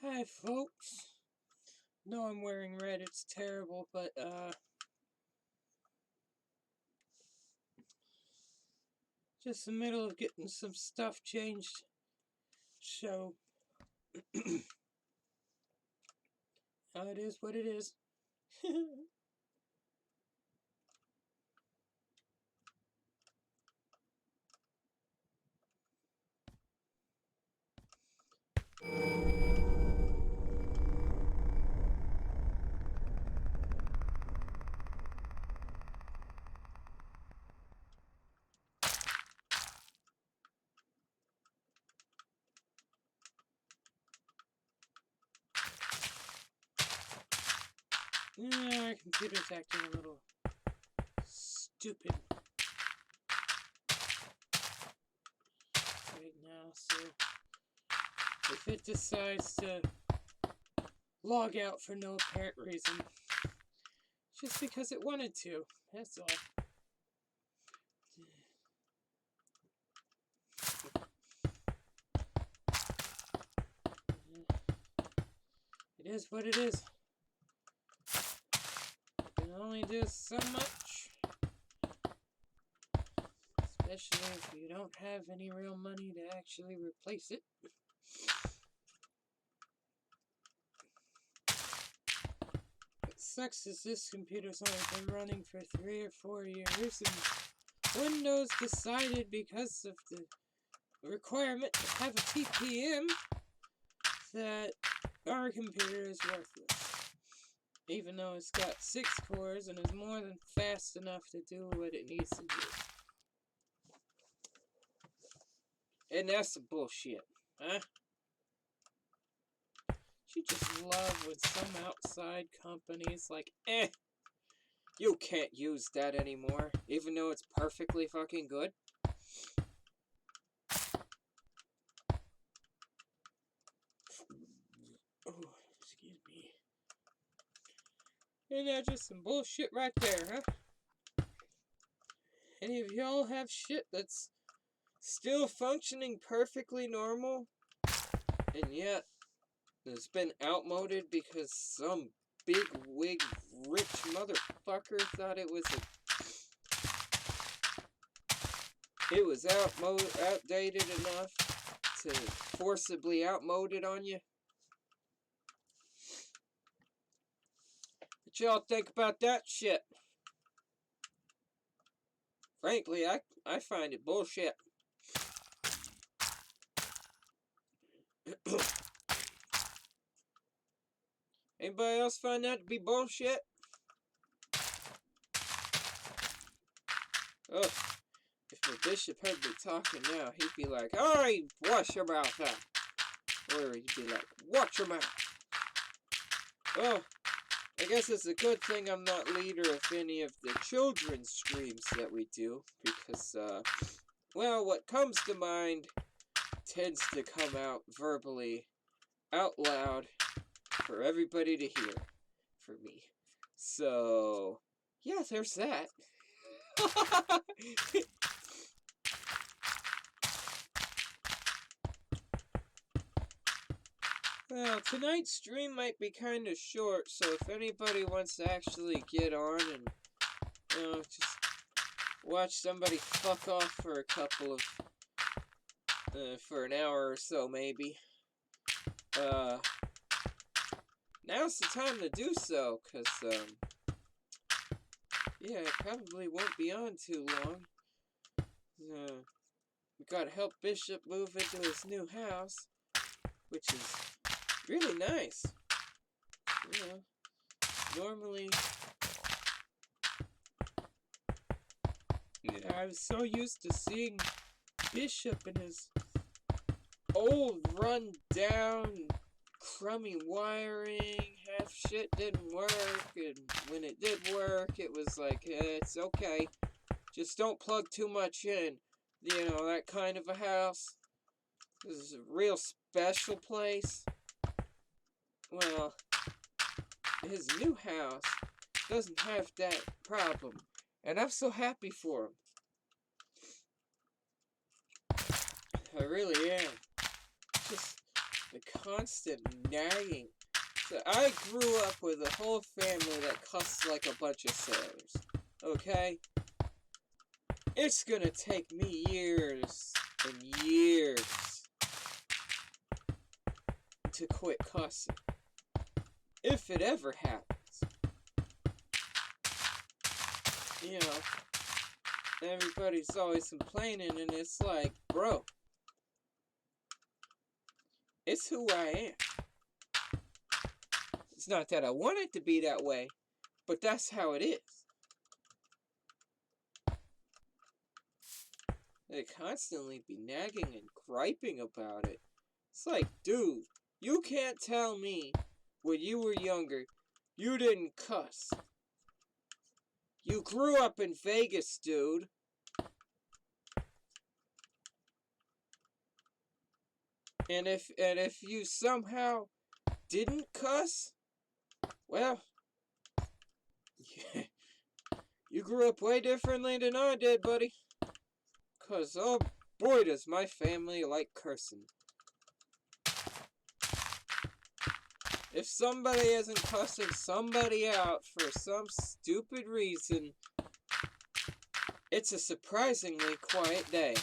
Hi folks. No, I'm wearing red, it's terrible, but just in the middle of getting some stuff changed. So it is what it is. My computer's acting a little stupid right now, so if it decides to log out for no apparent reason, just because it wanted to, that's all. It is what it is. You can only do so much. Especially if you don't have any real money to actually replace it. What sucks is this computer's only been running for 3 or 4 years, and Windows decided because of the requirement to have a PPM that our computer is worthless. Even though it's got 6 cores and is more than fast enough to do what it needs to do. And that's the bullshit, huh? You just love when some outside company's like, you can't use that anymore, even though it's perfectly fucking good. Oh, excuse me. And that's just some bullshit right there, huh? Any of y'all have shit that's still functioning perfectly normal, and yet it's been outmoded because some big wig rich motherfucker thought it was outdated enough to forcibly outmode it on you? What y'all think about that shit? Frankly, I find it bullshit. Anybody else find that to be bullshit? Ugh. If the bishop heard me talking now, he'd be like, "Alright, wash your mouth out." Or he'd be like, "Watch your mouth." Well, I guess it's a good thing I'm not leader of any of the children's streams that we do, because, well, what comes to mind tends to come out verbally, out loud, for everybody to hear, for me. So, yeah, there's that. Well, tonight's stream might be kind of short, so if anybody wants to actually get on and, just watch somebody fuck off for a couple of, for an hour or so maybe, now's the time to do so, because, yeah, it probably won't be on too long. We gotta help Bishop move into his new house, which is really nice. You know, normally, I was so used to seeing Bishop in his old, run-down, crummy wiring, half shit didn't work, and when it did work, it was like, it's okay, just don't plug too much in, you know, that kind of a house. This is a real special place. Well, his new house doesn't have that problem, and I'm so happy for him. I really am. Just the constant nagging. So I grew up with a whole family that cussed like a bunch of sailors. Okay? It's gonna take me years and years to quit cussing. If it ever happens. You know, everybody's always complaining, and it's like, bro, it's who I am. It's not that I want it to be that way, but that's how it is. They constantly be nagging and griping about it. It's like, dude, you can't tell me when you were younger you didn't cuss. You grew up in Vegas, dude. And if you somehow didn't cuss, well, you grew up way differently than I did, buddy. 'Cause, oh boy, does my family like cursing. If somebody isn't cussing somebody out for some stupid reason, it's a surprisingly quiet day.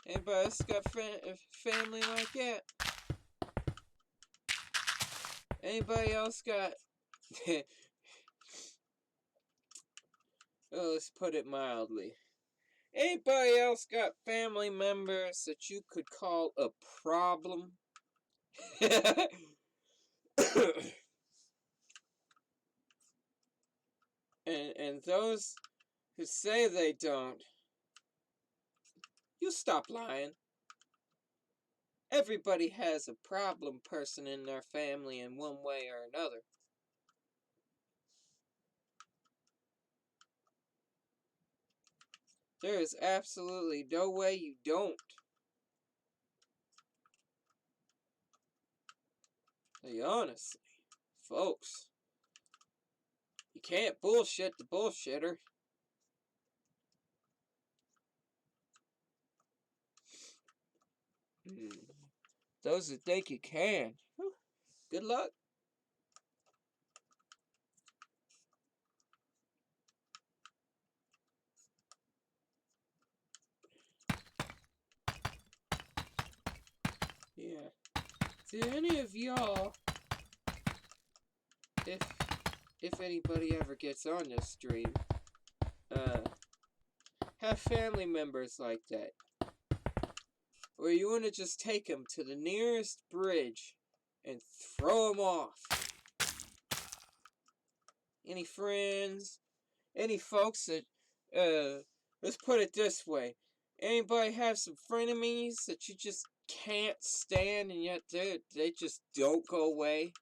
Anybody else got family like that? Anybody else got... well, let's put it mildly. Anybody else got family members that you could call a problem? and those who say they don't, you stop lying. Everybody has a problem person in their family in one way or another. There is absolutely no way you don't. Like, honestly, folks, you can't bullshit the bullshitter. Those that think you can, good luck. Yeah. Do any of y'all, if anybody ever gets on this stream, have family members like that, where you want to just take them to the nearest bridge and throw them off. Any friends? Any folks that, let's put it this way. Anybody have some frenemies that you just can't stand and yet they just don't go away?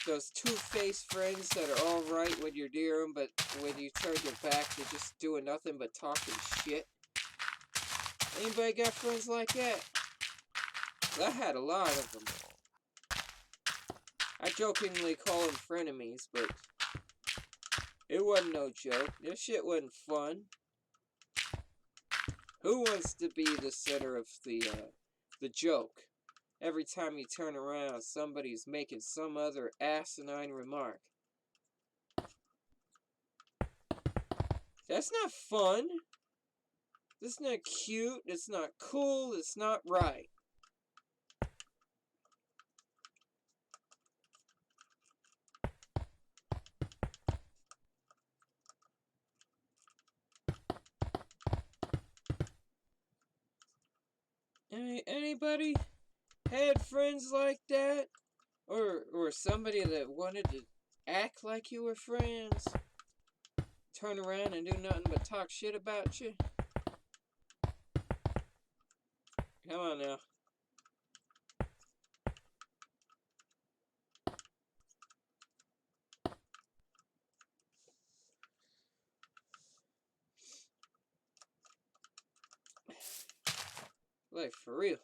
Those two-faced friends that are alright when you're near them, but when you turn your back, they're just doing nothing but talking shit. Anybody got friends like that? I had a lot of them. I jokingly call them frenemies, but it wasn't no joke. This shit wasn't fun. Who wants to be the center of the joke? Every time you turn around, somebody's making some other asinine remark. That's not fun. That's not cute. It's not cool. It's not right. Anybody had friends like that? Or somebody that wanted to act like you were friends? Turn around and do nothing but talk shit about you? Come on now. Like, for real.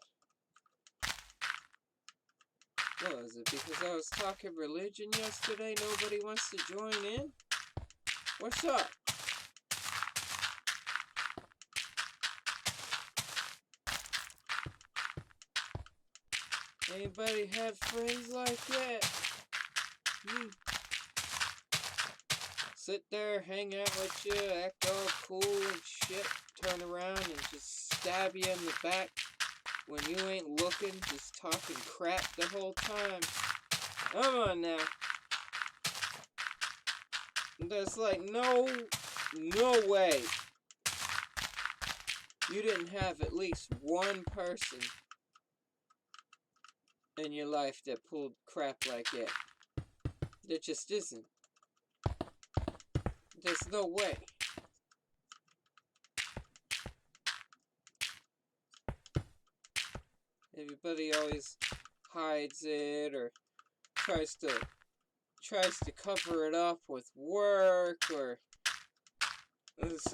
What was it? Because I was talking religion yesterday, nobody wants to join in? What's up? Anybody have friends like that? Sit there, hang out with you, act all cool and shit, turn around and just stab you in the back when you ain't looking, just talking crap the whole time. Come on now. There's like no way you didn't have at least one person in your life that pulled crap like that. There just isn't. There's no way. Everybody always hides it or tries to cover it up with work, or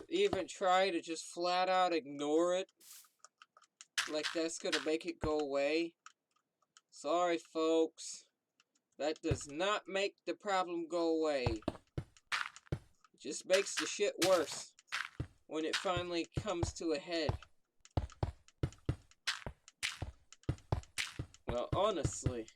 even try to just flat out ignore it, like that's gonna make it go away. Sorry folks, that does not make the problem go away. It just makes the shit worse when it finally comes to a head. Well, honestly,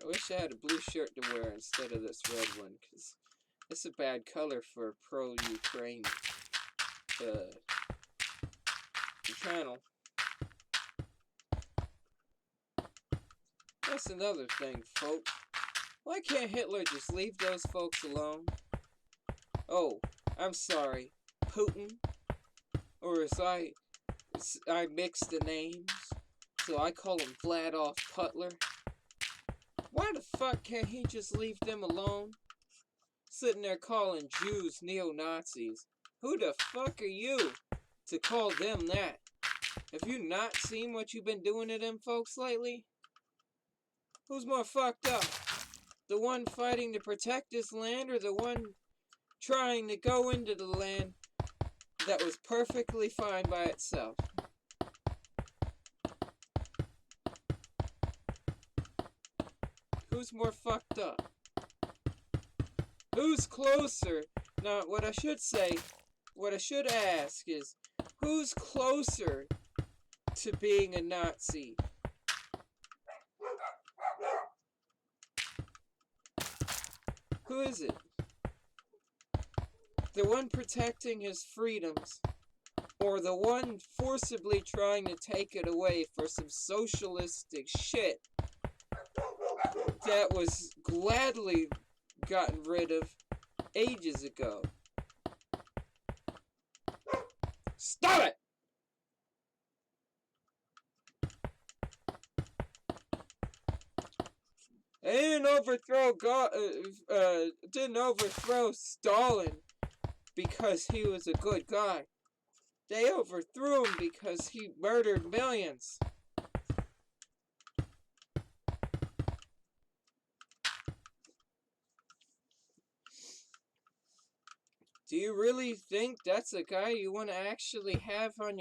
I wish I had a blue shirt to wear instead of this red one, because it's a bad color for a pro-Ukraine channel. That's another thing, folks. Why can't Hitler just leave those folks alone? Oh, I'm sorry, Putin? Or as I mix the names, so I call him Vladolf Putler. Why the fuck can't he just leave them alone? Sitting there calling Jews neo-Nazis. Who the fuck are you to call them that? Have you not seen what you've been doing to them folks lately? Who's more fucked up? The one fighting to protect this land, or the one trying to go into the land that was perfectly fine by itself? Who's more fucked up? Who's closer? Now, what I should ask is, who's closer to being a Nazi? Who is it? The one protecting his freedoms, or the one forcibly trying to take it away for some socialistic shit that was gladly gotten rid of ages ago. Stop it! They didn't overthrow Stalin because he was a good guy. They overthrew him because he murdered millions. Do you really think that's a guy you want to actually have on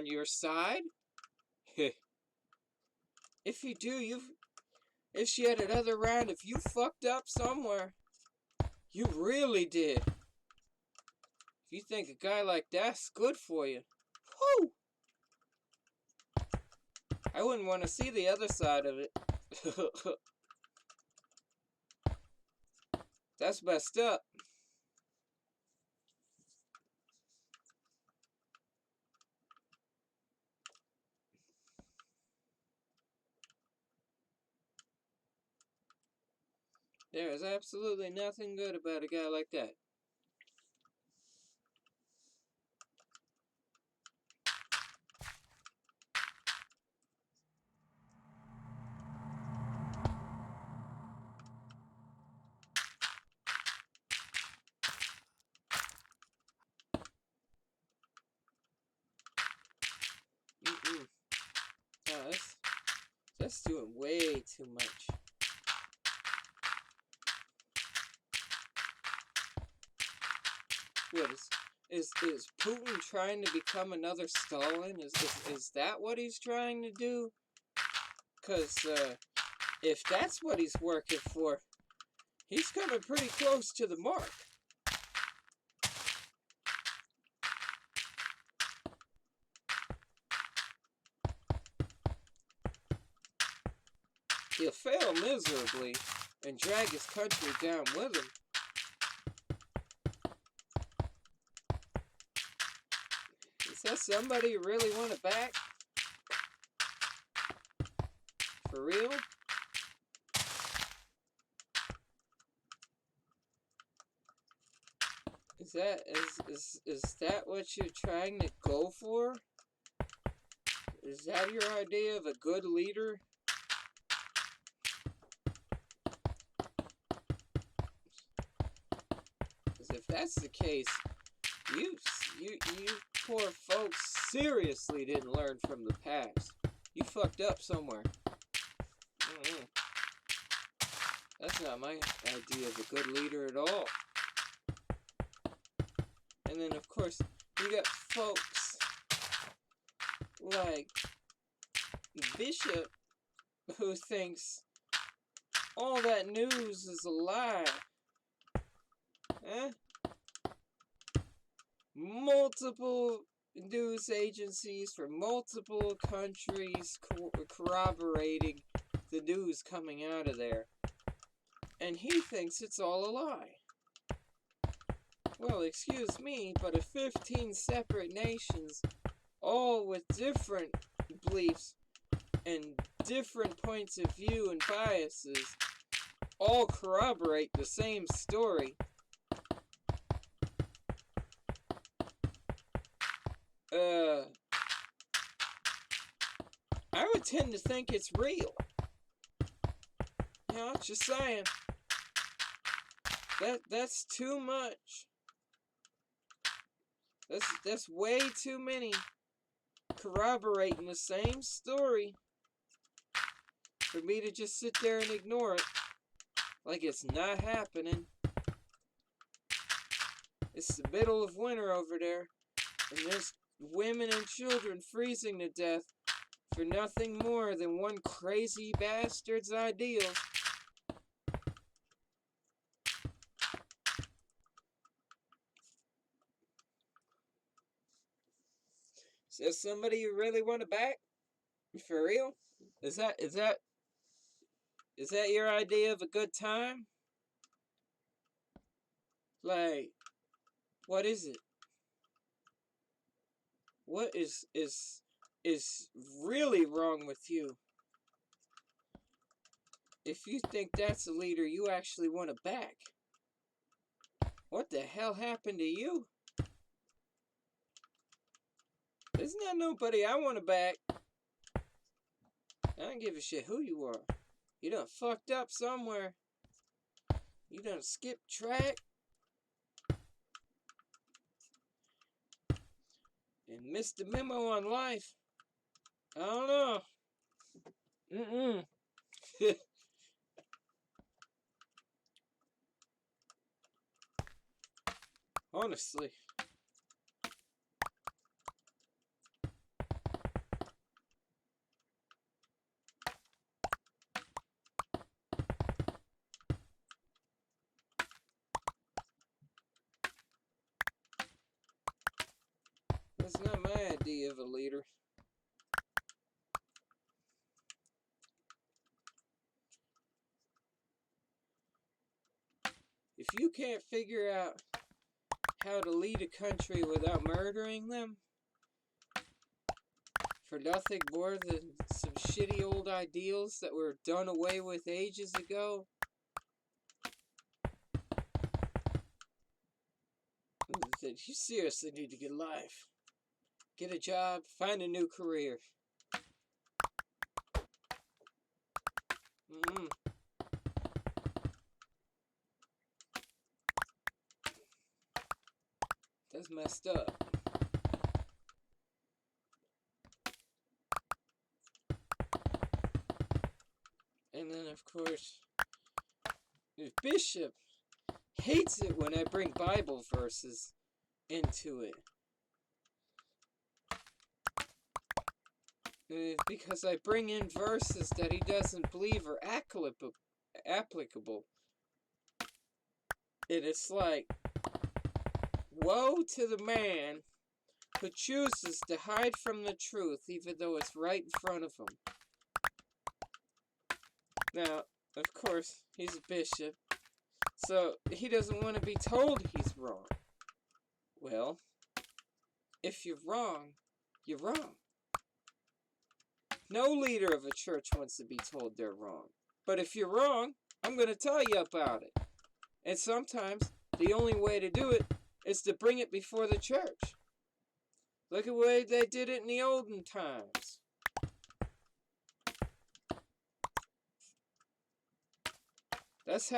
your side? If you do, if she had another round, if you fucked up somewhere, you really did. If you think a guy like that's good for you, whoo! I wouldn't want to see the other side of it. That's messed up. There is absolutely nothing good about a guy like that. Mm-mm. Oh, that's doing way too much. What is Putin trying to become another Stalin? Is that what he's trying to do? Because if that's what he's working for, he's coming pretty close to the mark. He'll fail miserably and drag his country down with him. Is that somebody you really want to back? For real? Is that what you're trying to go for? Is that your idea of a good leader? Because if that's the case, you poor folks seriously didn't learn from the past. You fucked up somewhere. That's not my idea of a good leader at all. And then, of course, you got folks like Bishop who thinks all that news is a lie. Eh? Multiple news agencies from multiple countries corroborating the news coming out of there. And he thinks it's all a lie. Well, excuse me, but if 15 separate nations, all with different beliefs and different points of view and biases, all corroborate the same story, I would tend to think it's real. You know, just saying. That's too much. That's way too many corroborating the same story for me to just sit there and ignore it like it's not happening. It's the middle of winter over there, and there's women and children freezing to death for nothing more than one crazy bastard's ideals. Is there somebody you really want to back? For real? Is that your idea of a good time? Like, What is it? What is really wrong with you? If you think that's a leader you actually want to back, what the hell happened to you? There's not nobody I want to back. I don't give a shit who you are. You done fucked up somewhere. You done skipped track and missed the memo on life. I don't know. Honestly. That's not my idea of a leader. If you can't figure out how to lead a country without murdering them, for nothing more than some shitty old ideals that were done away with ages ago, then you seriously need to get a life. Get a job, find a new career. That's messed up. And then, of course, the bishop hates it when I bring Bible verses into it. Because I bring in verses that he doesn't believe are applicable. And it's like, woe to the man who chooses to hide from the truth even though it's right in front of him. Now, of course, he's a bishop, so he doesn't want to be told he's wrong. Well, if you're wrong, you're wrong. No leader of a church wants to be told they're wrong. But if you're wrong, I'm going to tell you about it. And sometimes the only way to do it is to bring it before the church. Look at the way they did it in the olden times. That's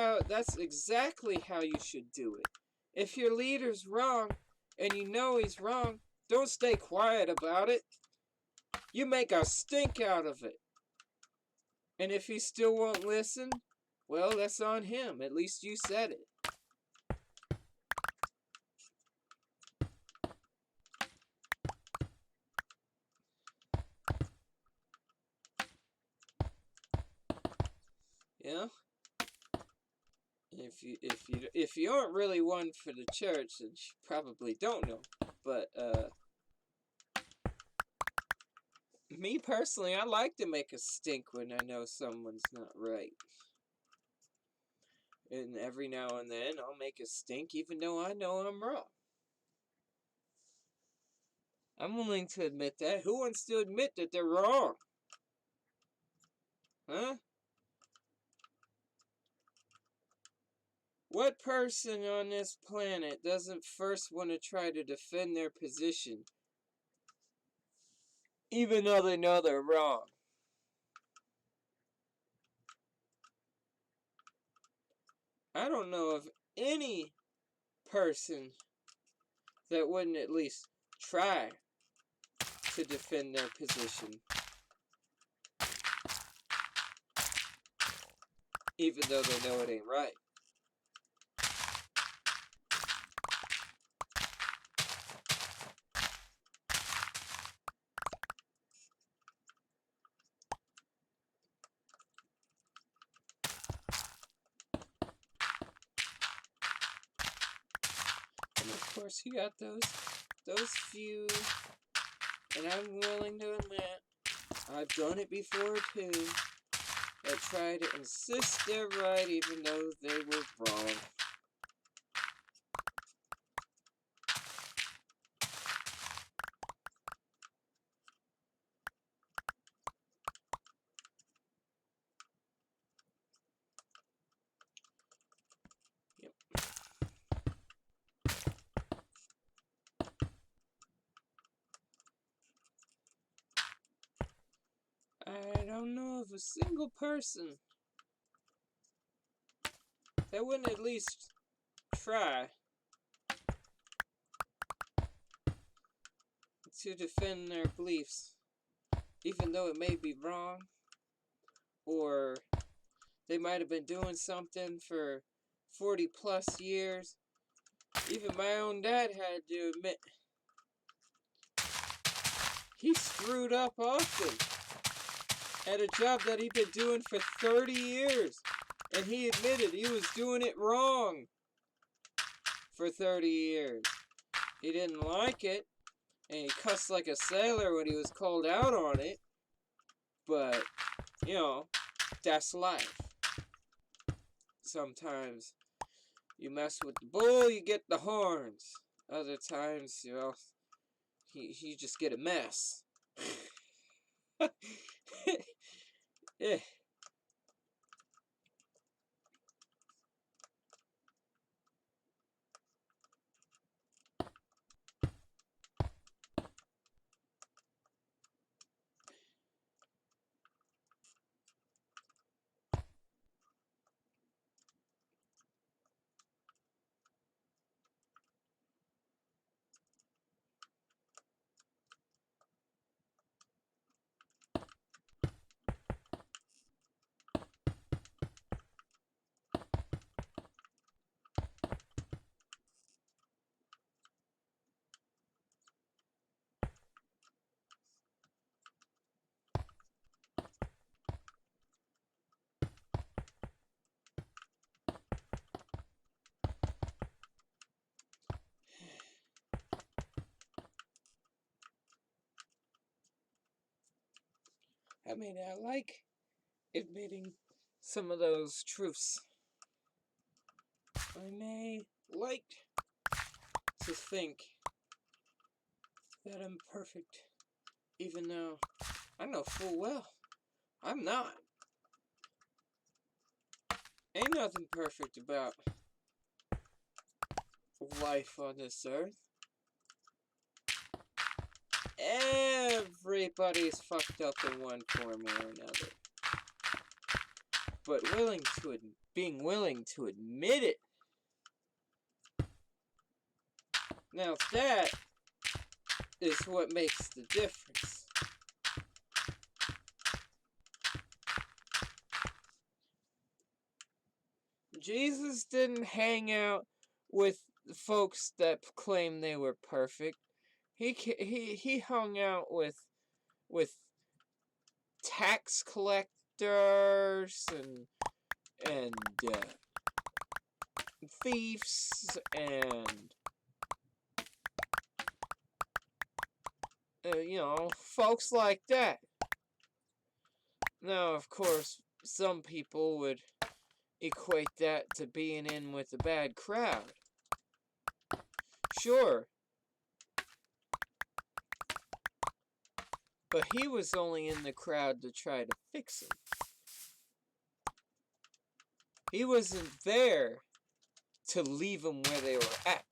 exactly how you should do it. If your leader's wrong and you know he's wrong, don't stay quiet about it. You make a stink out of it. And if he still won't listen, well, that's on him. At least you said it. Yeah? If you aren't really one for the church, then you probably don't know. But me personally, I like to make a stink when I know someone's not right. And every now and then, I'll make a stink even though I know I'm wrong. I'm willing to admit that. Who wants to admit that they're wrong? Huh? What person on this planet doesn't first want to try to defend their position, even though they know they're wrong? I don't know of any person that wouldn't at least try to defend their position, even though they know it ain't right. And of course, you got those few, and I'm willing to admit, I've done it before too, that try to insist they're right even though they were wrong. a single person that wouldn't at least try to defend their beliefs, even though it may be wrong, or they might have been doing something for 40 plus years. Even my own dad had to admit he screwed up often at a job that he'd been doing for 30 years. And he admitted he was doing it wrong for 30 years. He didn't like it, and he cussed like a sailor when he was called out on it. But, you know, that's life. Sometimes you mess with the bull, you get the horns. Other times, you know, you just get a mess. Yeah. I mean, I like admitting some of those truths. I may like to think that I'm perfect, even though I know full well I'm not. Ain't nothing perfect about life on this earth. Everybody's fucked up in one form or another. But being willing to admit it. Now that is what makes the difference. Jesus didn't hang out with folks that claim they were perfect. He hung out with tax collectors and thieves and you know, folks like that. Now, of course, some people would equate that to being in with a bad crowd. Sure. But he was only in the crowd to try to fix him. He wasn't there to leave them where they were at.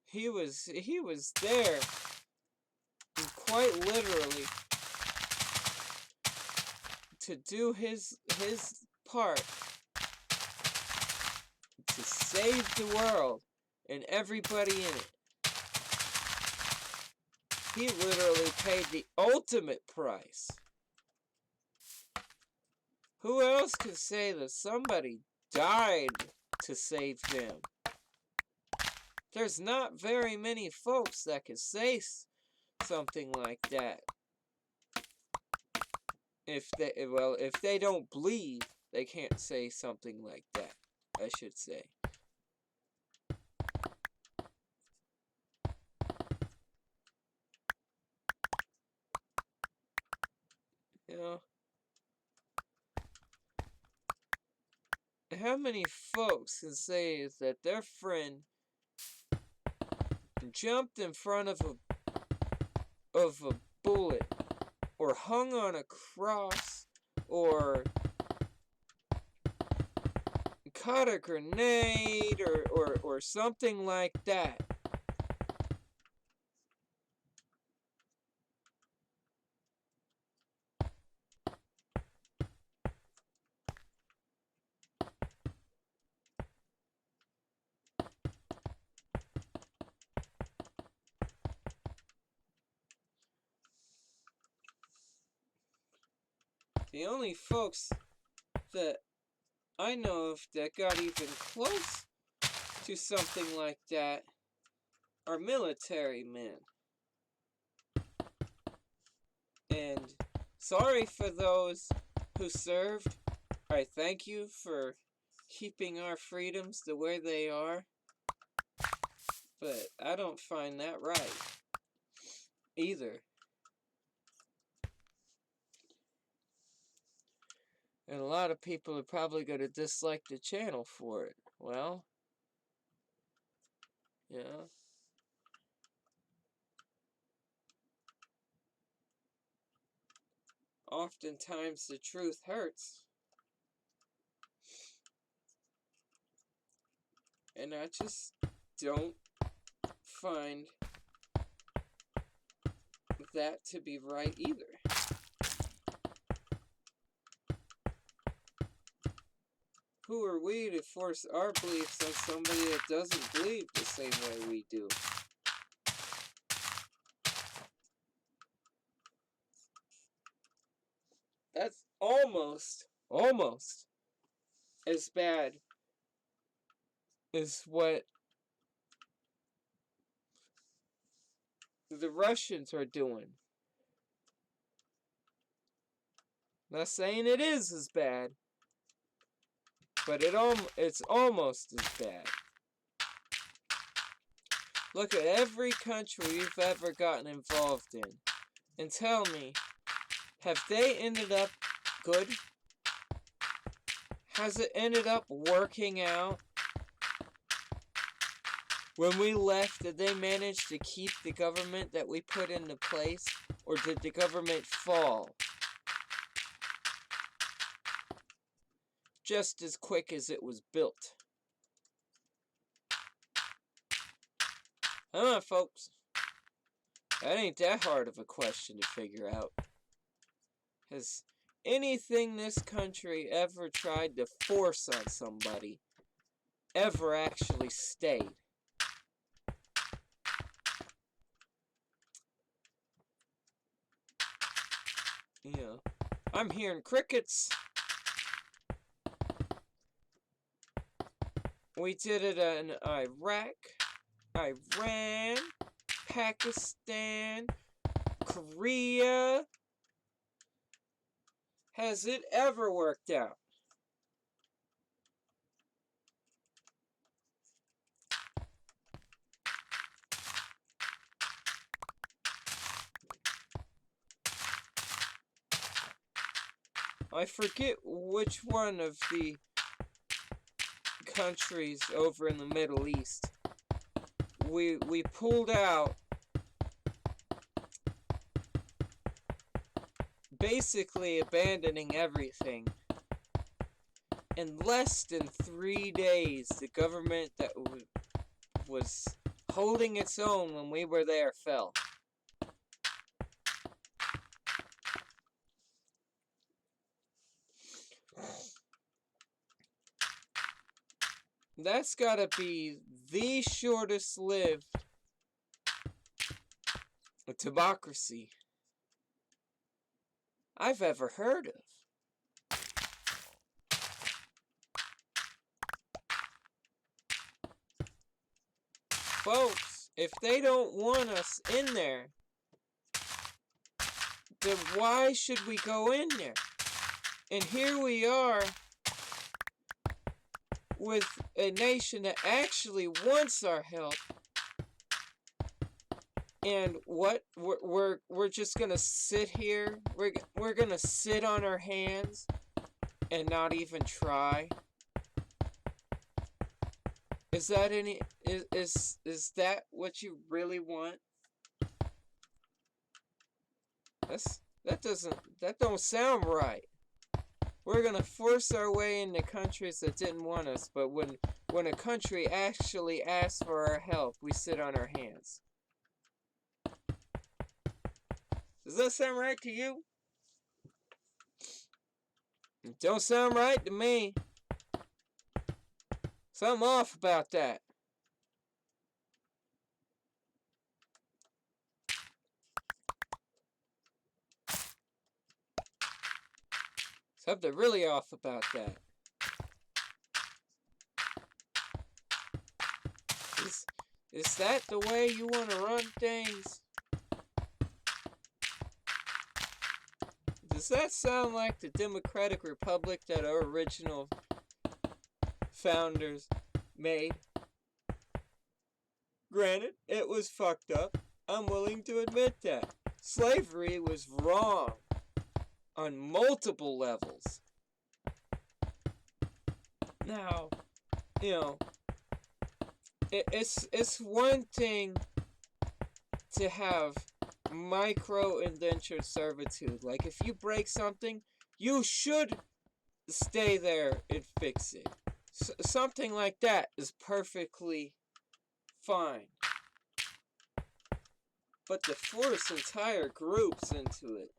He was there, quite literally, to do his part to save the world and everybody in it. He literally paid the ultimate price. Who else could say that somebody died to save them? There's not very many folks that could say something like that. If they don't believe, they can't say something like that, I should say. You know, how many folks can say that their friend jumped in front of a bullet or hung on a cross or caught a grenade or something like that. The only folks that I know of that got even close to something like that are military men. And sorry for those who served. I thank you for keeping our freedoms the way they are. But I don't find that right either. And a lot of people are probably going to dislike the channel for it. Well, yeah. Oftentimes the truth hurts. And I just don't find that to be right either. Who are we to force our beliefs on somebody that doesn't believe the same way we do? That's almost as bad as what the Russians are doing. Not saying it is as bad, but it's almost as bad. Look at every country we've ever gotten involved in, and tell me, have they ended up good? Has it ended up working out? When we left, did they manage to keep the government that we put into place? Or did the government fall just as quick as it was built? Come on, folks. That ain't that hard of a question to figure out. Has anything this country ever tried to force on somebody ever actually stayed? Yeah. I'm hearing crickets. We did it in Iraq, Iran, Pakistan, Korea. Has it ever worked out? I forget which one of the countries over in the Middle East we pulled out, basically abandoning everything. In less than 3 days, the government that was holding its own when we were there fell. That's gotta be the shortest lived democracy I've ever heard of. Folks, if they don't want us in there, then why should we go in there? And here we are with a nation that actually wants our help. And what? We're just gonna sit here? We're gonna sit on our hands and not even try? Is that is that what you really want? That don't sound right. We're gonna force our way into countries that didn't want us, but when a country actually asks for our help, we sit on our hands. Does that sound right to you? It don't sound right to me. Something off about that. Something really off about that. Is that the way you want to run things? Does that sound like the Democratic Republic that our original founders made? Granted, it was fucked up. I'm willing to admit that. Slavery was wrong on multiple levels. Now, you know, it's one thing to have micro indentured servitude. Like, if you break something, you should stay there and fix it. Something like that is perfectly fine. But to force entire groups into it,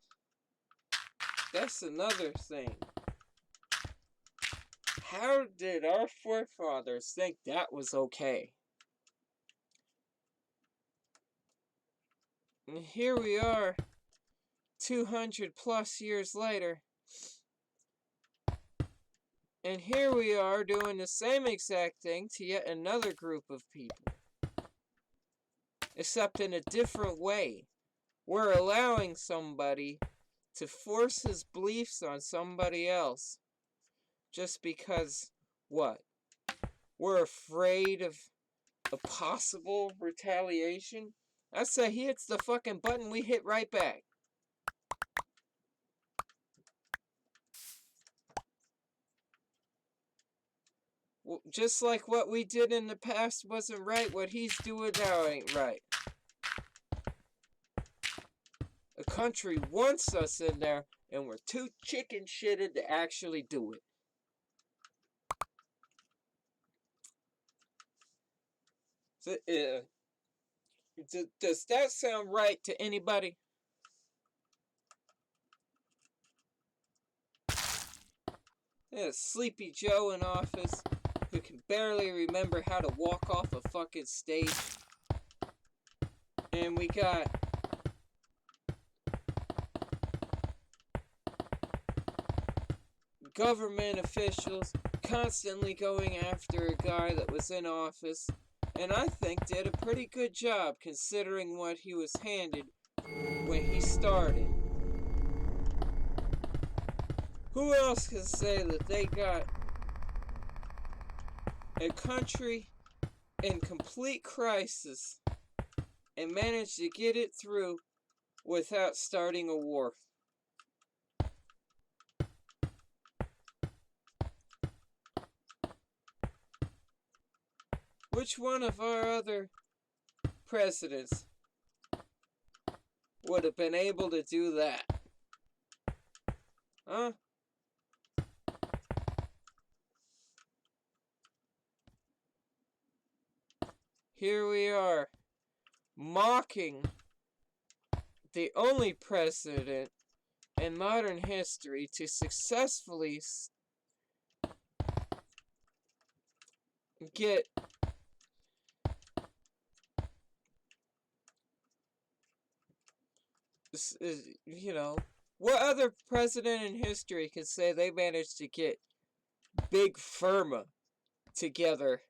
that's another thing. How did our forefathers think that was okay? And here we are, 200 plus years later, and here we are doing the same exact thing to yet another group of people. Except in a different way. We're allowing somebody to force his beliefs on somebody else just because, what? We're afraid of a possible retaliation? I say he hits the fucking button, we hit right back. Well, just like what we did in the past wasn't right, what he's doing now ain't right. A country wants us in there, and we're too chicken shitted to actually do it. So, does that sound right to anybody? Yeah, Sleepy Joe in office who can barely remember how to walk off a fucking stage. And we got government officials constantly going after a guy that was in office, and I think did a pretty good job considering what he was handed when he started. Who else can say that they got a country in complete crisis and managed to get it through without starting a war? Which one of our other presidents would have been able to do that? Huh? Here we are, mocking the only president in modern history to successfully get what other president in history can say they managed to get Big Pharma together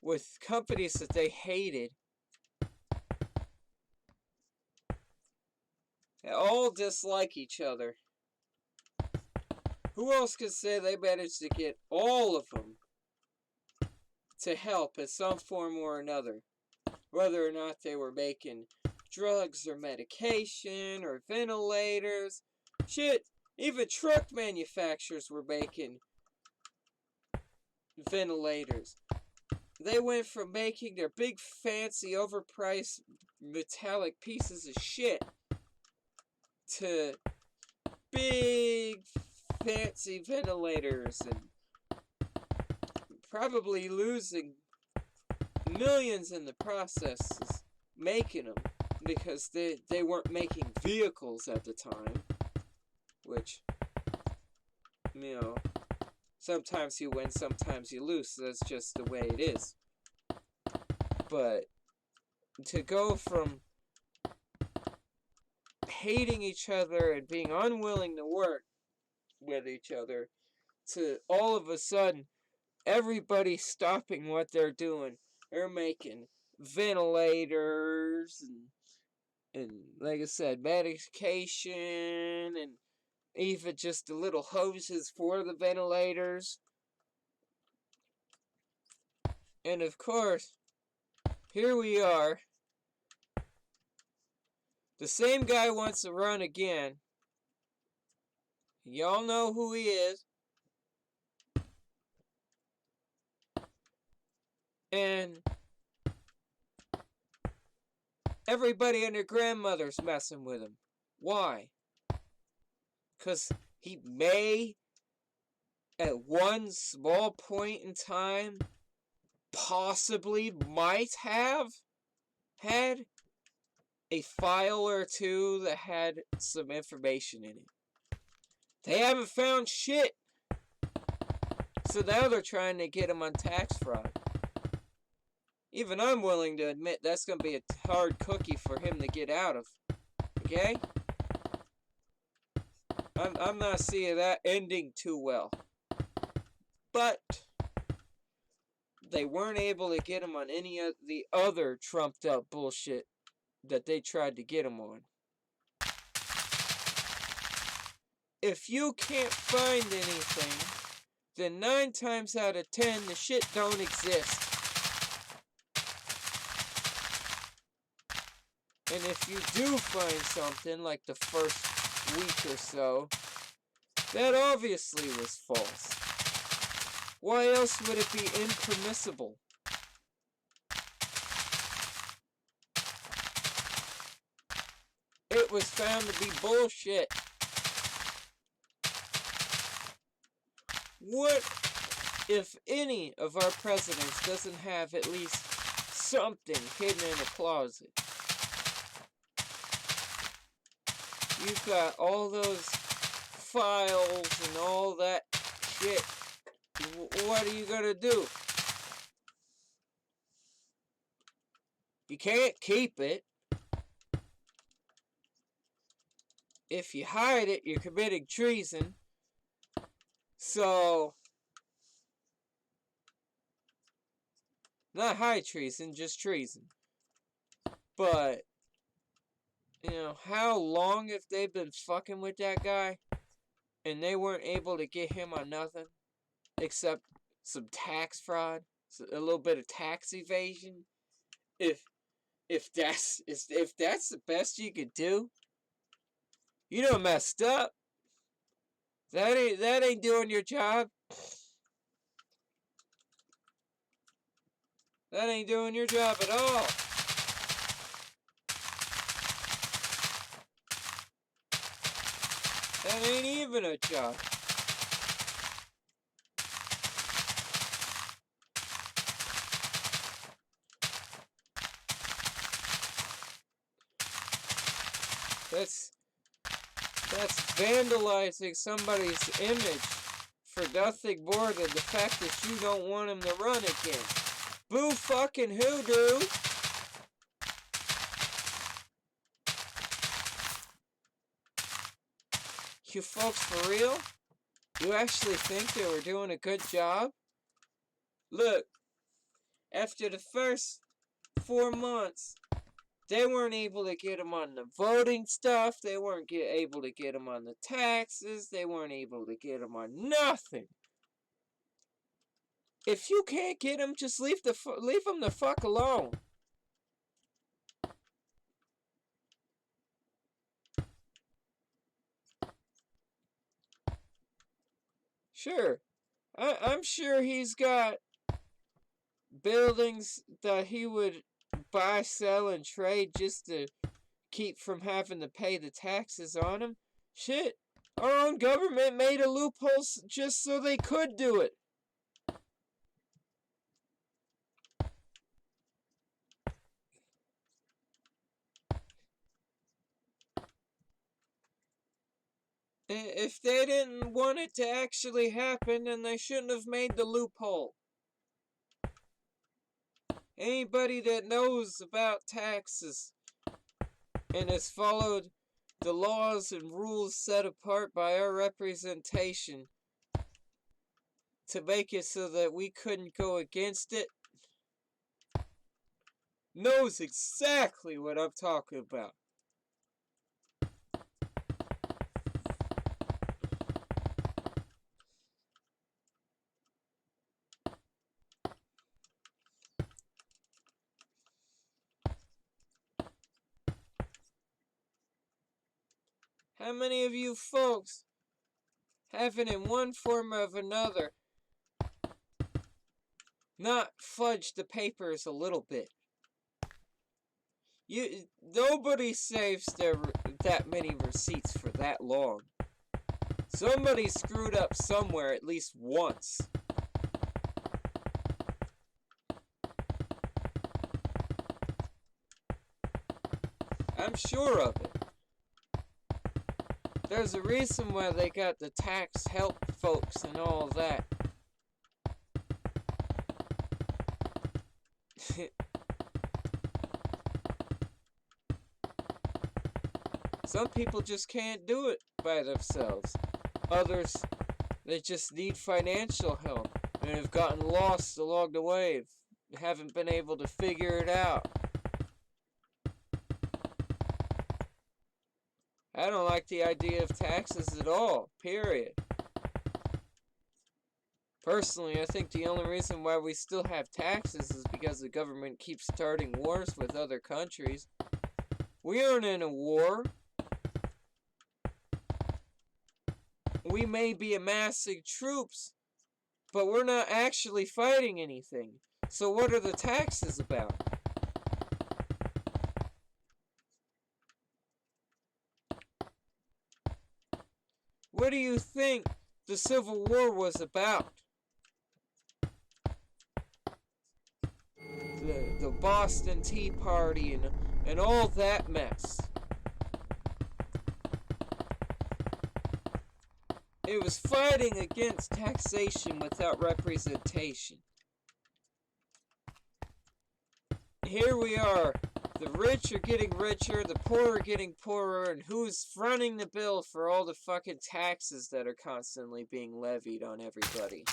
with companies that they hated? They all dislike each other. Who else could say they managed to get all of them to help in some form or another? Whether or not they were making drugs or medication or ventilators. Shit, even truck manufacturers were making ventilators. They went from making their big fancy overpriced metallic pieces of shit to big fancy ventilators and probably losing millions in the process making them because they weren't making vehicles at the time, which, you know, sometimes you win, sometimes you lose. So that's just the way it is. But to go from hating each other and being unwilling to work with each other to all of a sudden everybody stopping what they're doing. They're making ventilators and like I said, medication and even just the little hoses for the ventilators. And of course, here we are. The same guy wants to run again. Y'all know who he is. And everybody and their grandmother's messing with him. Why? Because he may, at one small point in time, possibly might have had a file or two that had some information in it. They haven't found shit. So now they're trying to get him on tax fraud. Even I'm willing to admit that's going to be a hard cookie for him to get out of. Okay? I'm not seeing that ending too well. But they weren't able to get him on any of the other trumped up bullshit that they tried to get him on. If you can't find anything, then 9 times out of 10 the shit don't exist. And if you do find something like the first week or so, that obviously was false. Why else would it be impermissible? It was found to be bullshit. What if any of our presidents doesn't have at least something hidden in a closet? You've got all those files and all that shit. What are you gonna do? You can't keep it. If you hide it, you're committing treason. So, not high treason, just treason. But, you know, how long have they been fucking with that guy? And they weren't able to get him on nothing? Except some tax fraud? A little bit of tax evasion? If that's the best you could do, you done messed up. That ain't doing your job. That ain't doing your job at all. That ain't even a job. That's vandalizing somebody's image for nothing more than the fact that you don't want him to run again. Boo fucking who, dude? You folks for real? You actually think they were doing a good job? Look, after the first 4 months, they weren't able to get him on the voting stuff. They weren't able to get him on the taxes. They weren't able to get him on nothing. If you can't get him, just leave him the fuck alone. Sure, I'm sure he's got buildings that he would buy, sell, and trade just to keep from having to pay the taxes on them. Shit, Our own government made a loophole just so they could do it. If they didn't want it to actually happen, then they shouldn't have made the loophole. Anybody that knows about taxes and has followed the laws and rules set apart by our representation to make it so that we couldn't go against it knows exactly what I'm talking about. How many of you folks haven't in one form or another not fudged the papers a little bit? Nobody saves that many receipts for that long. Somebody screwed up somewhere at least once. I'm sure of it. There's a reason why they got the tax help folks and all that. Some people just can't do it by themselves. Others, they just need financial help and have gotten lost along the way, haven't been able to figure it out. I don't like the idea of taxes at all, period. Personally, I think the only reason why we still have taxes is because the government keeps starting wars with other countries. We aren't in a war. We may be amassing troops, but we're not actually fighting anything. So what are the taxes about? What do you think the Civil War was about? The Boston Tea Party and all that mess. It was fighting against taxation without representation. Here we are. The rich are getting richer, the poor are getting poorer, and who's fronting the bill for all the fucking taxes that are constantly being levied on everybody?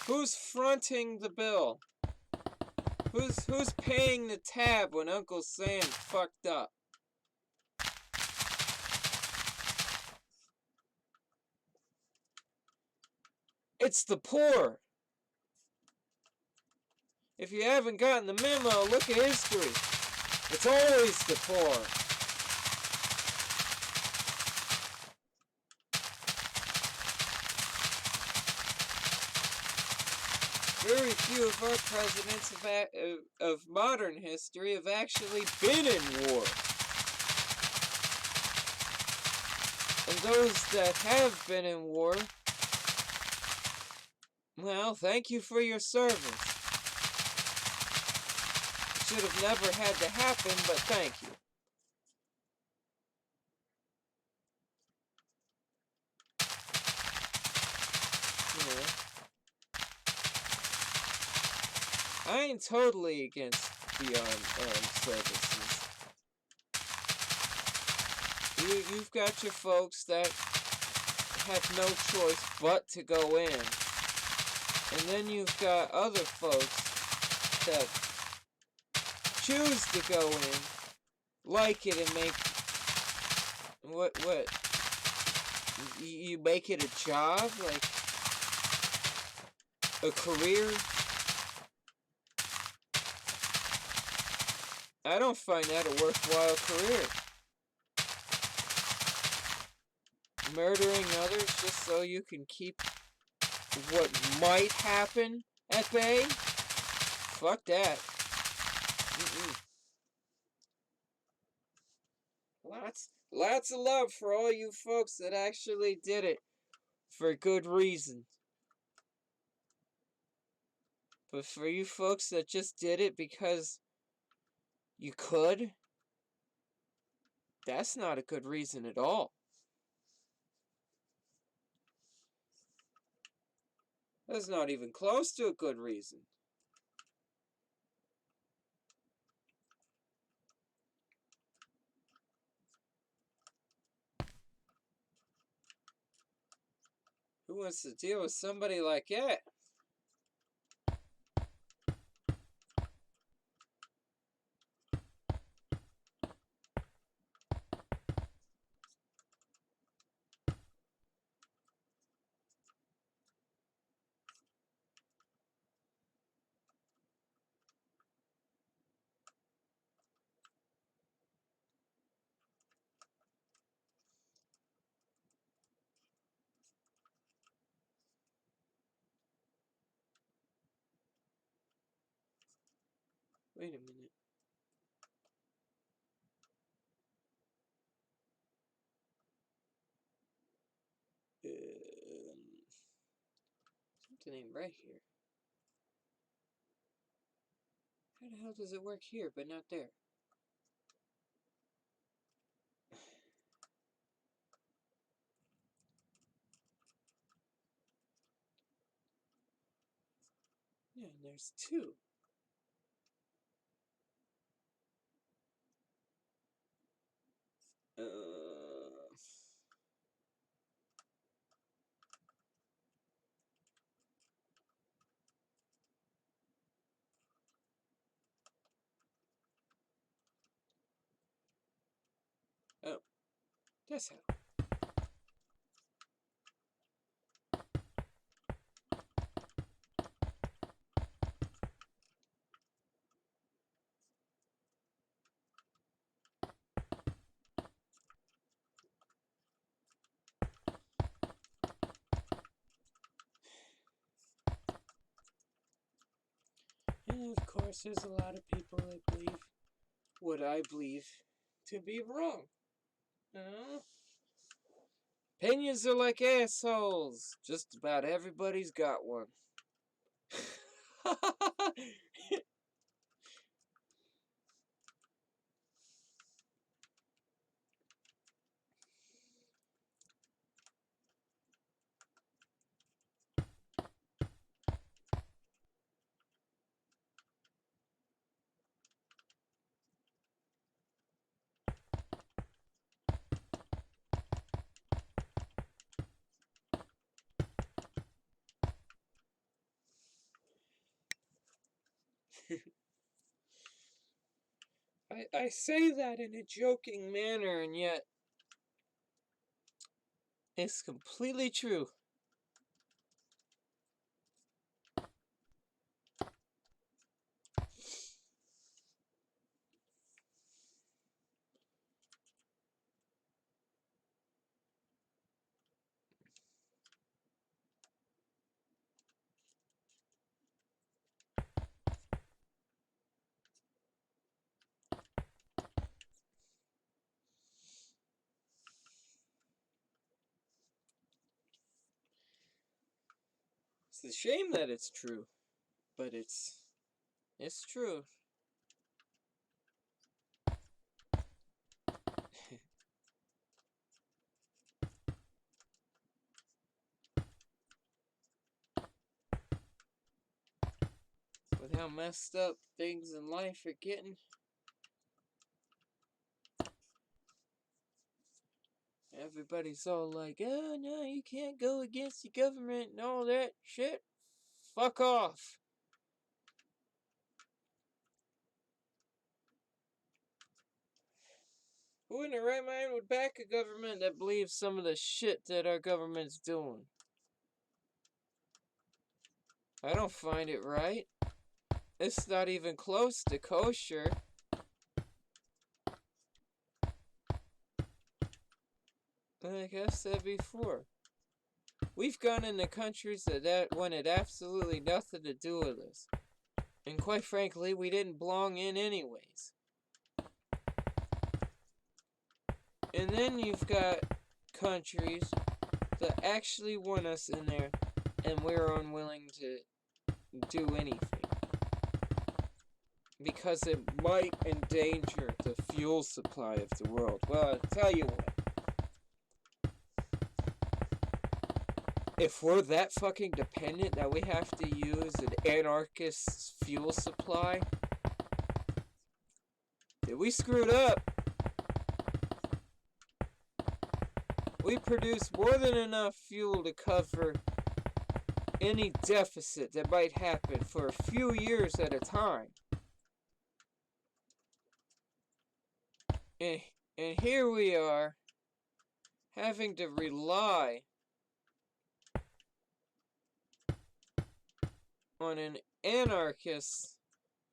Who's fronting the bill? Who's paying the tab when Uncle Sam fucked up? It's the poor. If you haven't gotten the memo, look at history. It's always the poor. Very few of our presidents of modern history have actually been in war. And those that have been in war, well, thank you for your service. It should have never had to happen, but thank you. I ain't totally against the armed services. You've got your folks that have no choice but to go in. And then you've got other folks that choose to go in, like it, and make... What? You make it a job? Like a career? I don't find that a worthwhile career. Murdering others just so you can keep what might happen at bay. Fuck that. Lots of love for all you folks that actually did it for good reason. But for you folks that just did it because you could, that's not a good reason at all. That's not even close to a good reason. Who wants to deal with somebody like that? Wait a minute. Something ain't right here. How the hell does it work here, but not there? Yeah, and there's two. Oh, that's how. And of course, there's a lot of people that believe what I believe to be wrong. Opinions are like assholes. Just about everybody's got one. I say that in a joking manner, and yet it's completely true. It's a shame that it's true, but it's true. With how messed up things in life are getting, everybody's all like, oh no, you can't go against the government and all that shit. Fuck off. Who in their right mind would back a government that believes some of the shit that our government's doing? I don't find it right. It's not even close to kosher. Like I said before, We've gone into countries that wanted absolutely nothing to do with us. And quite frankly, we didn't belong in anyways. And then you've got countries that actually want us in there, and we're unwilling to do anything. Because it might endanger the fuel supply of the world. Well, I'll tell you what. If we're that fucking dependent that we have to use an anarchist fuel supply, then we screwed up. We produce more than enough fuel to cover any deficit that might happen for a few years at a time. And here we are, having to rely on an anarchist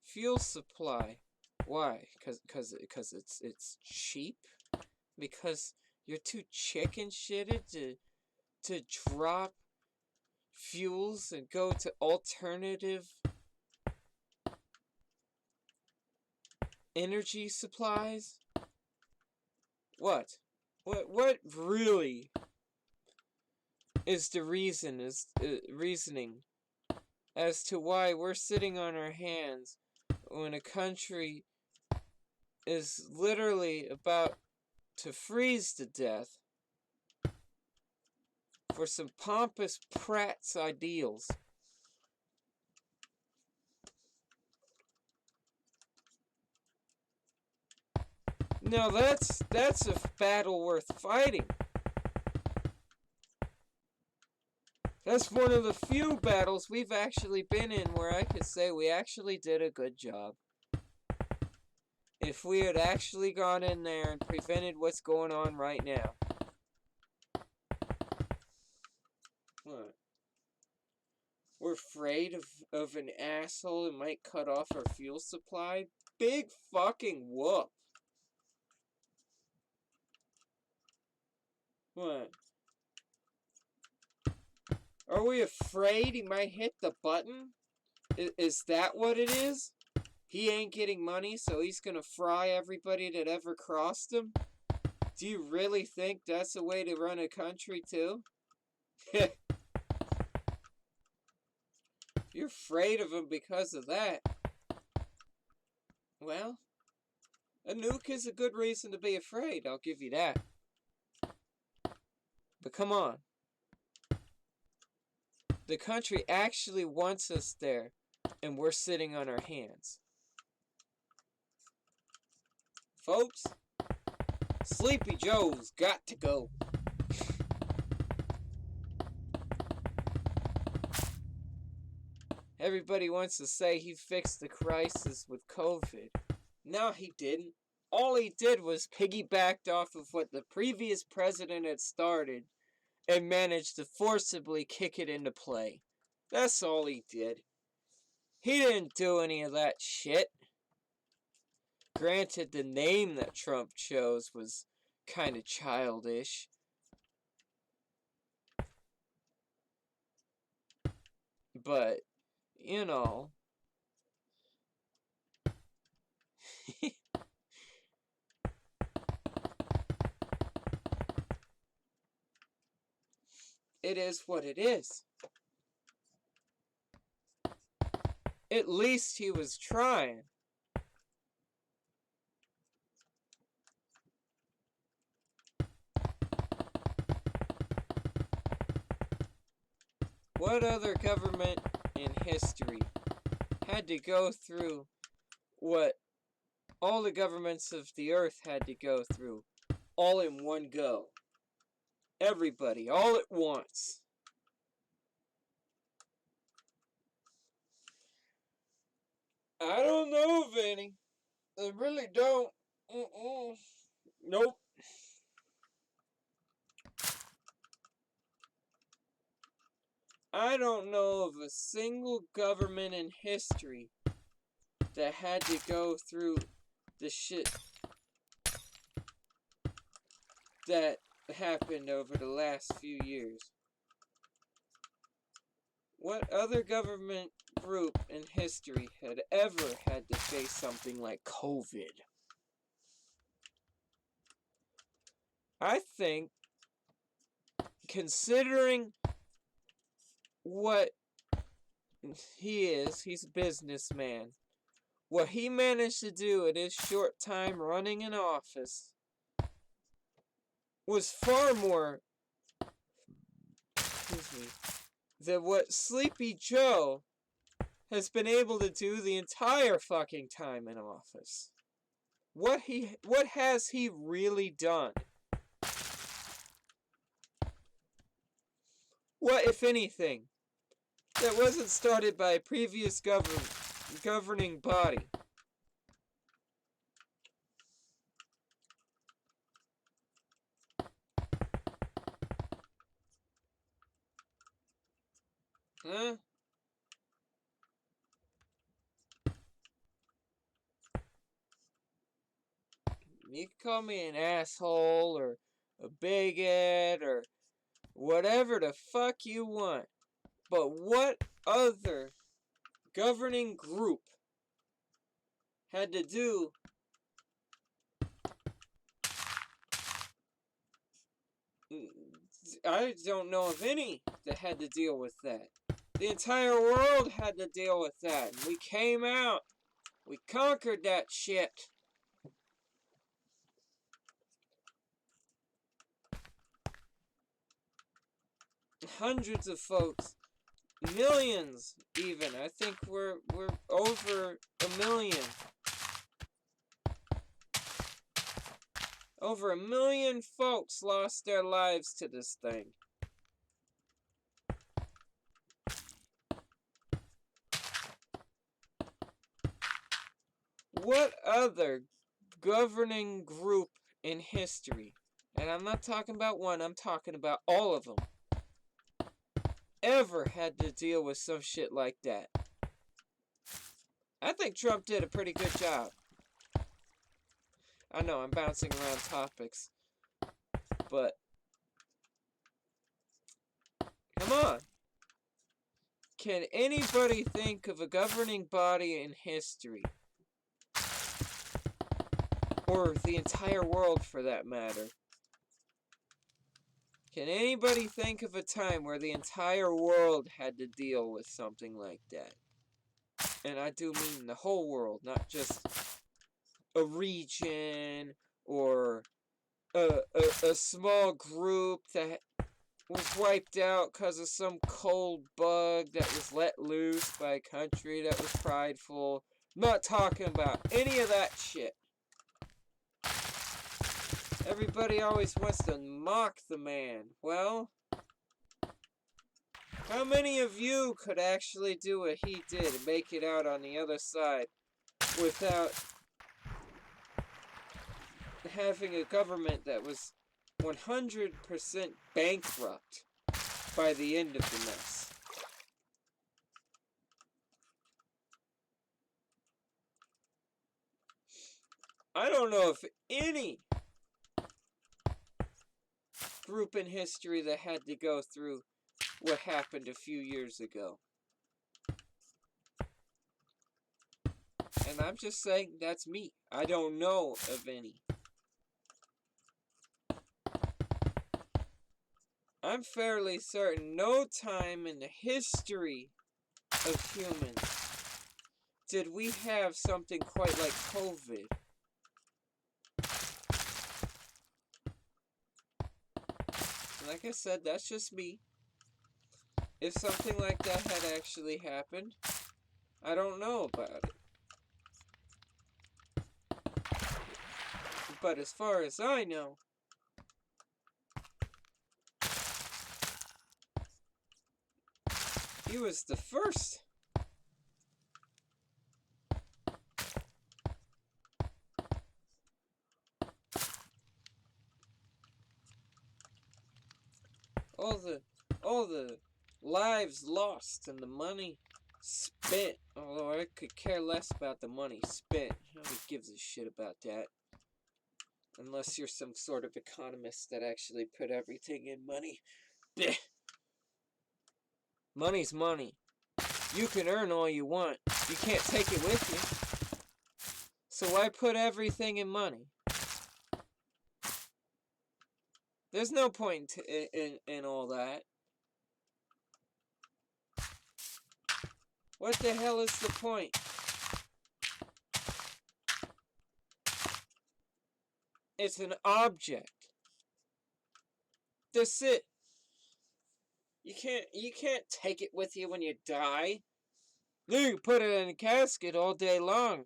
fuel supply. Why? Because it's cheap? Because you're too chicken shitted to drop fuels and go to alternative energy supplies? What really is the reasoning as to why we're sitting on our hands when a country is literally about to freeze to death for some pompous prat's ideals? Now that's a battle worth fighting. That's one of the few battles we've actually been in where I could say we actually did a good job. If we had actually gone in there and prevented what's going on right now. What? We're afraid of an asshole that might cut off our fuel supply? Big fucking whoop. What? Are we afraid he might hit the button? Is that what it is? He ain't getting money, so he's gonna fry everybody that ever crossed him? Do you really think that's a way to run a country, too? You're afraid of him because of that. Well, a nuke is a good reason to be afraid, I'll give you that. But come on. The country actually wants us there, and we're sitting on our hands. Folks, Sleepy Joe's got to go. Everybody wants to say he fixed the crisis with COVID. No, he didn't. All he did was piggybacked off of what the previous president had started and managed to forcibly kick it into play. That's all he did. He didn't do any of that shit. Granted, the name that Trump chose was kind of childish. But, you know. It is what it is. At least he was trying. What other government in history had to go through what all the governments of the earth had to go through all in one go? Everybody, all at once. I don't know of any. I really don't. Nope. I don't know of a single government in history that had to go through the shit that happened over the last few years. What other government group in history had ever had to face something like COVID? I think, considering what he's a businessman. What he managed to do in his short time running in office was far more, than what Sleepy Joe has been able to do the entire fucking time in office. What has he really done? What, if anything, that wasn't started by a previous governing body? Huh? You can call me an asshole or a bigot or whatever the fuck you want. But what other governing group had to do I don't know of any that had to deal with that. The entire world had to deal with that. We came out. We conquered that shit. Hundreds of folks, millions even. I think we're over a million. Over 1 million folks lost their lives to this thing. What other governing group in history, and I'm not talking about one, I'm talking about all of them, ever had to deal with some shit like that? I think Trump did a pretty good job. I know I'm bouncing around topics, but come on. Can anybody think of a governing body in history, or the entire world for that matter? Can anybody think of a time where the entire world had to deal with something like that? And I do mean the whole world, not just a region or a small group that was wiped out because of some cold bug that was let loose by a country that was prideful. I'm not talking about any of that shit. Everybody always wants to mock the man. Well, how many of you could actually do what he did and make it out on the other side without having a government that was 100% bankrupt by the end of the mess? I don't know if any group in history that had to go through what happened a few years ago. And I'm just saying that's me. I don't know of any. I'm fairly certain no time in the history of humans did we have something quite like COVID. Like I said, that's just me. If something like that had actually happened, I don't know about it. But as far as I know, he was the first. All the lives lost and the money spent. Although I could care less about the money spent. Nobody gives a shit about that. Unless you're some sort of economist that actually put everything in money. Blech. Money's money. You can earn all you want. You can't take it with you. So why put everything in money? There's no point in all that. What the hell is the point? It's an object. That's it. You can't take it with you when you die. You can put it in a casket all day long,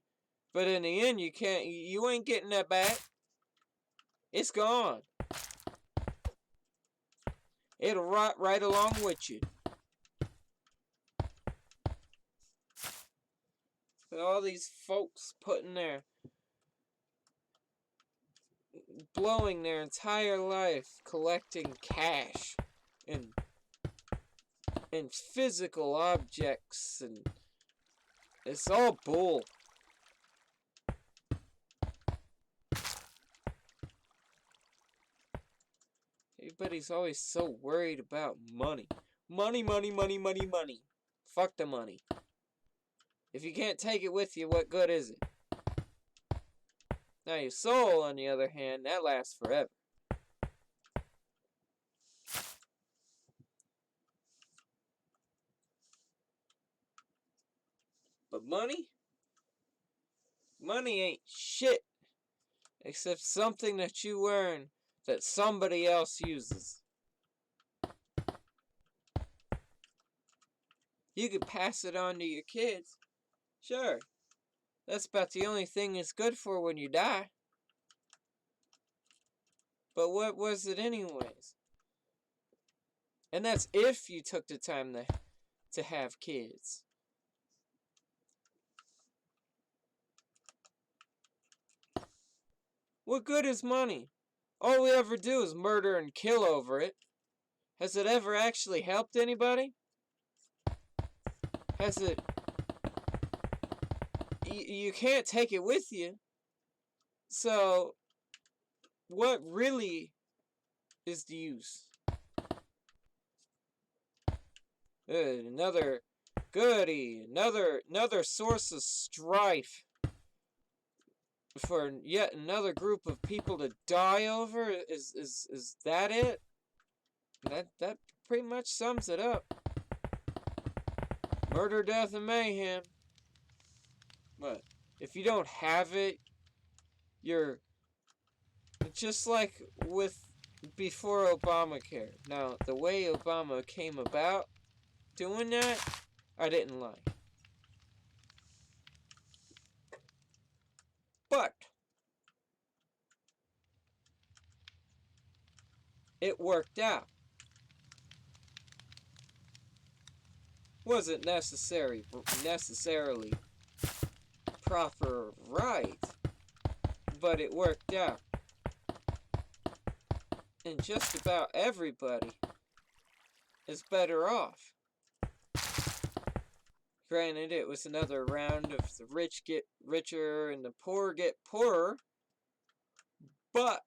but in the end you ain't getting that back. It's gone. It'll rot right along with you. But all these folks blowing their entire life collecting cash and physical objects, and it's all bull. Everybody's always so worried about money. Money, money, money, money, money. Fuck the money. If you can't take it with you, what good is it? Now your soul, on the other hand, that lasts forever. But money? Money ain't shit. Except something that you earn that somebody else uses. You could pass it on to your kids. Sure. That's about the only thing it's good for when you die. But what was it anyways? And that's if you took the time to have kids. What good is money? All we ever do is murder and kill over it. Has it ever actually helped anybody? Has it... You can't take it with you. So, what really is the use? Another goody, another source of strife for yet another group of people to die over. Is that it? That pretty much sums it up. Murder, death, and mayhem. What? If you don't have it, you're just like with before Obamacare. Now, the way Obama came about doing that, I didn't like. But it worked out. Wasn't necessarily proper or right, but it worked out. And just about everybody is better off. Granted, it was another round of the rich get richer and the poor get poorer, but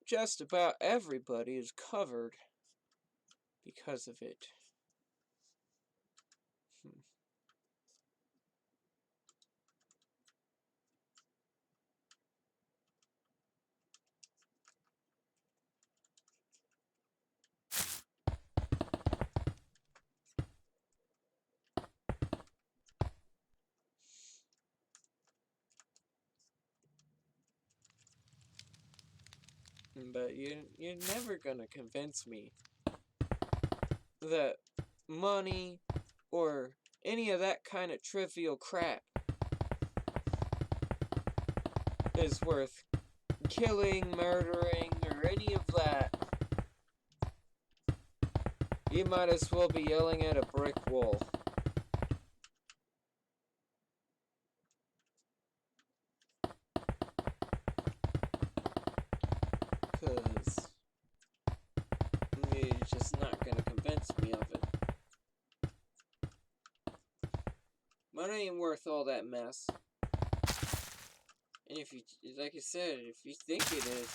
just about everybody is covered because of it. But you're never gonna convince me that money or any of that kind of trivial crap is worth killing, murdering, or any of that. You might as well be yelling at a brick wall. Because you're just not gonna convince me of it. Money ain't worth all that mess. And if you, like I said, if you think it is,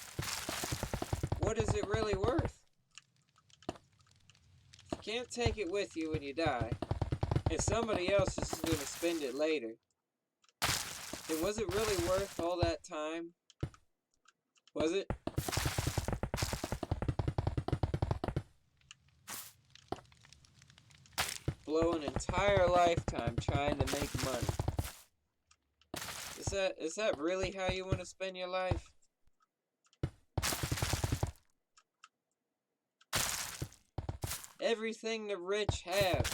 what is it really worth? If you can't take it with you when you die, and somebody else is just going to spend it later, then was it really worth all that time? Was it? Blow an entire lifetime trying to make money. Is that really how you want to spend your life? Everything the rich have,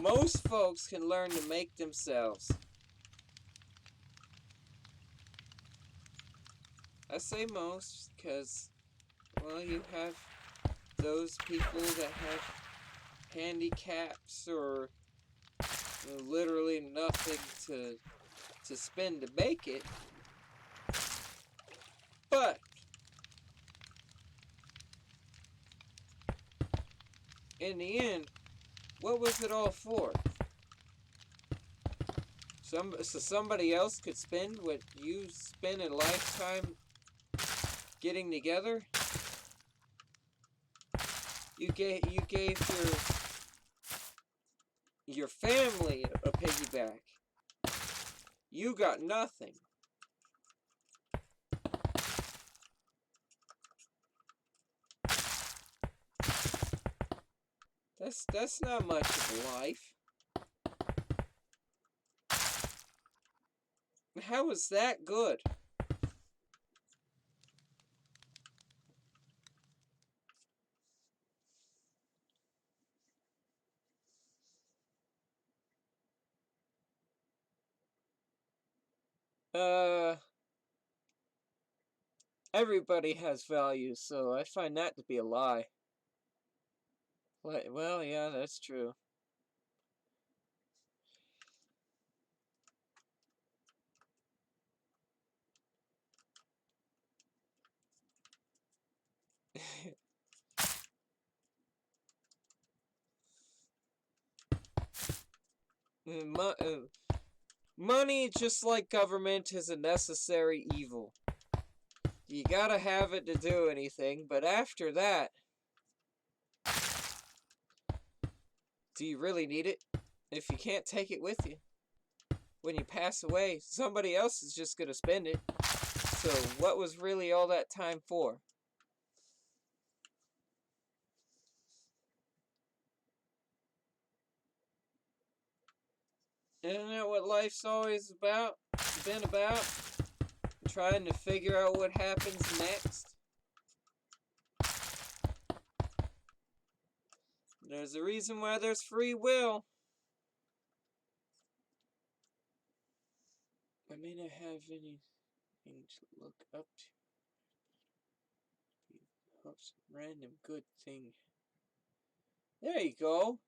most folks can learn to make themselves. I say most because, well, you have those people that have handicaps or literally nothing to spend to make it. But in the end, what was it all for? So somebody else could spend what you spent a lifetime getting together? You gave your family a piggyback. You got nothing. That's not much of a life. How is that good? Everybody has value, so I find that to be a lie. Well, yeah, that's true. Money, just like government, is a necessary evil. You gotta have it to do anything, but after that, do you really need it? If you can't take it with you, when you pass away, somebody else is just gonna spend it. So what was really all that time for? Isn't that what life's always been about? Trying to figure out what happens next? There's a reason why there's free will. I may not have anything to look up to. Some random good thing. There you go.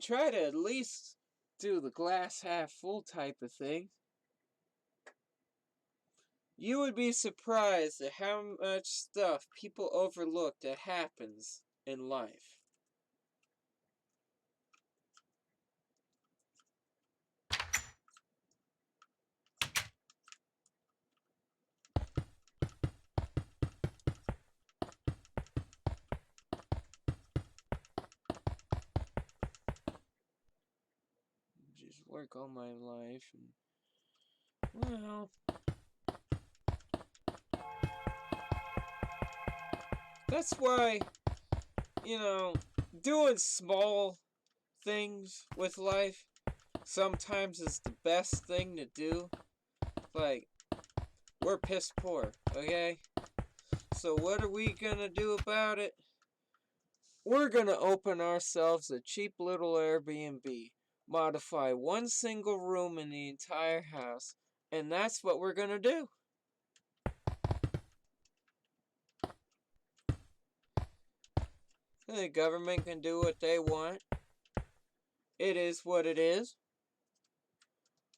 Try to at least do the glass half full type of thing. You would be surprised at how much stuff people overlook that happens in life. Just work all my life and, well, that's why, doing small things with life sometimes is the best thing to do. Like, we're piss poor, okay? So what are we gonna do about it? We're gonna open ourselves a cheap little Airbnb, modify one single room in the entire house, and that's what we're gonna do. The government can do what they want. It is what it is.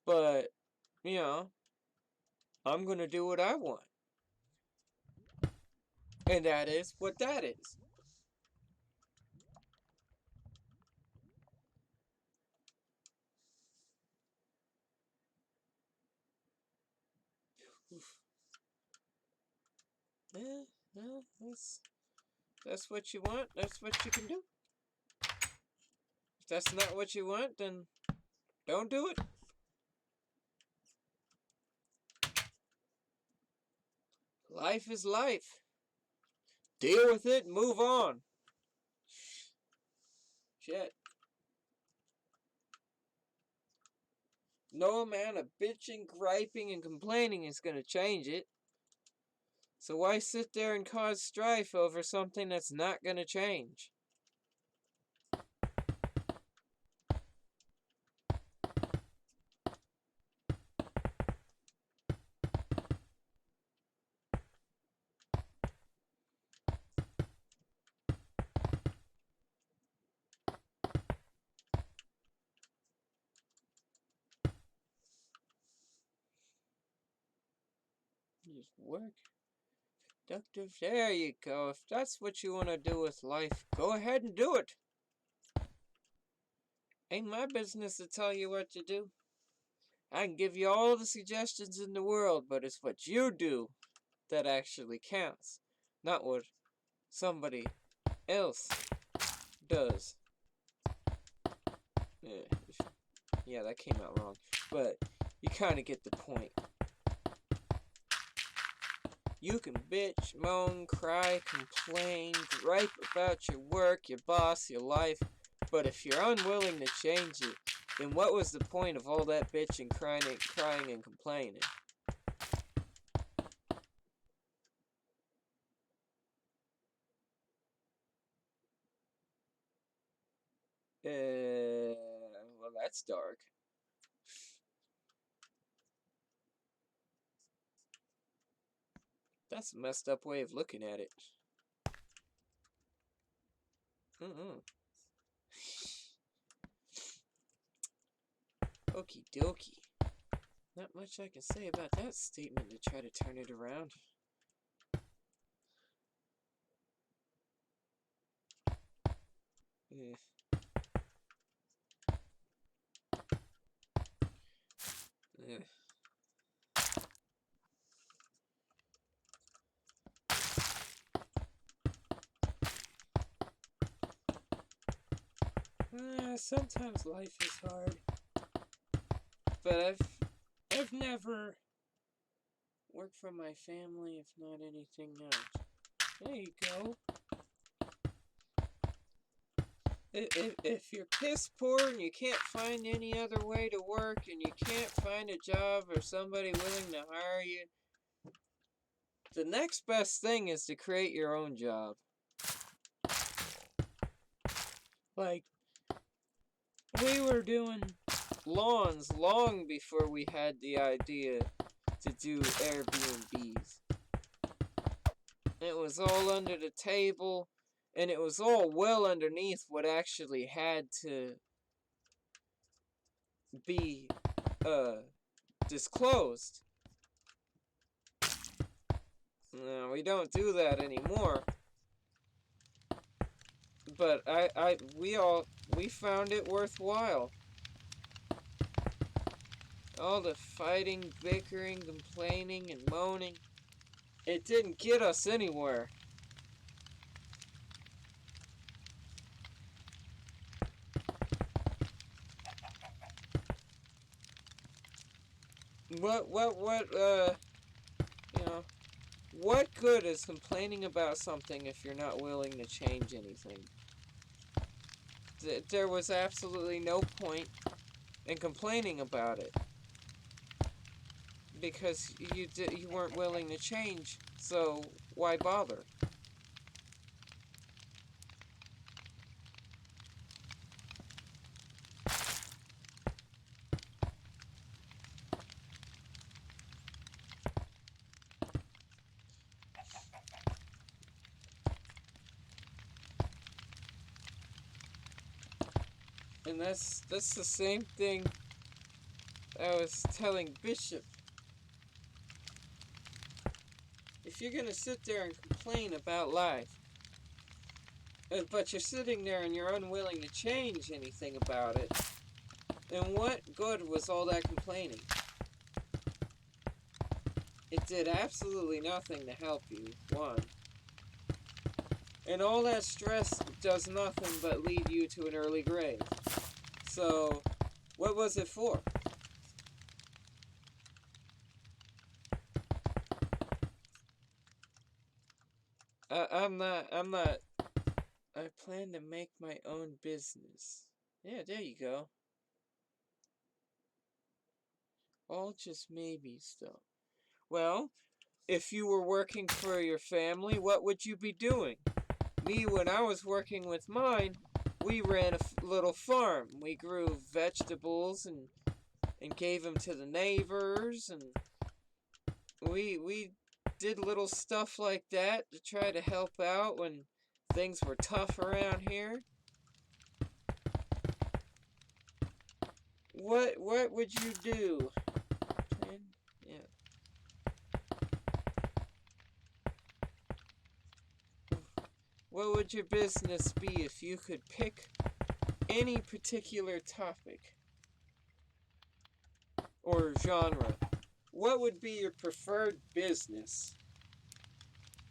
But, I'm gonna do what I want. And that is what that is. Oof. Yeah, well, that's what you want. That's what you can do. If that's not what you want, then don't do it. Life is life. Deal with it and move on. Shit. No amount of bitching, griping, and complaining is going to change it. So why sit there and cause strife over something that's not going to change? Just work. Productive. There you go. If that's what you want to do with life, go ahead and do it. Ain't my business to tell you what to do. I can give you all the suggestions in the world, but it's what you do that actually counts, not what somebody else does. Yeah, that came out wrong, but you kind of get the point. You can bitch, moan, cry, complain, gripe about your work, your boss, your life, but if you're unwilling to change it, then what was the point of all that bitching, crying, and complaining? Well, that's dark. That's a messed up way of looking at it. Okie dokie. Not much I can say about that statement to try to turn it around. Sometimes life is hard. But I've never worked for my family, if not anything else. There you go. If you're Piss poor and you can't find any other way to work and you can't find a job or somebody willing to hire you, the next best thing is to create your own job. like we were doing lawns long before we had the idea to do Airbnbs. It was all under the table, and it was all well underneath what actually had to be disclosed. No, we don't do that anymore. But we found it worthwhile. All the fighting, bickering, complaining, and moaning, it didn't get us anywhere. What good is complaining about something if you're not willing to change anything? There was absolutely no point in complaining about it. Because you weren't willing to change, so why bother? And that's the same thing I was telling Bishop. If you're gonna sit there and complain about life, but you're sitting there and you're unwilling to change anything about it, then what good was all that complaining? it did absolutely nothing to help you, one. And all that stress does nothing but lead you to an early grave. So, what was it for? I'm not, I plan to make my own business. Yeah, there you go. All just maybes, though. Well, if you were working for your family, what would you be doing? Me, when I was working with mine, we ran a little farm. We grew vegetables and gave them to the neighbors, and we did little stuff like that to try to help out when things were tough around here. What would you do? Yeah. What would your business be if you could pick any particular topic or genre? What would be your preferred business?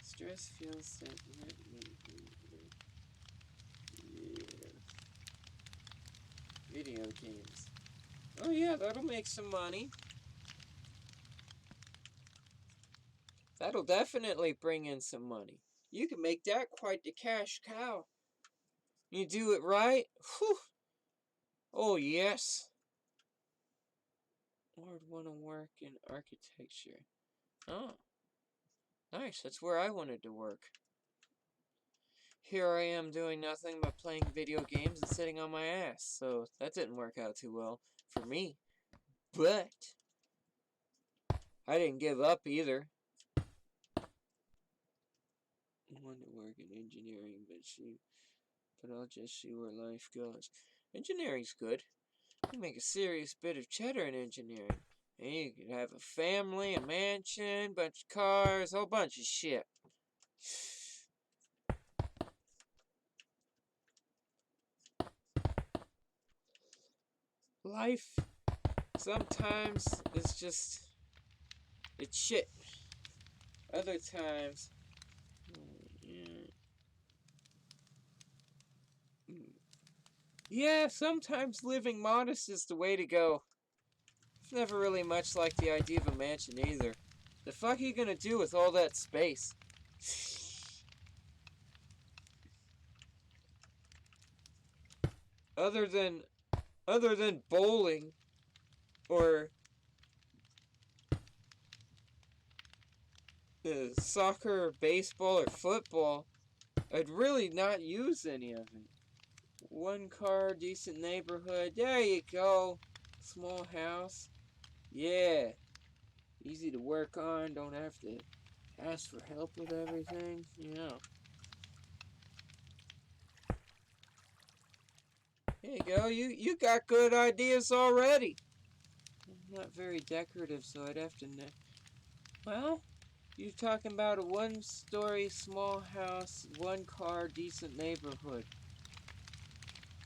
Stress feels that. Yeah. Video games. Oh yeah, that'll make some money. That'll definitely bring in some money. You can make that quite the cash cow. You do it right. Whew. Oh yes. Or I'd want to work in architecture. Oh, nice. That's where I wanted to work. Here I am doing nothing but playing video games and sitting on my ass. So that didn't work out too well for me. But I didn't give up either. I wanted to work in engineering, but I'll just see where life goes. Engineering's good. You make a serious bit of cheddar in engineering. And you could have a family, a mansion, bunch of cars, a whole bunch of shit. Life sometimes is just, it's shit. Other times, yeah, sometimes living modest is the way to go. I've never really much liked the idea of a mansion either. The fuck are you gonna do with all that space? Other than bowling or soccer or baseball or football, I'd really not use any of it. One car, decent neighborhood. There you go. Small house. Yeah. Easy to work on. Don't have to ask for help with everything. You know. There you go. You got good ideas already. I'm not very decorative, so I'd have to know. Well, you're talking about a one-story small house, one car, decent neighborhood.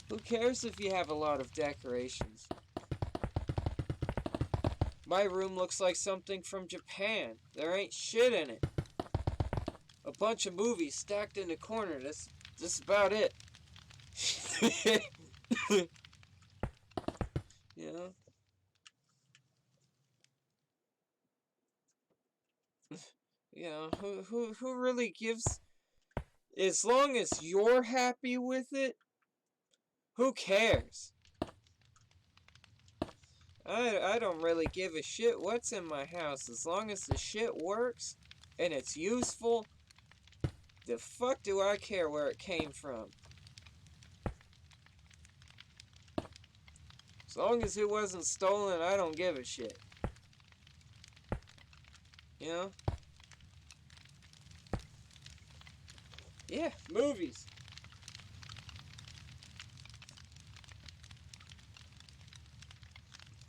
Who cares if you have a lot of decorations? My room looks like something from Japan. There ain't shit in it. A bunch of movies stacked in the corner. That's about it. You know? You know, who really gives... As long as you're happy with it, who cares? I don't really give a shit what's in my house. As long as the shit works and it's useful, the fuck do I care where it came from? As long as it wasn't stolen, I don't give a shit. You know? Yeah, movies.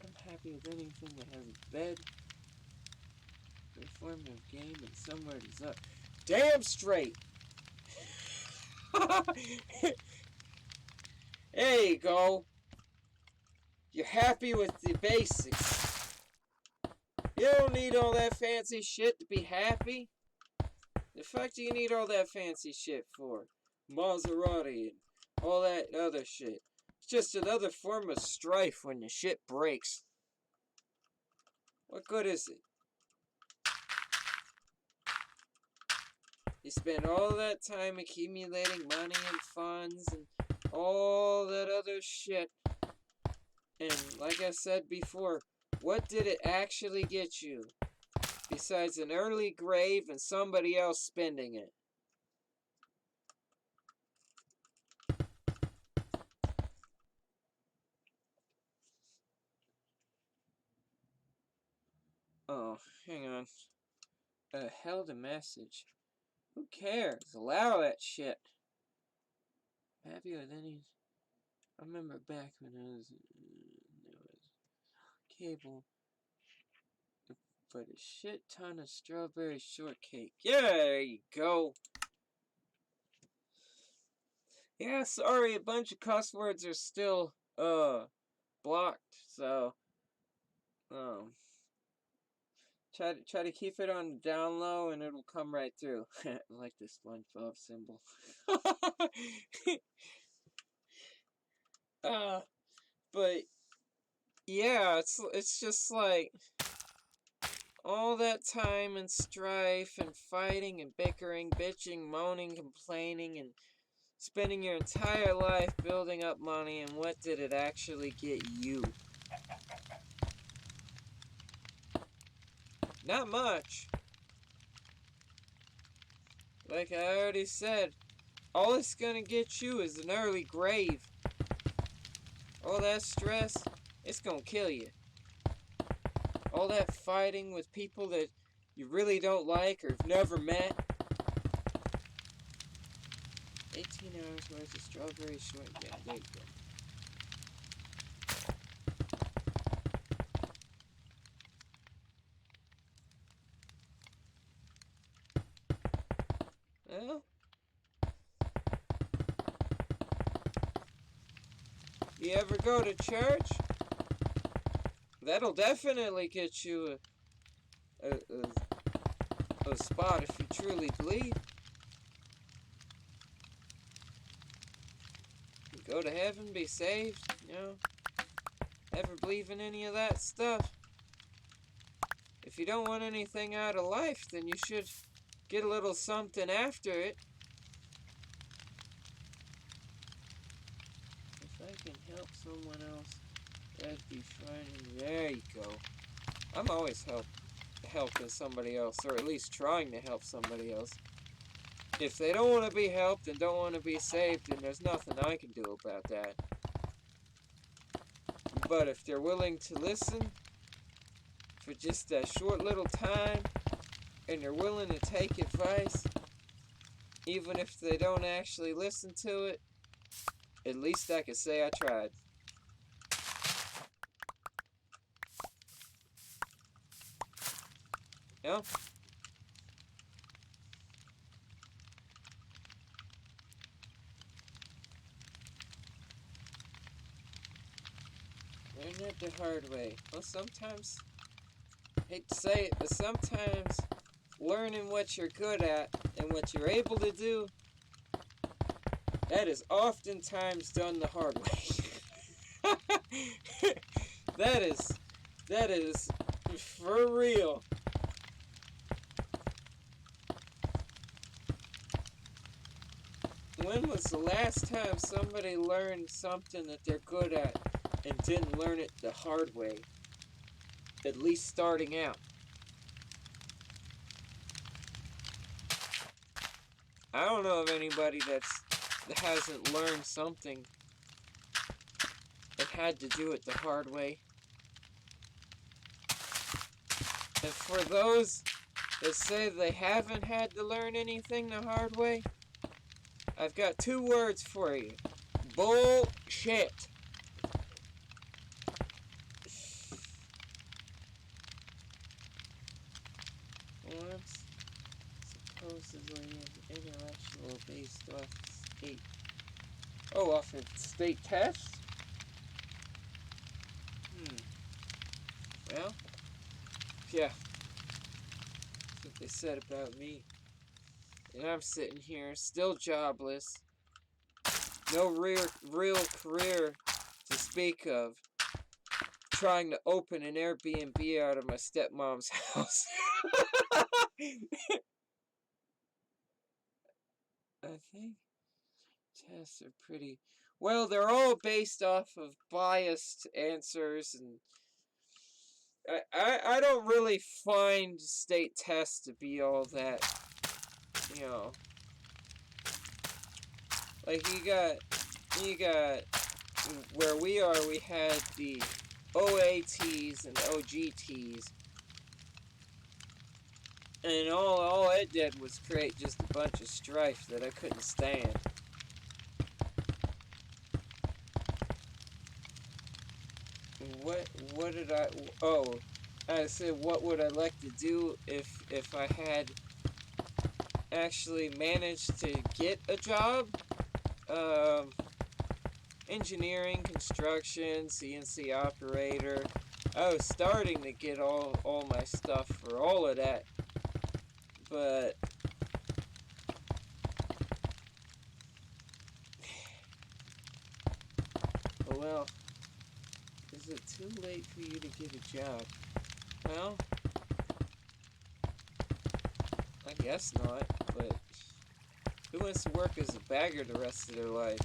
I'm happy with anything that has a bed, a informative game, and somewhere to suck. Damn straight! There you go. You're happy with the basics. You don't need all that fancy shit to be happy. The fuck do you need all that fancy shit for? Maserati and all that other shit. It's just another form of strife when your shit breaks. What good is it? You spend all that time accumulating money and funds and all that other shit. And like I said before, what did it actually get you? Besides an early grave and somebody else spending it. Oh, hang on. Held a message. Who cares? Allow that shit. Happy with any... I remember back when I was... there was cable. But a shit ton of strawberry shortcake. Yeah, there you go. Yeah, sorry, a bunch of cuss words are still, blocked, so... Try to keep it on the down low and it'll come right through. I like the SpongeBob symbol. But yeah, it's just like all that time and strife and fighting and bickering, bitching, moaning, complaining, and spending your entire life building up money, and what did it actually get you? Not much. Like I already said, all it's gonna get you is an early grave. All that stress, it's gonna kill you. All that fighting with people that you really don't like or have never met. 18 hours worth of strawberry short. Yeah, there you go. Well, you ever go to church? That'll definitely get you a spot if you truly believe. Go to heaven, be saved, you know. Ever believe in any of that stuff? If you don't want anything out of life, then you should get a little something after it. If I can help someone else, that'd be fine. There you go. I'm always helping somebody else, or at least trying to help somebody else. If they don't want to be helped and don't want to be saved, then there's nothing I can do about that. But if they're willing to listen for just a short little time, and they're willing to take advice, even if they don't actually listen to it, at least I can say I tried. Yeah? Learn it the hard way. Well, sometimes, I hate to say it, but sometimes learning what you're good at and what you're able to do, that is oftentimes done the hard way. That is for real. When was the last time somebody learned something that they're good at and didn't learn it the hard way? At least starting out. I don't know of anybody that hasn't learned something and had to do it the hard way. And for those that say they haven't had to learn anything the hard way, I've got 2 words for you. Bullshit. Once supposedly an intellectual based off state. Oh, off of state tests? Well, Yeah, that's what they said about me. And I'm sitting here, still jobless. No real career to speak of. Trying to open an Airbnb out of my stepmom's house. I think tests are pretty... Well, they're all based off of biased answers, and I don't really find state tests to be all that, you know... Like, you got, where we are, we had the OATs and OGTs, and all it did was create just a bunch of strife that I couldn't stand. What did I... Oh, I said, what would I like to do if I had actually managed to get a job? Engineering, construction, CNC operator. I was starting to get all my stuff for all of that. But... well, is it too late for you to get a job? Well, I guess not, but who wants to work as a bagger the rest of their life?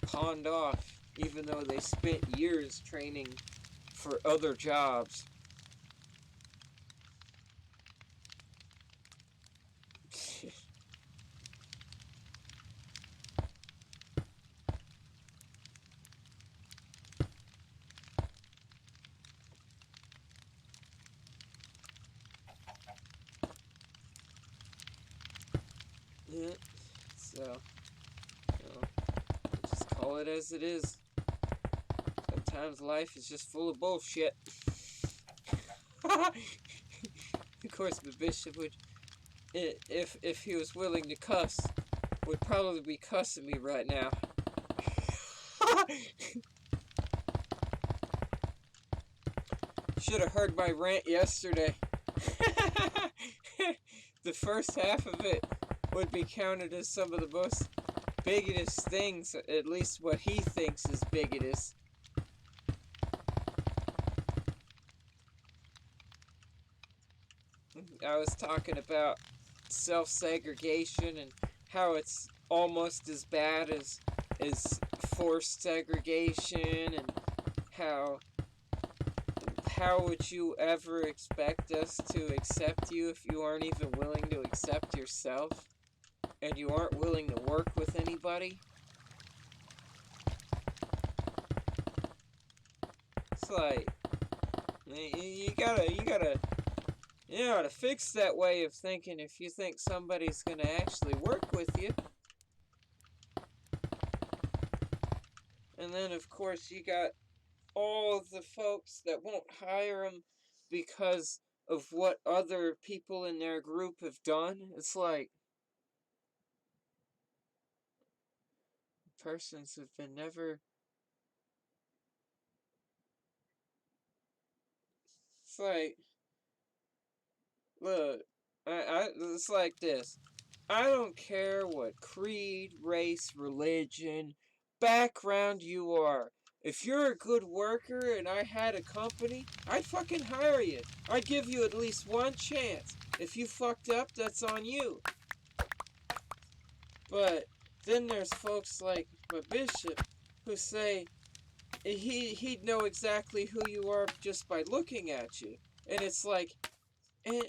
Pawned off, even though they spent years training for other jobs. Yeah, so, you know, just call it as it is. Sometimes life is just full of bullshit. Of course, the bishop would, if he was willing to cuss, would probably be cussing me right now. Should have heard my rant yesterday. The first half of it would be counted as some of the most bigotous things, at least what he thinks is bigotous. I was talking about self-segregation and how it's almost as bad as forced segregation, and how would you ever expect us to accept you if you aren't even willing to accept yourself, and you aren't willing to work with anybody? It's like, you gotta fix that way of thinking if you think somebody's gonna actually work with you. And then, of course, you got all the folks that won't hire them because of what other people in their group have done. It's like, persons have been never... It's like, look, it's like this. I don't care what creed, race, religion, background you are. If you're a good worker and I had a company, I'd fucking hire you. I'd give you at least one chance. If you fucked up, that's on you. But then there's folks like my bishop who say he'd know exactly who you are just by looking at you. And it's like, and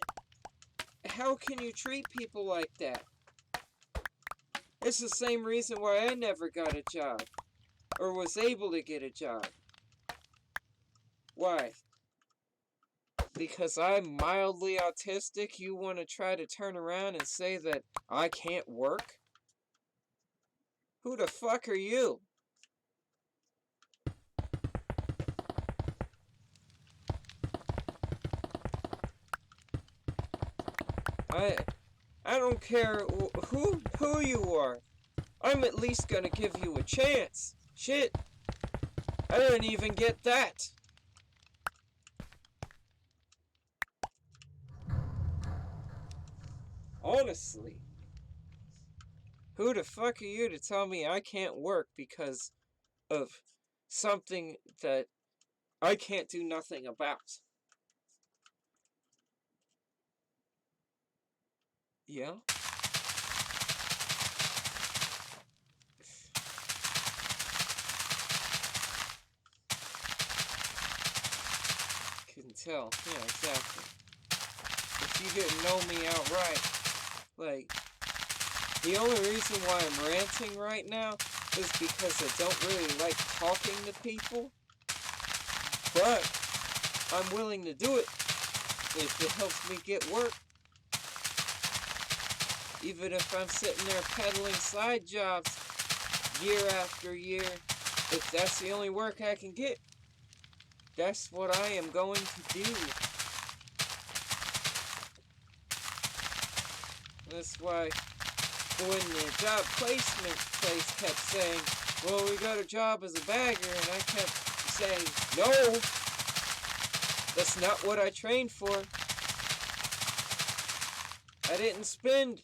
how can you treat people like that? It's the same reason why I never got a job, or was able to get a job. Why? Because I'm mildly autistic, you want to try to turn around and say that I can't work? Who the fuck are you? I don't care who you are. I'm at least gonna give you a chance. Shit. I didn't even get that. Honestly, who the fuck are you to tell me I can't work because of something that I can't do nothing about? Yeah? Couldn't tell. Yeah, exactly. If you didn't know me outright, like, the only reason why I'm ranting right now is because I don't really like talking to people, but I'm willing to do it if it helps me get work. Even if I'm sitting there peddling side jobs year after year, if that's the only work I can get, that's what I am going to do. That's why when the job placement place kept saying, well, we got a job as a bagger, and I kept saying, no, that's not what I trained for. I didn't spend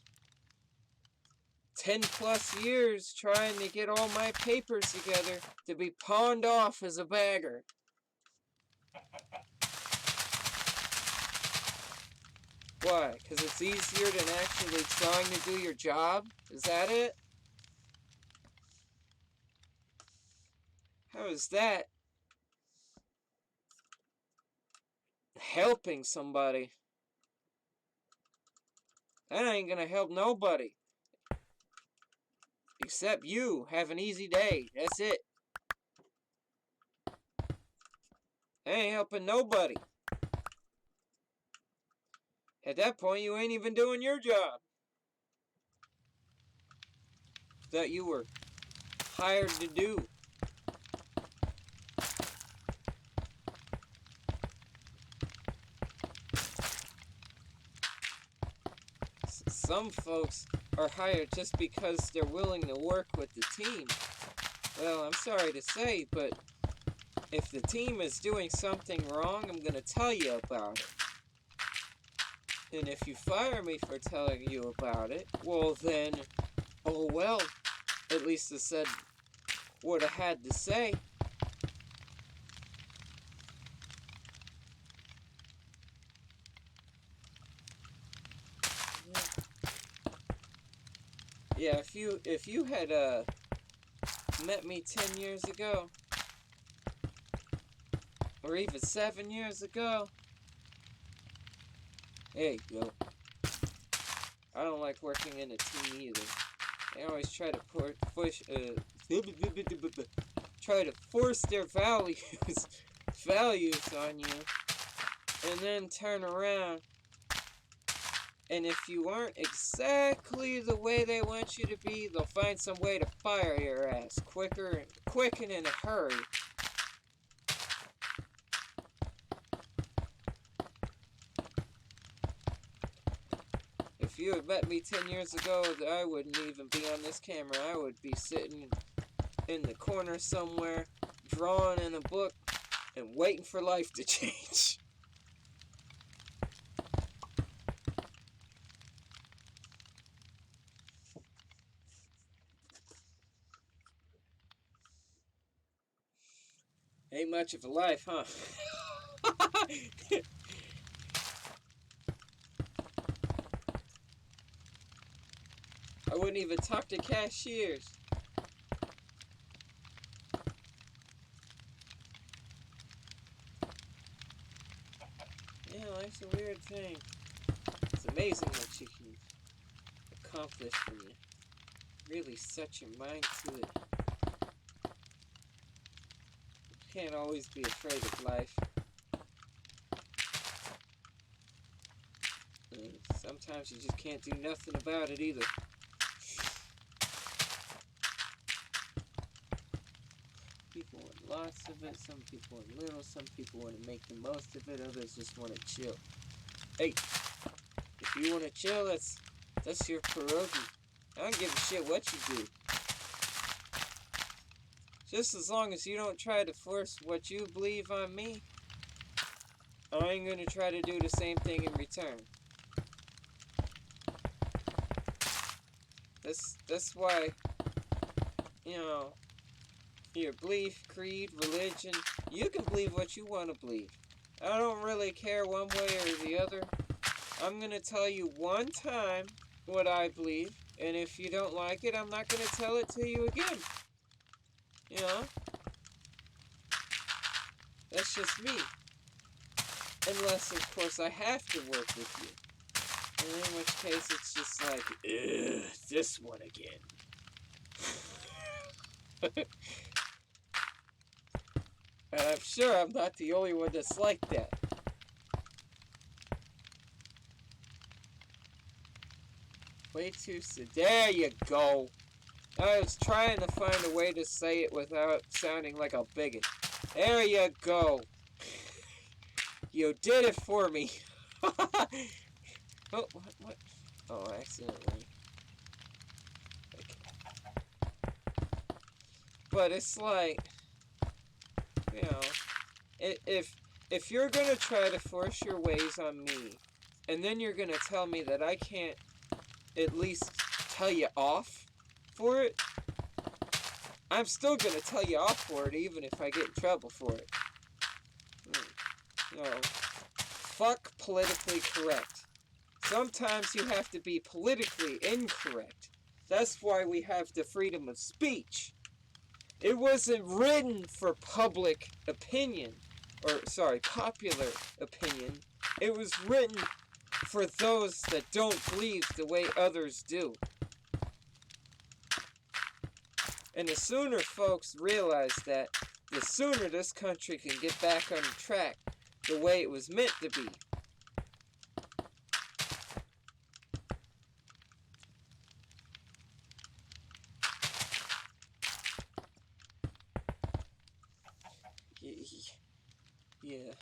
10 plus years trying to get all my papers together to be pawned off as a bagger. Why? Because it's easier than actually trying to do your job? Is that it? How is that helping somebody? That ain't gonna help nobody. Except you. Have an easy day. That's it. That ain't helping nobody. At that point, you ain't even doing your job that you were hired to do. Some folks are hired just because they're willing to work with the team. Well, I'm sorry to say, but if the team is doing something wrong, I'm going to tell you about it. And if you fire me for telling you about it, well then, oh well, at least I said what I had to say. Yeah, if you had met me 10 years ago, or even 7 years ago, there you go. I don't like working in a team either. They always try to try to force their values on you, and then turn around, and if you aren't exactly the way they want you to be, they'll find some way to fire your ass quick and in a hurry. If you had met me 10 years ago, I wouldn't even be on this camera. I would be sitting in the corner somewhere, drawing in a book, and waiting for life to change. Ain't much of a life, huh? I wouldn't even talk to cashiers. Yeah, life's a weird thing. It's amazing what you can accomplish when you really set your mind to it. You can't always be afraid of life. And sometimes you just can't do nothing about it either. People want lots of it, some people want little, some people want to make the most of it, others just want to chill. Hey, if you want to chill, that's your prerogative. I don't give a shit what you do. Just as long as you don't try to force what you believe on me, I ain't gonna try to do the same thing in return. That's why, you know, your belief, creed, religion, you can believe what you want to believe. I don't really care one way or the other. I'm gonna tell you one time what I believe, and if you don't like it, I'm not gonna tell it to you again. You know? That's just me. Unless, of course, I have to work with you. And in which case, it's just like, ugh, this one again. And I'm sure I'm not the only one that's like that. Way too there you go. I was trying to find a way to say it without sounding like a bigot. There you go. You did it for me. Oh, what? Oh, accidentally. Okay. But it's like, you know, if you're gonna try to force your ways on me, and then you're gonna tell me that I can't at least tell you off for it, I'm still gonna tell you off for it, even if I get in trouble for it. You know, fuck politically correct. Sometimes you have to be politically incorrect. That's why we have the freedom of speech. It wasn't written for public opinion, or sorry, popular opinion. It was written for those that don't believe the way others do. And the sooner folks realize that, the sooner this country can get back on track the way it was meant to be. Yeah.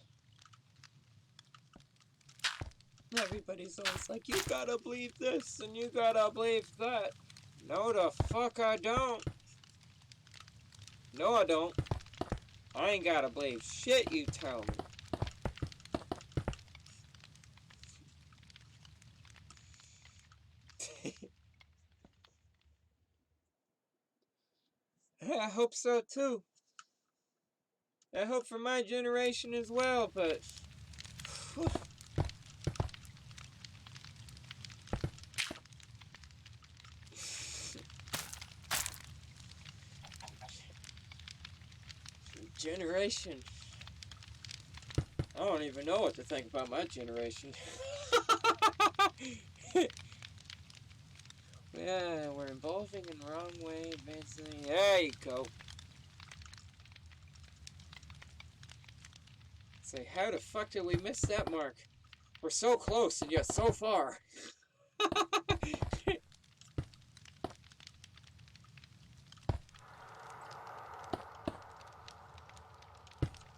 Everybody's always like, you gotta believe this and you gotta believe that. No, the fuck I don't. No, I don't. I ain't gotta believe shit you tell me. I hope so too. I hope for my generation as well, but generation. I don't even know what to think about my generation. Yeah, we're evolving in the wrong way, advancing. There you go. Say, how the fuck did we miss that mark? We're so close and yet so far.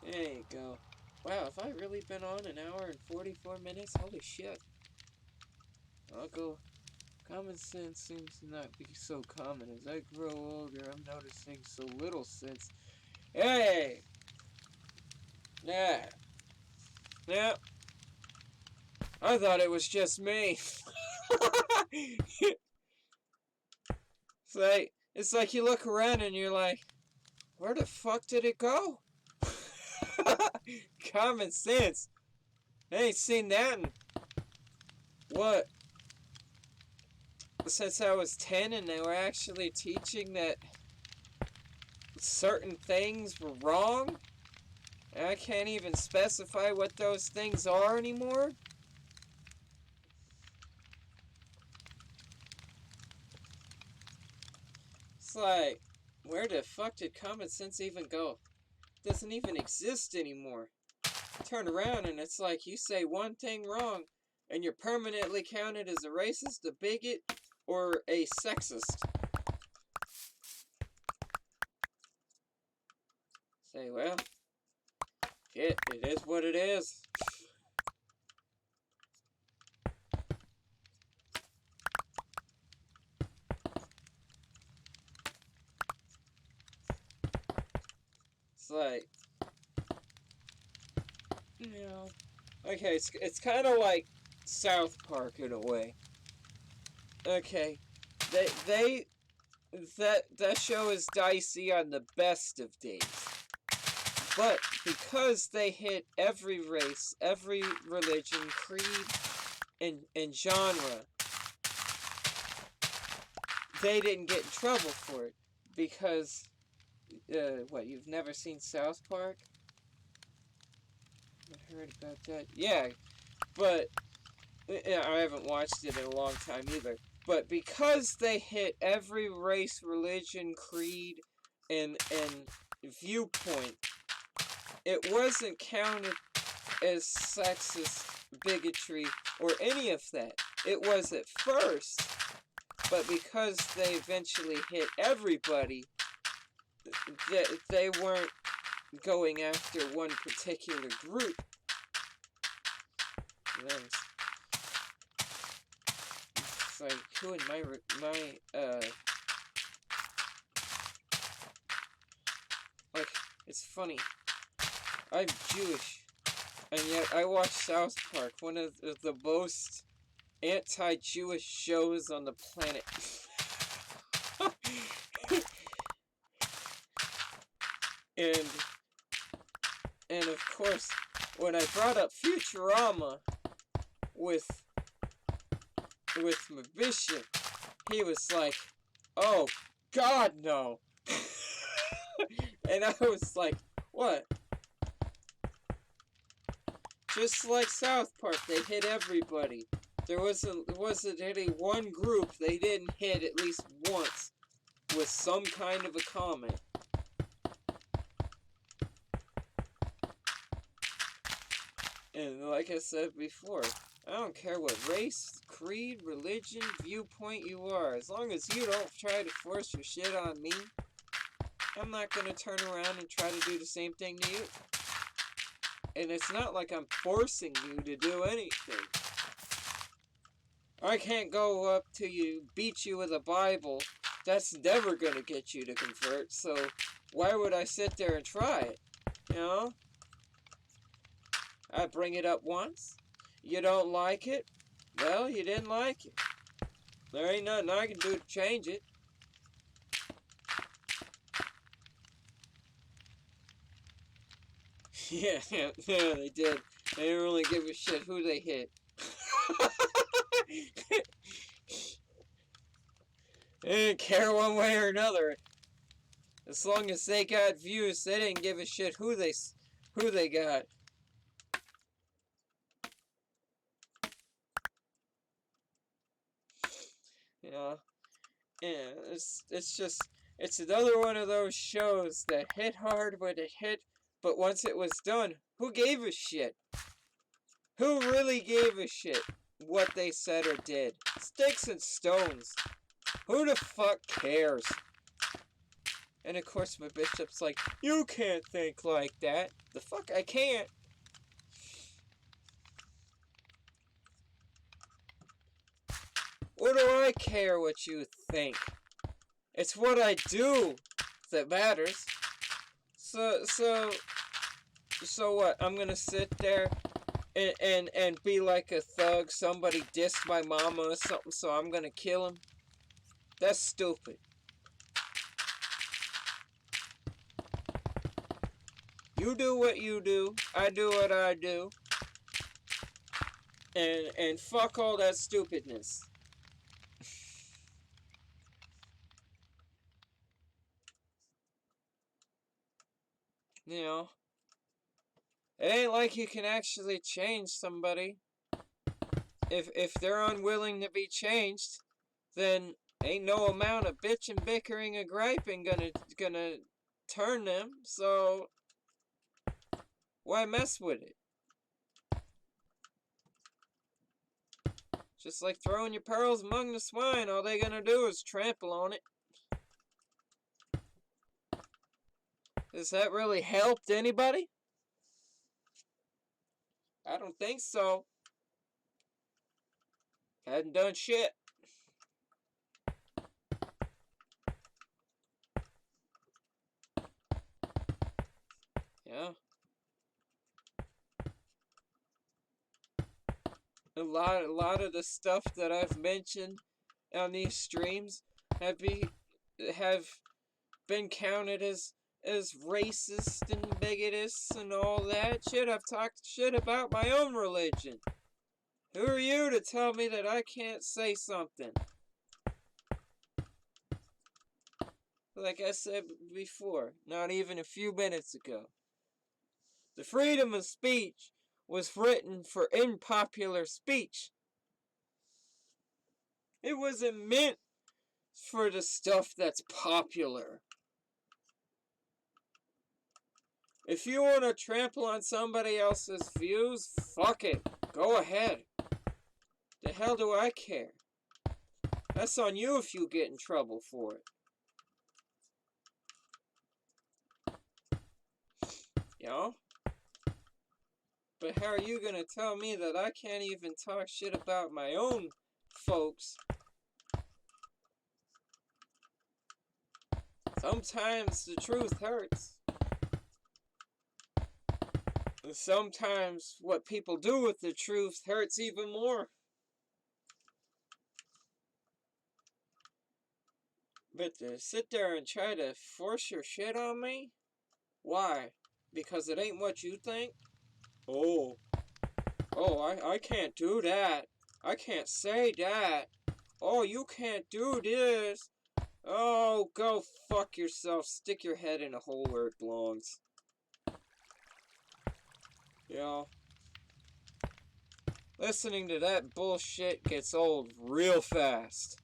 There you go. Wow, have I really been on an hour and 44 minutes? Holy shit. I'll go. Common sense seems to not be so common. As I grow older, I'm noticing so little sense. Hey! Yeah. Yeah. I thought it was just me. It's like you look around and you're like, where the fuck did it go? Common sense. I ain't seen that in, what? Since I was 10 and they were actually teaching that certain things were wrong? And I can't even specify what those things are anymore? It's like, where the fuck did common sense even go? It doesn't even exist anymore. Turn around and it's like you say one thing wrong and you're permanently counted as a racist, a bigot, or a sexist. Say, well, it is what it is. It's like, you know, okay, it's kind of like South Park in a way. Okay, they that show is dicey on the best of days. But because they hit every race, every religion, creed, and genre, they didn't get in trouble for it. Because, what, you've never seen South Park? I heard about that. Yeah, but I haven't watched it in a long time either. But because they hit every race, religion, creed, and viewpoint, it wasn't counted as sexist, bigotry, or any of that. It was at first, but because they eventually hit everybody, they weren't going after one particular group. It's like, who in my like, it's funny. I'm Jewish, and yet I watch South Park, one of the most anti-Jewish shows on the planet. and of course, when I brought up Futurama with my bishop, he was like, "Oh God, no!" And I was like, "What?" Just like South Park, they hit everybody. There wasn't any one group they didn't hit at least once with some kind of a comment. And like I said before, I don't care what race, creed, religion, viewpoint you are. As long as you don't try to force your shit on me, I'm not going to turn around and try to do the same thing to you. And it's not like I'm forcing you to do anything. I can't go up to you, beat you with a Bible. That's never going to get you to convert, so why would I sit there and try it? You know? I bring it up once. You don't like it? Well, you didn't like it. There ain't nothing I can do to change it. Yeah, they did. They didn't really give a shit who they hit. They didn't care one way or another. As long as they got views, they didn't give a shit who they got. You know? Yeah, it's another one of those shows that hit hard when it hit, but once it was done, who gave a shit? Who really gave a shit what they said or did? Sticks and stones. Who the fuck cares? And of course my bishop's like, you can't think like that. The fuck I can't. What do I care what you think? It's what I do that matters. So what? I'm gonna sit there and be like a thug. Somebody dissed my mama or something, so I'm gonna kill him. That's stupid. You do what you do. I do what I do. And fuck all that stupidness. You know, it ain't like you can actually change somebody. If they're unwilling to be changed, then ain't no amount of bitching, bickering, and griping gonna turn them. So why mess with it? Just like throwing your pearls among the swine, all they gonna do is trample on it. Has that really helped anybody? I don't think so. Hadn't done shit. Yeah. A lot of the stuff that I've mentioned on these streams have been counted as racist and bigotous and all that shit. I've talked shit about my own religion. Who are you to tell me that I can't say something? Like I said before, not even a few minutes ago. The freedom of speech was written for unpopular speech. It wasn't meant for the stuff that's popular. If you want to trample on somebody else's views, fuck it. Go ahead. The hell do I care? That's on you if you get in trouble for it. You know? But how are you gonna tell me that I can't even talk shit about my own folks? Sometimes the truth hurts. And sometimes what people do with the truth hurts even more. But to sit there and try to force your shit on me? Why? Because it ain't what you think? Oh, I can't do that. I can't say that. Oh, you can't do this. Oh, go fuck yourself. Stick your head in a hole where it belongs. You know, listening to that bullshit gets old real fast.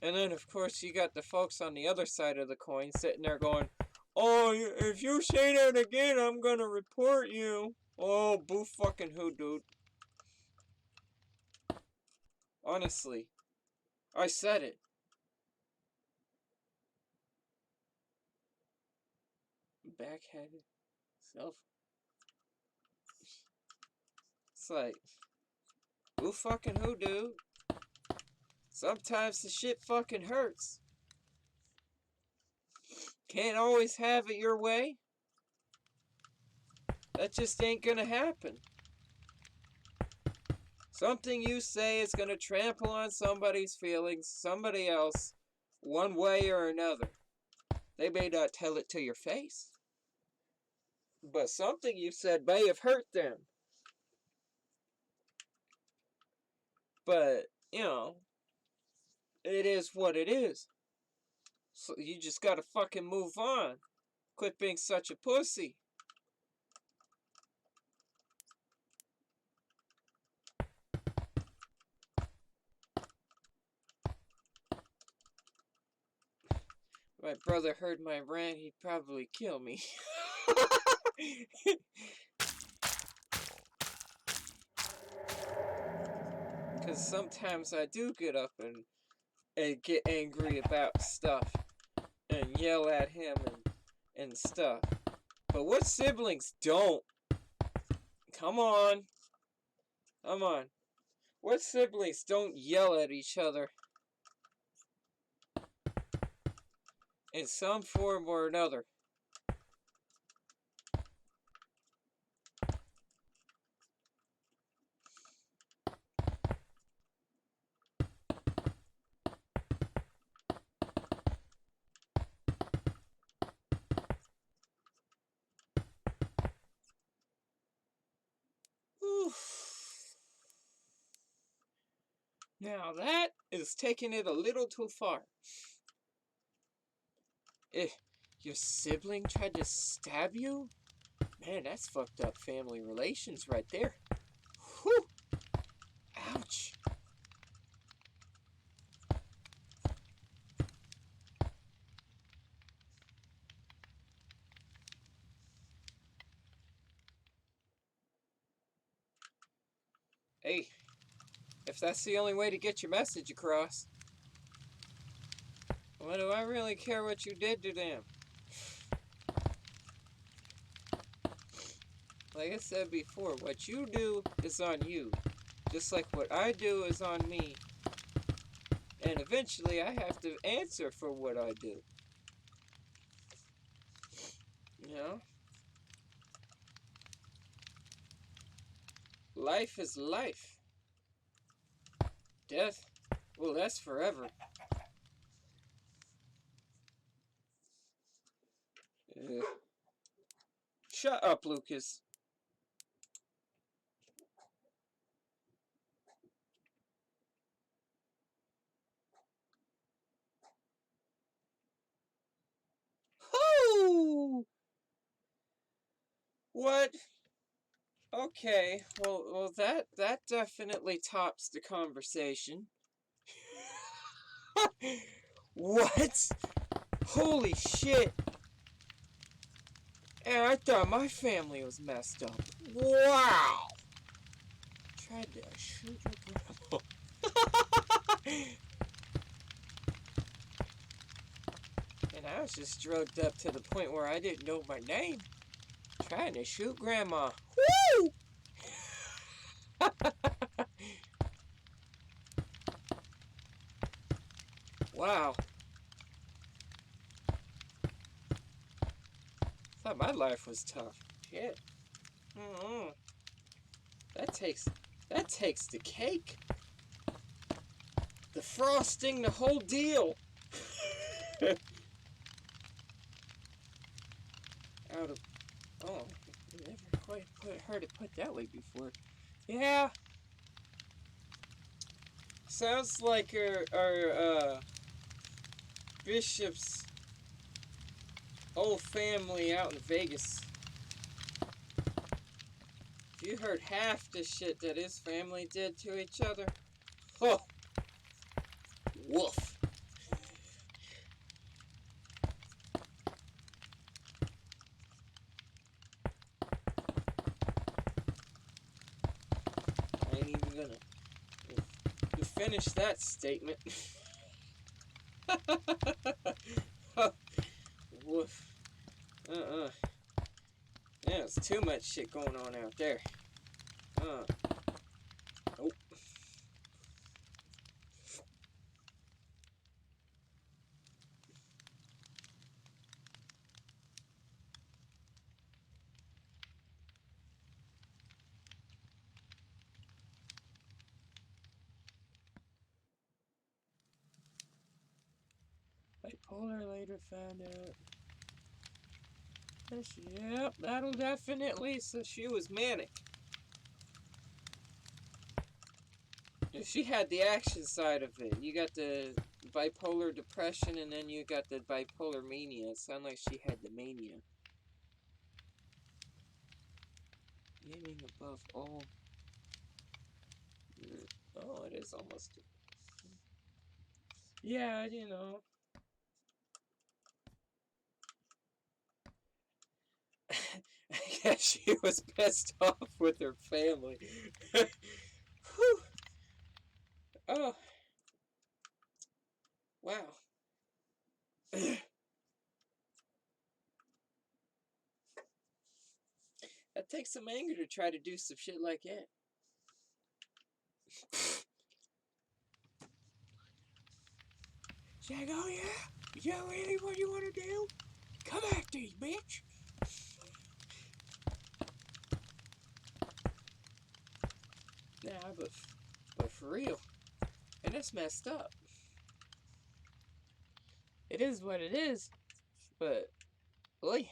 And then, of course, you got the folks on the other side of the coin sitting there going, oh, if you say that again, I'm gonna report you. Oh, boo fucking who, dude. Honestly, I said it. Backhanded self. It's like, boo fucking who, dude. Sometimes the shit fucking hurts. Can't always have it your way. That just ain't gonna happen. Something you say is gonna trample on somebody's feelings, somebody else, one way or another. They may not tell it to your face, but something you said may have hurt them. But, you know, it is what it is. So you just gotta fucking move on. Quit being such a pussy. If my brother heard my rant, he'd probably kill me. Because sometimes I do get up and get angry about stuff and yell at him and stuff. But what siblings don't? Come on. Come on. What siblings don't yell at each other in some form or another? Oof. Now that is taking it a little too far. If your sibling tried to stab you? Man, that's fucked up family relations right there. Whew. Ouch. Hey, if that's the only way to get your message across, what do I really care what you did to them? Like I said before, what you do is on you. Just like what I do is on me. And eventually I have to answer for what I do. You know? Life is life. Death Well, that's forever. Shut up, Lucas. Whoo! What? Okay, well, that definitely tops the conversation. What? Holy shit! And I thought my family was messed up. Wow! Tried to shoot your grandma. And I was just drugged up to the point where I didn't know my name. Trying to shoot grandma. Woo! Wow. Thought my life was tough. Shit. Mm-mm. That takes the cake. The frosting, the whole deal. Out of oh, never quite heard it put that way before. Yeah. Sounds like our bishop's old family out in Vegas. If you heard half the shit that his family did to each other, oh, woof. I ain't even gonna finish that statement. Woof. Yeah, it's too much shit going on out there. Oh. Bipolar later found out. Yep, that'll definitely. So she was manic. She had the action side of it. You got the bipolar depression, and then you got the bipolar mania. It sounded like she had the mania. Aiming above all. Oh, it is almost. Yeah, you know. I guess she was pissed off with her family. Whew. Oh. Wow. That takes some anger to try to do some shit like that. She's like, oh yeah? Is that really what you want to do? Come after me, bitch. Nah, but for real. And that's messed up. It is what it is. But, boy.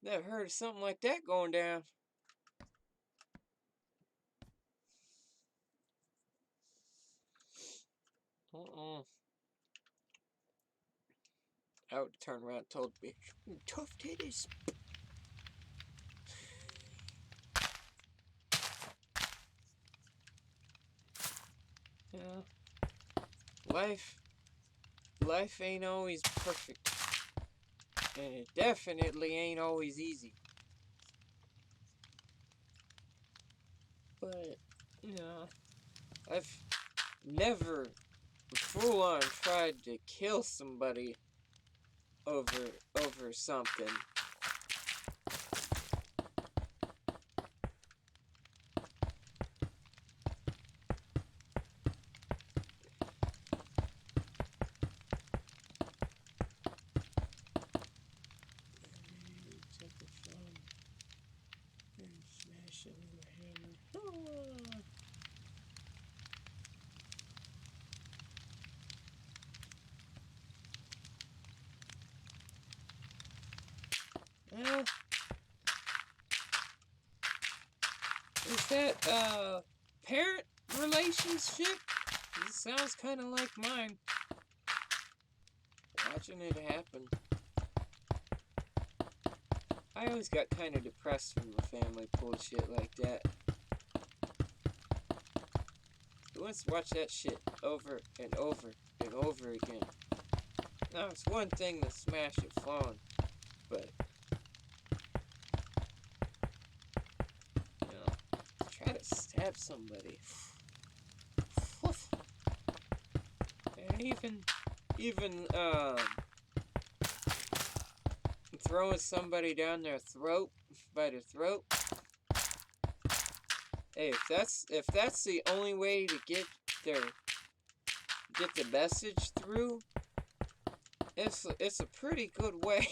Never heard of something like that going down. I would turn around and told the bitch, tough titties. Yeah. Life ain't always perfect. And it definitely ain't always easy. But, you know, I've never full on tried to kill somebody over something. shit in my hammer. Ah. Well, is that, parent relationship? It sounds kind of like mine. Watching it happen. I always got kind of depressed when my family pulled shit like that. Who wants to watch that shit over and over and over again? Now, it's one thing to smash a phone, but, you know, try to stab somebody. And even throwing somebody down their throat, by their throat. Hey, if that's the only way to get the message through, it's a pretty good way.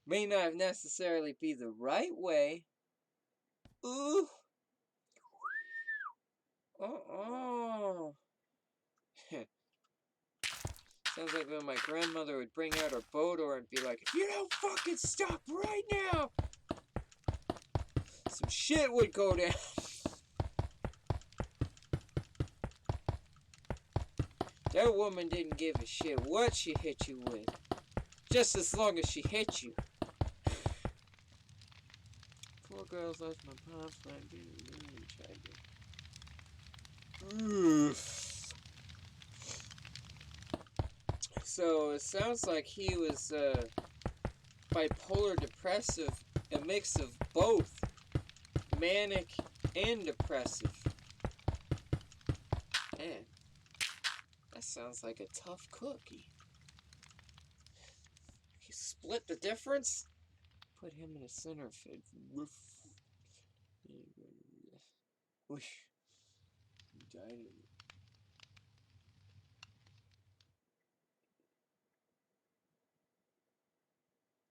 May not necessarily be the right way. Ooh. Oh. Sounds like when my grandmother would bring out her bodoer and be like, if you don't fucking stop right now, some shit would go down. That woman didn't give a shit what she hit you with, just as long as she hit you. Poor girls left my palms flat being really tragic. So it sounds like he was bipolar depressive, a mix of both, manic and depressive. Man, that sounds like a tough cookie. You split the difference? Put him in the center of it. Woof. Whoosh. He died in it.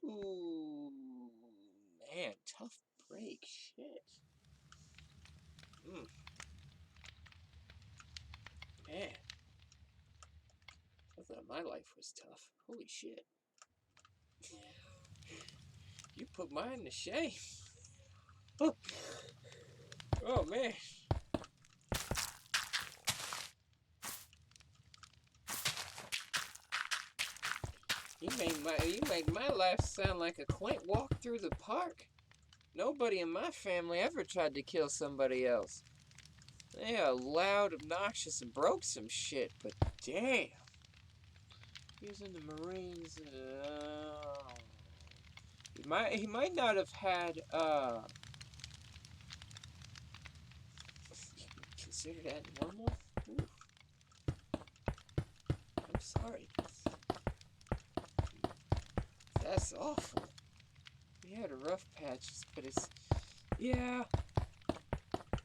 Ooh, man, tough break. Shit. Man, I thought my life was tough. Holy shit. You put mine to shame. Oh, man. You made my life sound like a quaint walk through the park. Nobody in my family ever tried to kill somebody else. They are loud, obnoxious, and broke some shit, but damn. He was in the Marines. He might not have had consider that normal? Ooh. I'm sorry. That's awful. We had a rough patches, but it's, yeah.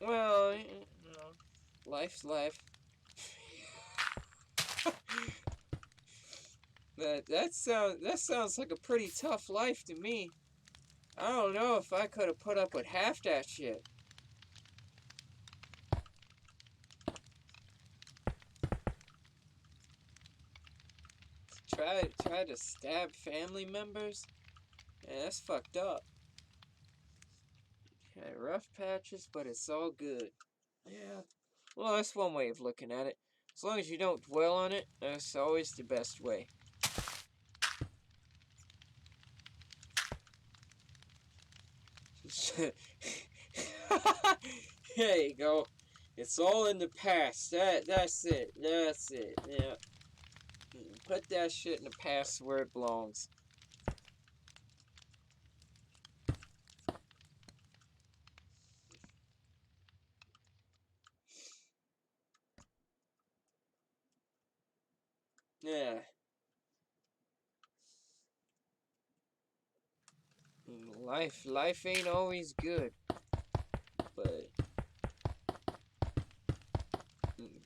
Well, you know, life's life. That sounds like a pretty tough life to me. I don't know if I could have put up with half that shit. Try to stab family members? Yeah, that's fucked up. Okay, rough patches, but it's all good. Yeah. Well, that's one way of looking at it. As long as you don't dwell on it, that's always the best way. There you go. It's all in the past. That's it. That's it. Yeah. Put that shit in the past where it belongs. Yeah. Life ain't always good, but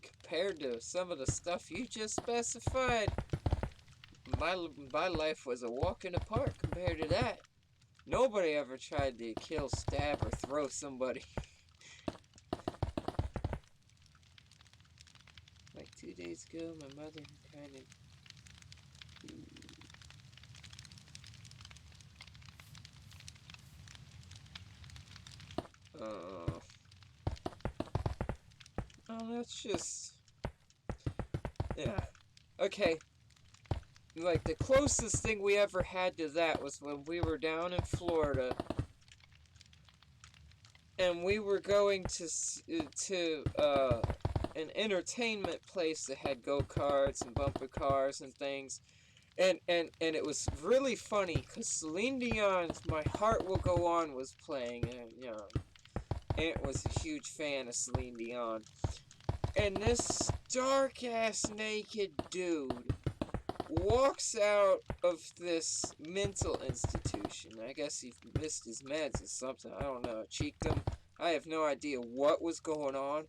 compared to some of the stuff you just specified, my life was a walk in the park compared to that. Nobody ever tried to kill, stab, or throw somebody. Like 2 days ago, my mother kind of... Oh, that's just... Yeah. Okay. Like, the closest thing we ever had to that was when we were down in Florida. And we were going to an entertainment place that had go-karts and bumper cars and things. And it was really funny, because Celine Dion's My Heart Will Go On was playing. And, you know, Aunt was a huge fan of Celine Dion. And this stark-ass naked dude walks out of this mental institution. I guess he missed his meds or something. I don't know. Cheeked him. I have no idea what was going on.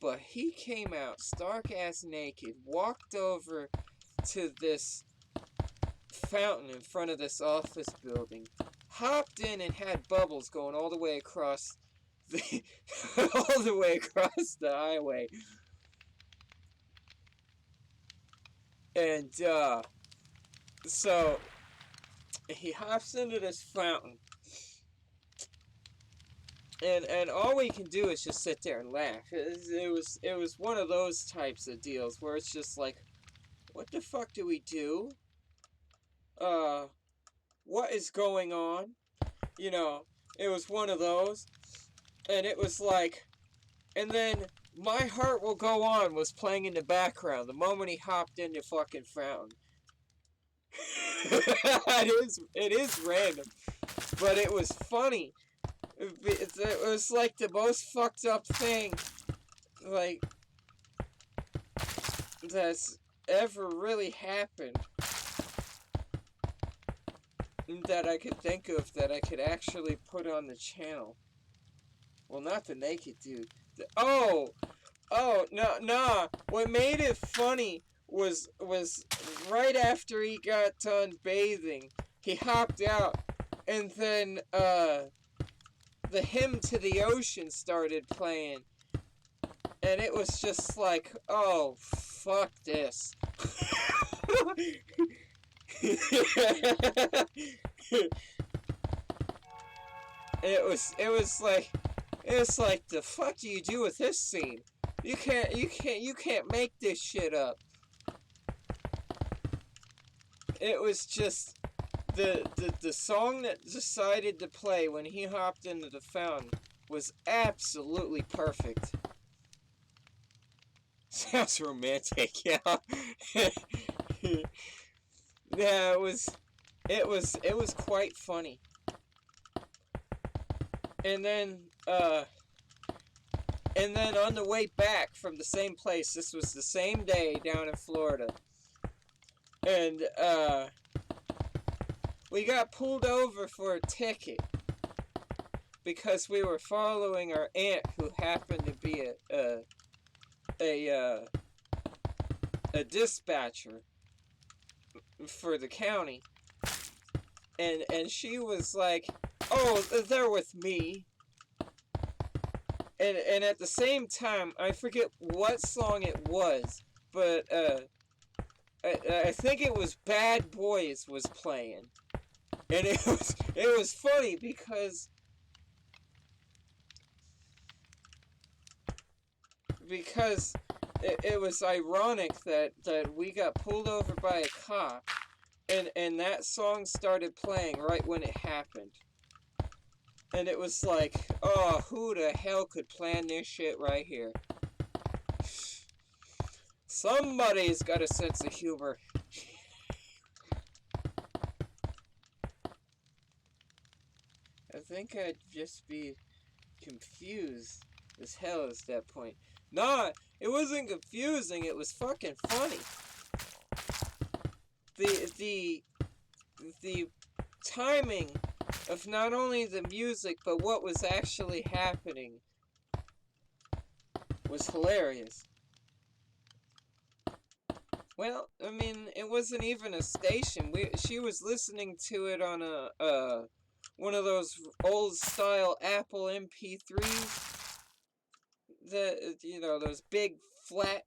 But he came out stark-ass naked, walked over to this fountain in front of this office building, hopped in and had bubbles going all the way across the all the way across the highway. And so he hops into this fountain, and all we can do is just sit there and laugh. It was one of those types of deals where it's just like, what the fuck do we do? What is going on? You know, it was one of those, and it was like, and then My Heart Will Go On was playing in the background the moment he hopped in the fucking fountain. It is random, but it was funny. It was like the most fucked up thing, like, that's ever really happened that I could think of that I could actually put on the channel. Well, not the naked dude. Oh, no. What made it funny was right after he got done bathing, he hopped out, and then the Hymn to the Ocean started playing, and it was just like, oh, fuck this. It was like, the fuck do you do with this scene? You can't make this shit up. It was just the song that decided to play when he hopped into the fountain was absolutely perfect. Sounds romantic, yeah. Yeah, it was quite funny. And then on the way back from the same place, this was the same day down in Florida, and we got pulled over for a ticket because we were following our aunt, who happened to be a dispatcher for the county, and she was like, oh, they're with me. And at the same time, I forget what song it was, but I think it was Bad Boys was playing. And it was funny because it was ironic that we got pulled over by a cop, and that song started playing right when it happened. And it was like, oh, who the hell could plan this shit right here? Somebody's got a sense of humor. I think I'd just be confused as hell at that point. Nah, it wasn't confusing, it was fucking funny. The timing of not only the music, but what was actually happening was hilarious. Well, I mean, it wasn't even a station. She was listening to it on one of those old style Apple MP3s. Those big flat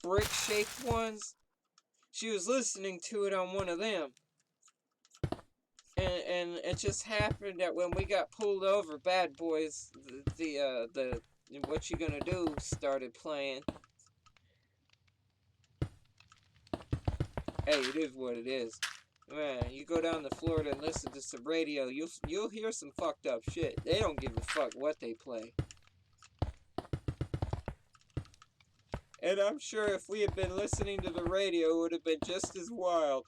brick shaped ones. She was listening to it on one of them. And it just happened that when we got pulled over, Bad Boys, the What You Gonna Do started playing. Hey, it is what it is. Man, you go down to Florida and listen to some radio, you'll hear some fucked up shit. They don't give a fuck what they play. And I'm sure if we had been listening to the radio, it would have been just as wild.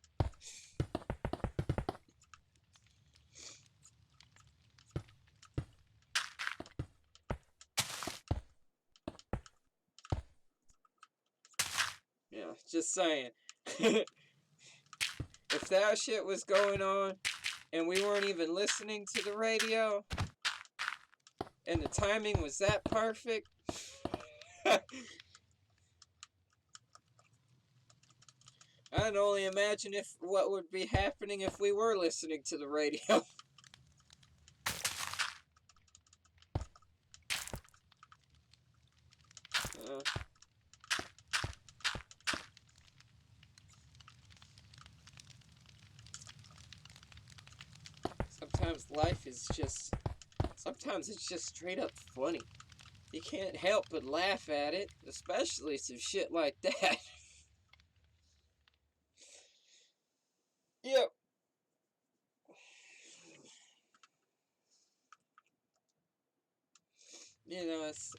Yeah, just saying. If that shit was going on and we weren't even listening to the radio and the timing was that perfect, I can only imagine what would be happening if we were listening to the radio. Sometimes it's just straight up funny. You can't help but laugh at it, especially some shit like that. Yep.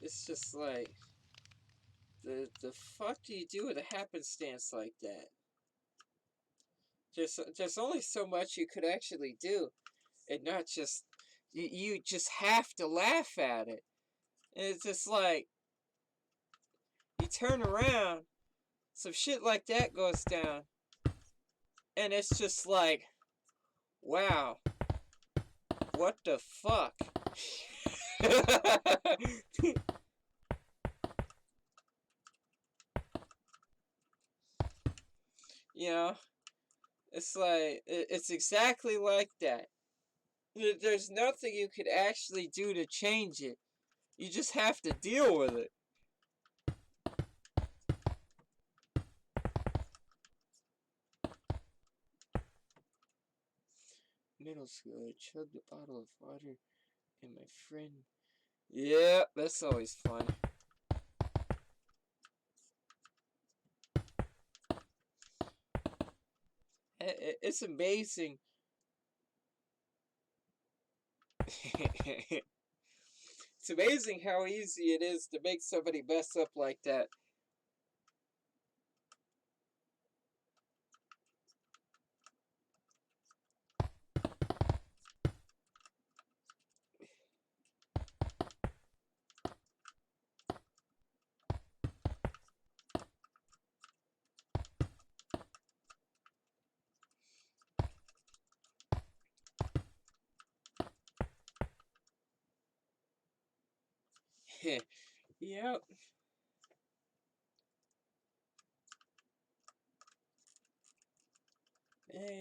It's just like, the fuck do you do with a happenstance like that? There's only so much you could actually do, and not just, you just have to laugh at it. And it's just like, you turn around, some shit like that goes down, and it's just like, wow, what the fuck? You know, it's like, it's exactly like that. There's nothing you could actually do to change it. You just have to deal with it. Middle school, I chugged a bottle of water, and my friend... Yeah, that's always fun. It's amazing. It's amazing how easy it is to make somebody mess up like that. Yep. Hey,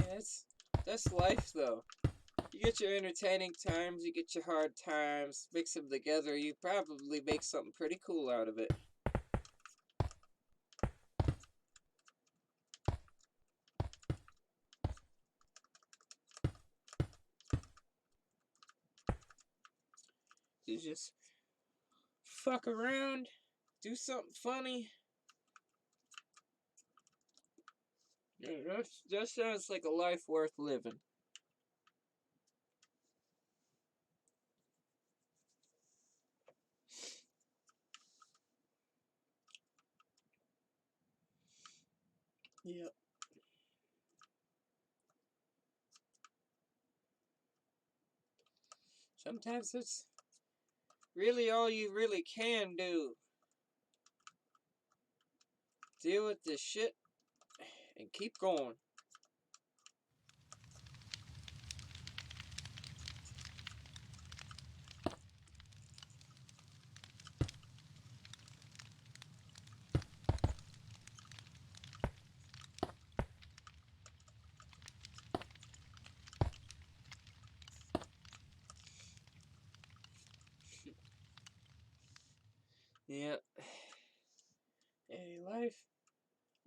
that's life though. You get your entertaining times, you get your hard times, mix them together, you probably make something pretty cool out of it. You just fuck around, do something funny. Yeah, that sounds like a life worth living. Yep. Sometimes it's really all you really can do. Deal with this shit and keep going.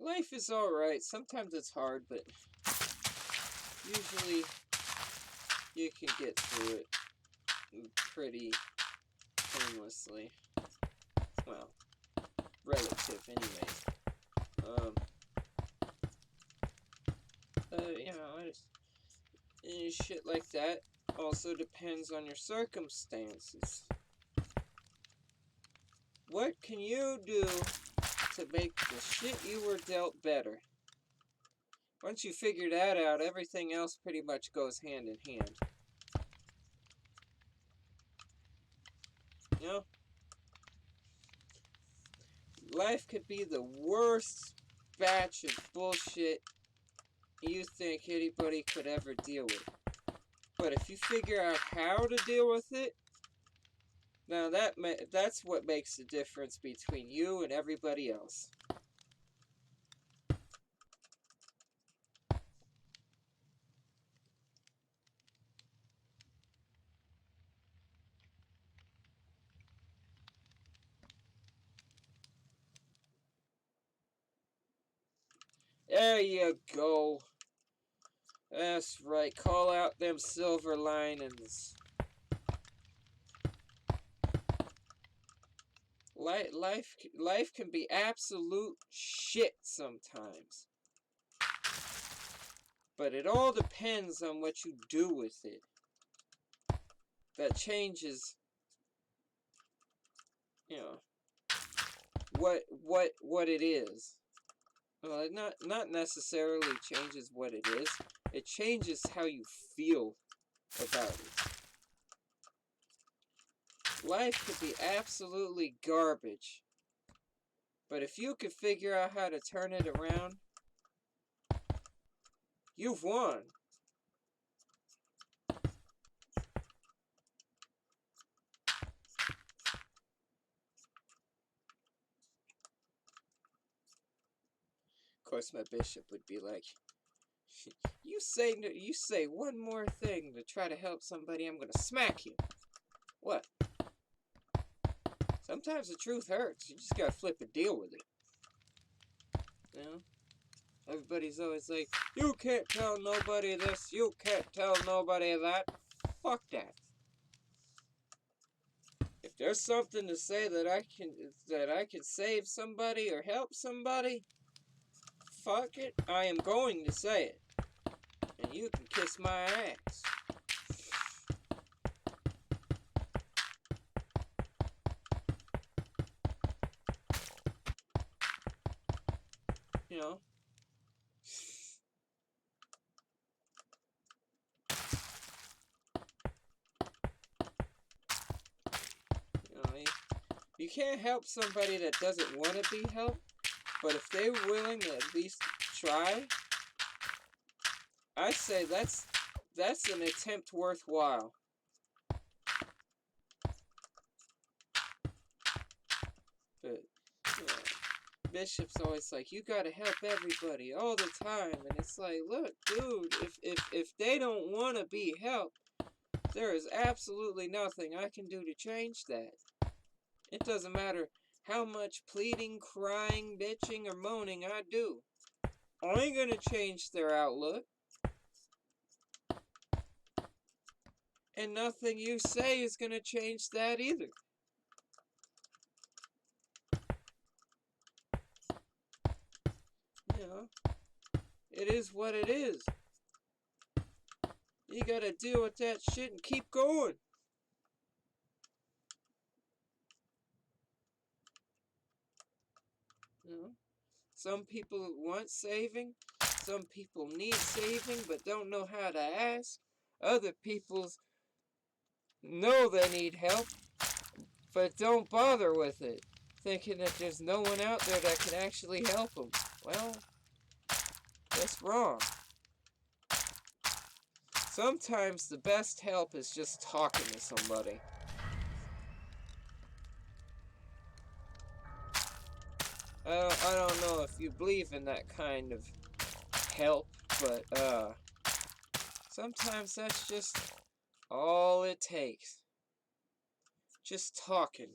life is alright. Sometimes it's hard, but usually you can get through it pretty painlessly. Well, relative, anyways. You know, shit like that also depends on your circumstances. What can you do to make the shit you were dealt better? Once you figure that out, everything else pretty much goes hand in hand. You know? Life could be the worst batch of bullshit you think anybody could ever deal with. But if you figure out how to deal with it, now that's what makes the difference between you and everybody else. There you go. That's right. Call out them silver linings. Life can be absolute shit sometimes. But it all depends on what you do with it. That changes, you know, what it is. Well, it not necessarily changes what it is. It changes how you feel about it. Life could be absolutely garbage. But if you could figure out how to turn it around, you've won. Of course, my bishop would be like, you say one more thing to try to help somebody, I'm gonna smack you. What? Sometimes the truth hurts. You just gotta flip and deal with it. You know? Everybody's always like, you can't tell nobody this, you can't tell nobody that. Fuck that. If there's something to say that I can save somebody or help somebody, fuck it, I am going to say it. And you can kiss my ass. You know? You can't help somebody that doesn't want to be helped, but if they're willing to at least try, I say that's an attempt worthwhile. But you know, Bishop's always like, you gotta help everybody all the time, and it's like, look, dude, if they don't want to be helped, there is absolutely nothing I can do to change that. It doesn't matter how much pleading, crying, bitching, or moaning I do. I ain't gonna change their outlook. And nothing you say is gonna change that either. You know, it is what it is. You gotta deal with that shit and keep going. You know, some people want saving. Some people need saving but don't know how to ask. Other people know they need help but don't bother with it, thinking that there's no one out there that can actually help them. Well, that's wrong. Sometimes the best help is just talking to somebody. I don't know if you believe in that kind of help, but sometimes that's just all it takes. Just talking.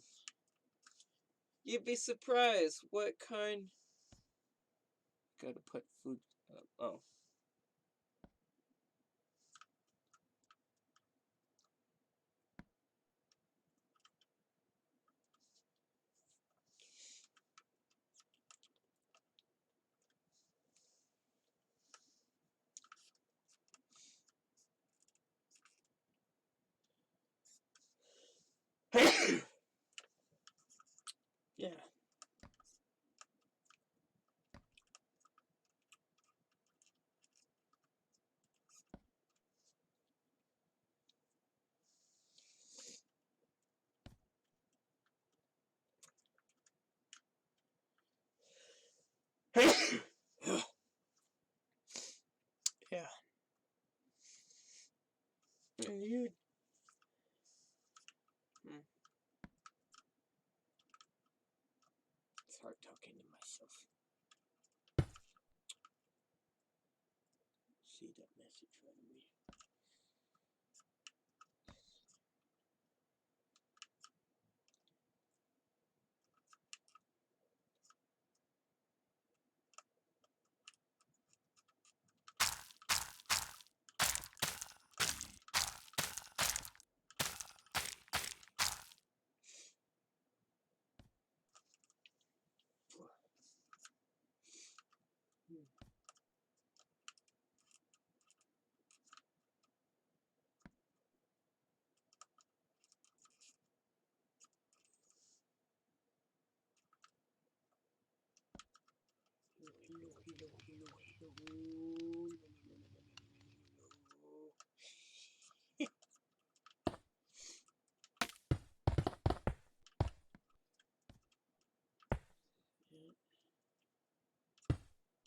You'd be surprised what kind Gotta put food up. Oh. Yeah. Yeah. And you. It's hard talking to myself. See that message right away.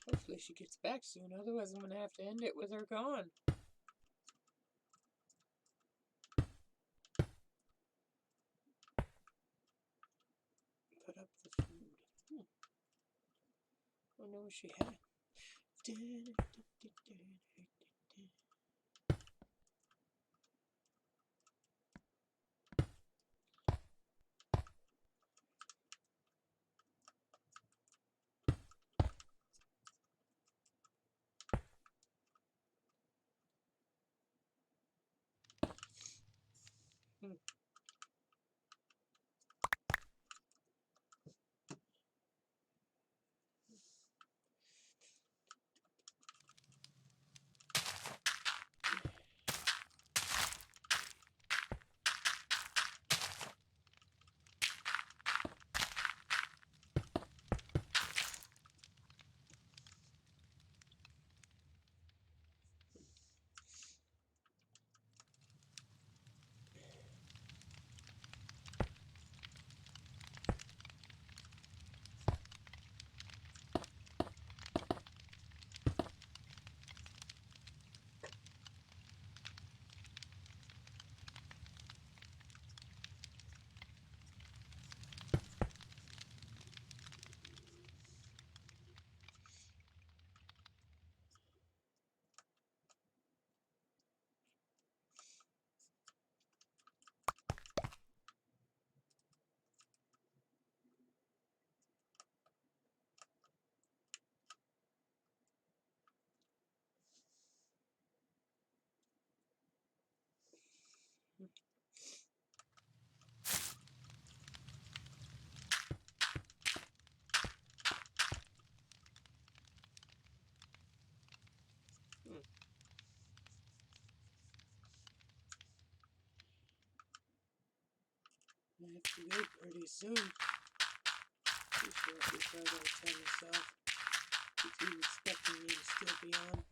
Hopefully she gets back soon, otherwise I'm gonna have to end it with her gone. Put up the food. I don't know what she had. I have to go pretty soon. Before I gotta tell myself. If he's expecting me to still be on.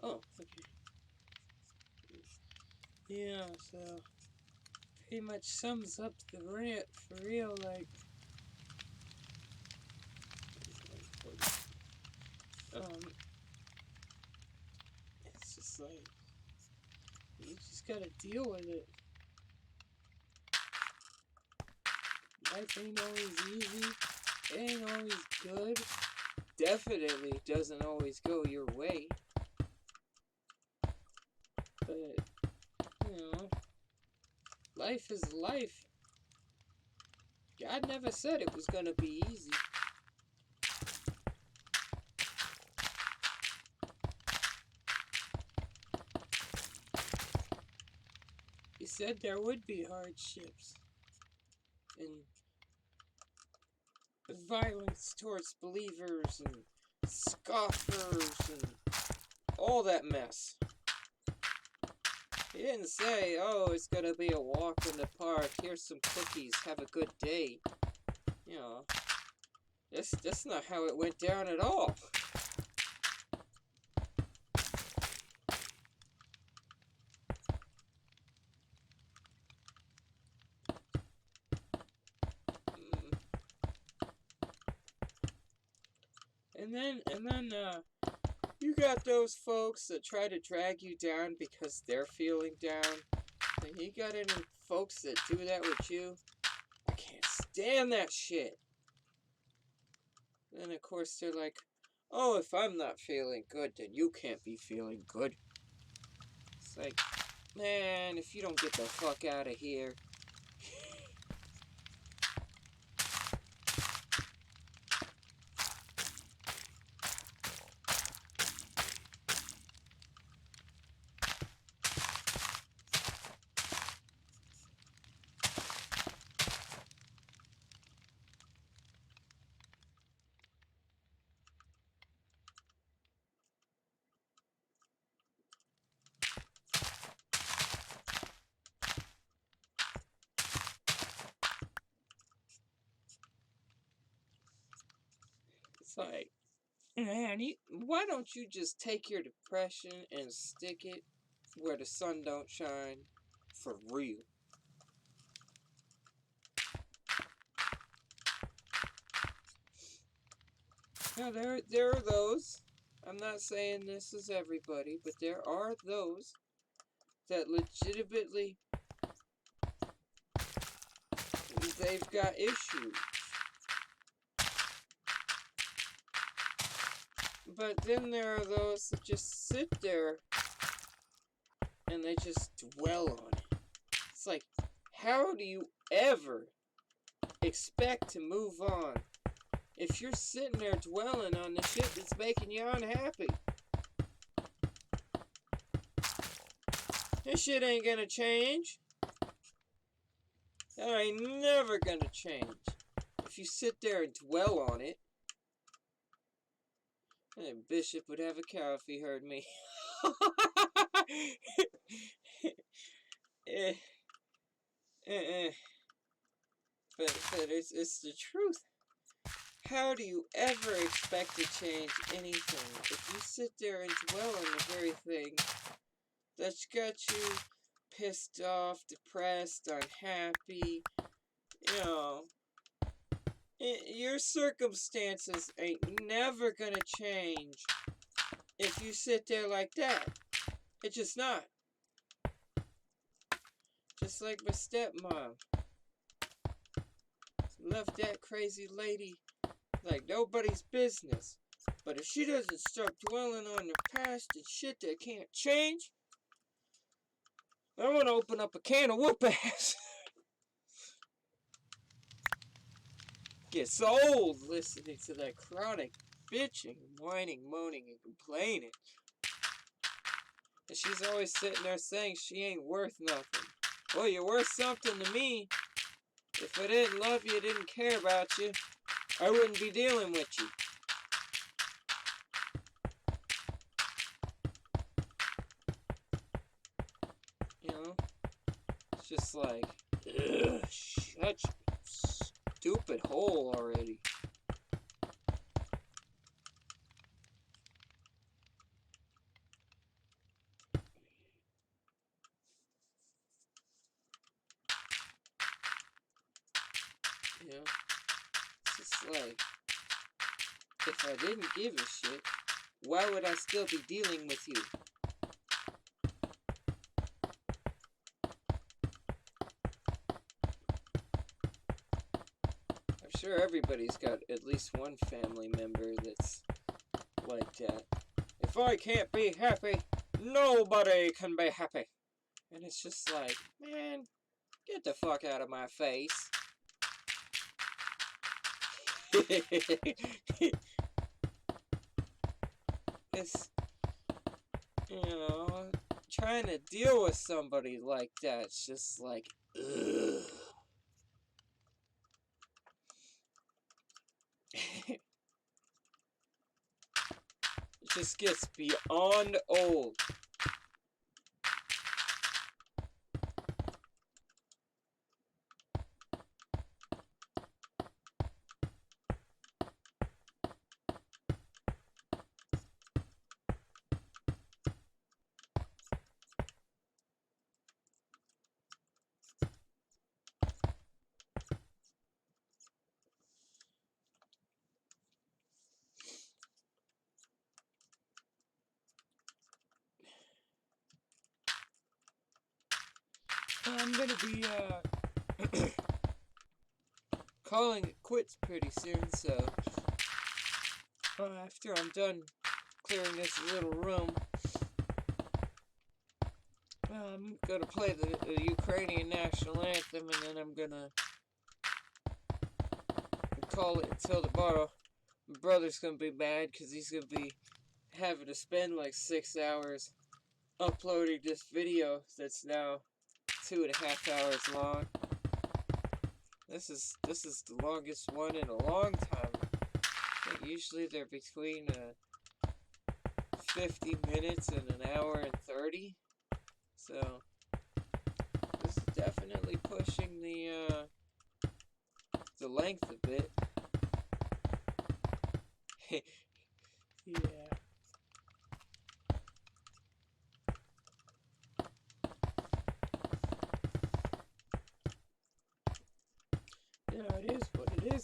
Oh, okay. Yeah, so pretty much sums up the rant for real, like it's just like you just gotta deal with it. Life ain't always easy. It ain't always good. Definitely doesn't always go your way. But, you know, life is life. God never said it was gonna be easy. He said there would be hardships And violence towards believers and scoffers and all that mess. He didn't say, oh, it's gonna be a walk in the park, here's some cookies, have a good day. You know, that's not how it went down at all. And then, you got those folks that try to drag you down because they're feeling down. And you got any folks that do that with you? I can't stand that shit. Then, of course, they're like, oh, if I'm not feeling good, then you can't be feeling good. It's like, man, if you don't get the fuck out of here. It's like, man, why don't you just take your depression and stick it where the sun don't shine for real? Now, there are those, I'm not saying this is everybody, but there are those that legitimately, they've got issues. But then there are those that just sit there and they just dwell on it. It's like, how do you ever expect to move on if you're sitting there dwelling on the shit that's making you unhappy? This shit ain't gonna change. That ain't never gonna change. If you sit there and dwell on it, Bishop would have a cow if he heard me. eh, but it's the truth. How do you ever expect to change anything if you sit there and dwell on the very thing that's got you pissed off, depressed, unhappy? You know, your circumstances ain't never gonna change if you sit there like that. It's just not. Just like my stepmom. Left that crazy lady like nobody's business. But if she doesn't start dwelling on the past and shit that can't change, I want to open up a can of whoop ass. Gets old listening to that chronic bitching, whining, moaning, and complaining. And she's always sitting there saying she ain't worth nothing. Well, you're worth something to me. If I didn't love you, didn't care about you, I wouldn't be dealing with you. You know? It's just like, ugh, shut your stupid hole already. You know? It's just like, if I didn't give a shit, why would I still be dealing with you? I'm sure everybody's got at least one family member that's like that. If I can't be happy, nobody can be happy. And it's just like, man, Get the fuck out of my face. It's, you know, trying to deal with somebody like that. It's just like, ugh. It just gets beyond old. I'm gonna be calling it quits pretty soon, so after I'm done clearing this little room, I'm gonna play the Ukrainian national anthem, and then I'm gonna call it until tomorrow. My brother's gonna be mad because he's gonna be having to spend like 6 hours uploading this video that's now 2.5 hours long. This is the longest one in a long time. I think usually they're between 50 minutes and an hour and 30. So this is definitely pushing the length a bit. yeah. You know, it is what it is.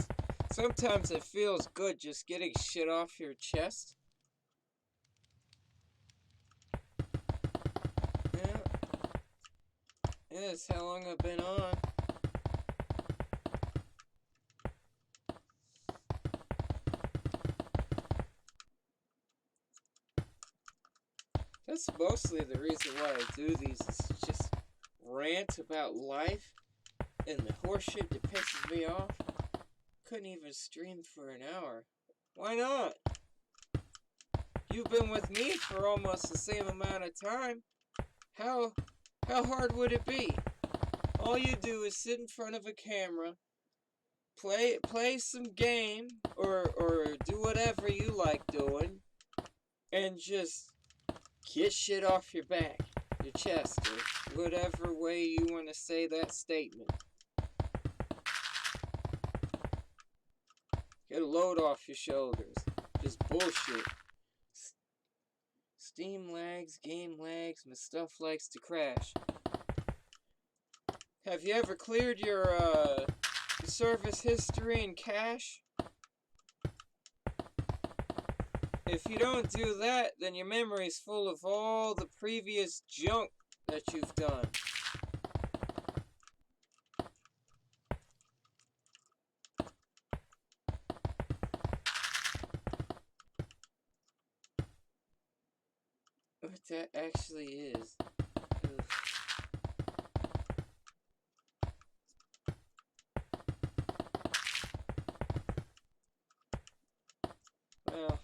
Sometimes it feels good just getting shit off your chest. Yeah. Yeah, that's how long I've been on. That's mostly the reason why I do these, is just rant about life and the horseshit that pisses me off. Couldn't even stream for an hour. Why not? You've been with me for almost the same amount of time. How hard would it be? All you do is sit in front of a camera, play some game, or do whatever you like doing, and just get shit off your back, your chest, or whatever way you want to say that statement. Get a load off your shoulders. Just bullshit. Steam lags, game lags, my stuff likes to crash. Have you ever cleared your service history and cache? If you don't do that, then your memory's full of all the previous junk that you've done. What that actually is. Oof. Well,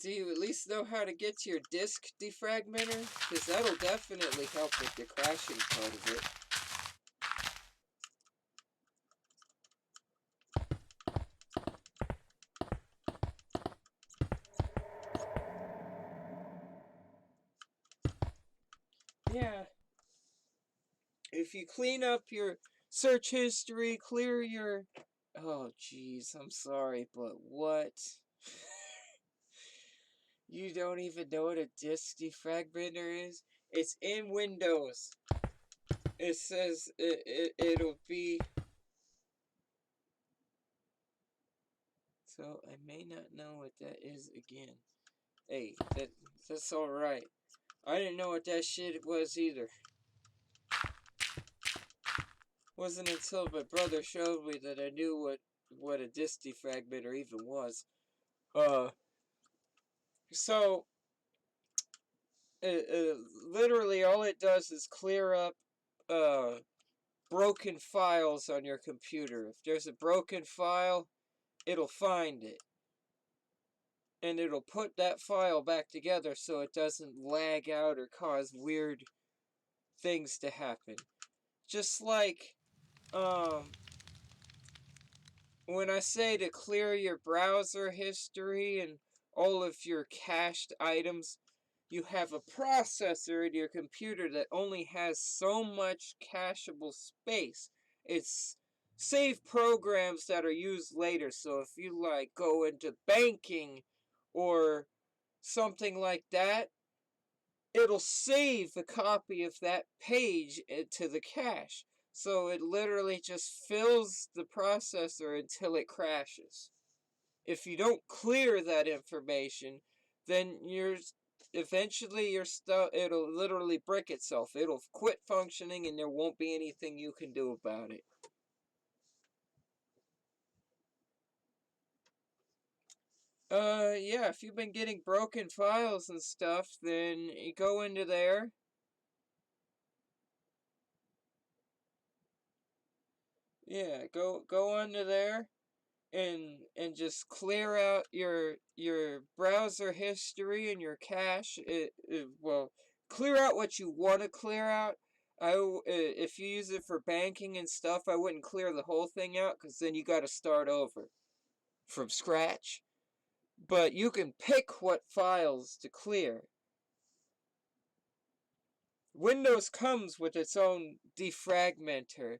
do you at least know how to get to your disk defragmenter? Because that'll definitely help with the crashing part of it. Yeah. If you clean up your search history, clear your... Oh, jeez, I'm sorry, but what? You don't even know what a disk defragmenter is? It's in Windows. It says it'll be... So, I may not know what that is again. Hey, that's alright. I didn't know what that shit was either. Wasn't until my brother showed me that I knew what a disk defragmenter even was. So literally all it does is clear up broken files on your computer. If there's a broken file, it'll find it. And it'll put that file back together so it doesn't lag out or cause weird things to happen. Just like when I say to clear your browser history and all of your cached items, you have a processor in your computer that only has so much cacheable space. It's save programs that are used later. So if you like go into banking or something like that, it'll save a copy of that page to the cache. So it literally just fills the processor until it crashes. If you don't clear that information, then eventually your stuff, it'll literally brick itself. It'll quit functioning and there won't be anything you can do about it. Yeah, if you've been getting broken files and stuff, then you go into there. Yeah, go under there and just clear out your browser history and your cache. Well, clear out what you want to clear out. If you use it for banking and stuff, I wouldn't clear the whole thing out because then you got to start over from scratch. But you can pick what files to clear. Windows comes with its own defragmenter,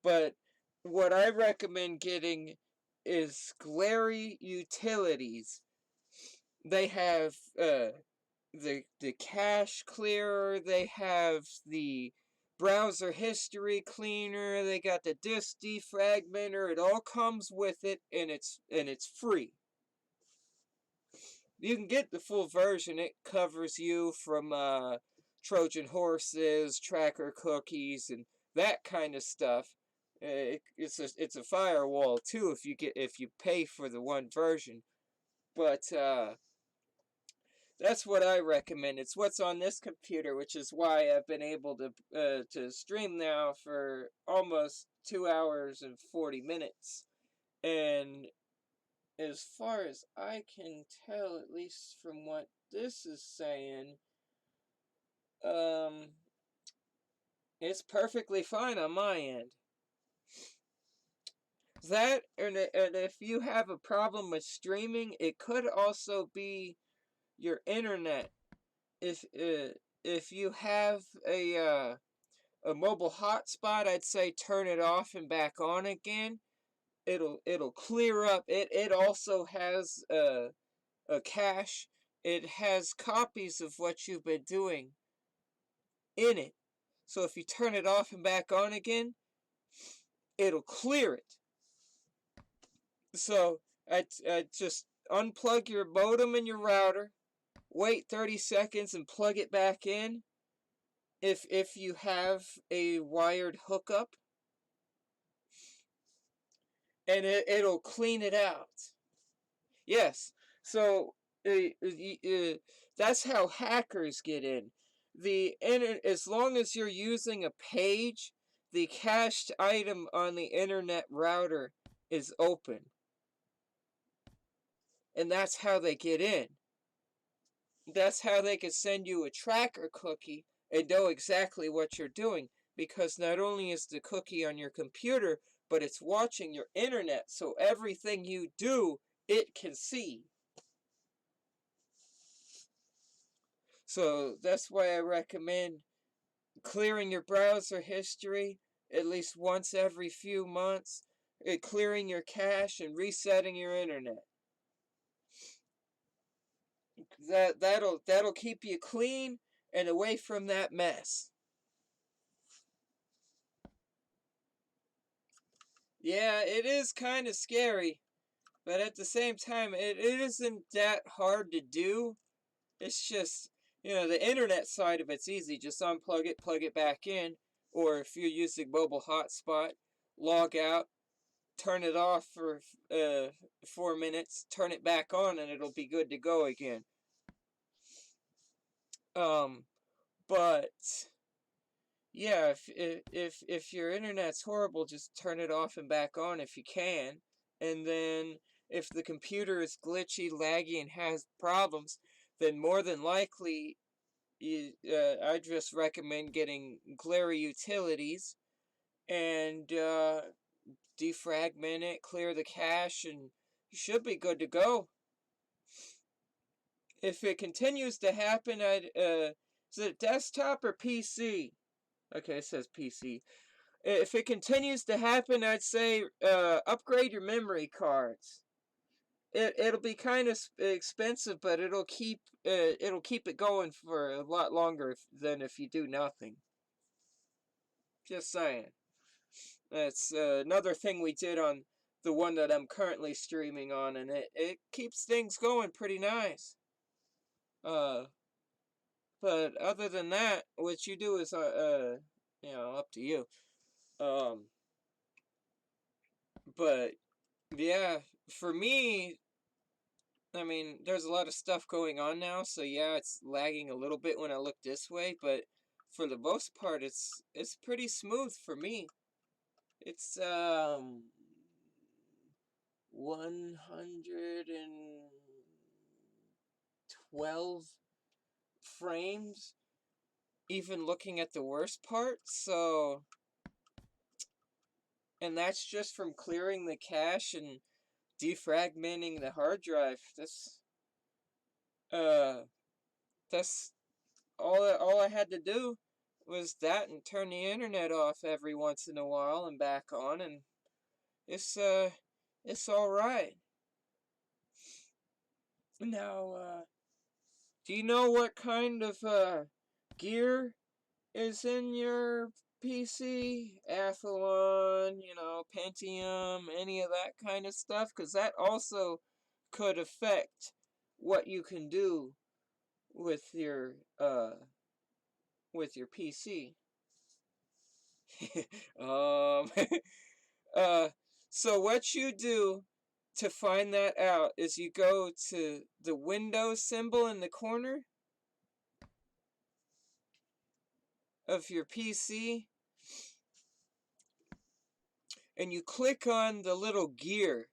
but what I recommend getting is Glary Utilities. They have the cache clearer, they have the browser history cleaner, they got the disk defragmenter. It all comes with it, and it's free. You can get the full version. It covers you from Trojan horses, tracker cookies, and that kind of stuff. It's a firewall too if you pay for the one version. But that's what I recommend. It's what's on this computer, which is why I've been able to stream now for almost 2 hours and 40 minutes. And as far as I can tell, at least from what this is saying, um, it's perfectly fine on my end. That, and if you have a problem with streaming, it could also be your internet. If you have a mobile hotspot, I'd say turn it off and back on again. It'll clear up. It also has a cache. It has copies of what you've been doing in it. So if you turn it off and back on again, it'll clear it. So I just unplug your modem and your router, wait 30 seconds and plug it back in if you have a wired hookup, and it'll clean it out. Yes, so that's how hackers get in. As long as you're using a page, the cached item on the internet router is open. And that's how they get in. That's how they can send you a tracker cookie and know exactly what you're doing. Because not only is the cookie on your computer, but it's watching your internet. So everything you do, it can see. So that's why I recommend clearing your browser history at least once every few months, clearing your cache and resetting your internet. That'll keep you clean and away from that mess. Yeah, it is kind of scary, but at the same time, it isn't that hard to do. It's just, the internet side of it's easy. Just unplug it, plug it back in, or if you're using mobile hotspot, log out, turn it off for 4 minutes, turn it back on, and it'll be good to go again. Um, but yeah, if your internet's horrible, just turn it off and back on if you can. And then if the computer is glitchy, laggy, and has problems, then more than likely, I just recommend getting Glary Utilities and defragment it, clear the cache, and you should be good to go. If it continues to happen, is it desktop or PC? Okay, it says PC. If it continues to happen, I'd say upgrade your memory cards. It'll be kind of expensive, but it'll keep it going for a lot longer than if you do nothing. Just saying. That's another thing we did on the one that I'm currently streaming on, and it keeps things going pretty nice. Uh, but other than that, what you do is up to you. Um, but yeah, for me, I mean, there's a lot of stuff going on now, so yeah, it's lagging a little bit when I look this way, but for the most part, it's pretty smooth for me. It's 112 frames, even looking at the worst part. So, and that's just from clearing the cache and defragmenting the hard drive. Uh that's all I had to do was that and turn the internet off every once in a while and back on, and it's it's all right. Now, do you know what kind of gear is in your PC? Athlon, Pentium, any of that kind of stuff? Because that also could affect what you can do with your PC. um, uh, so what you do to find that out is you go to the Windows symbol in the corner of your PC and you click on the little gear.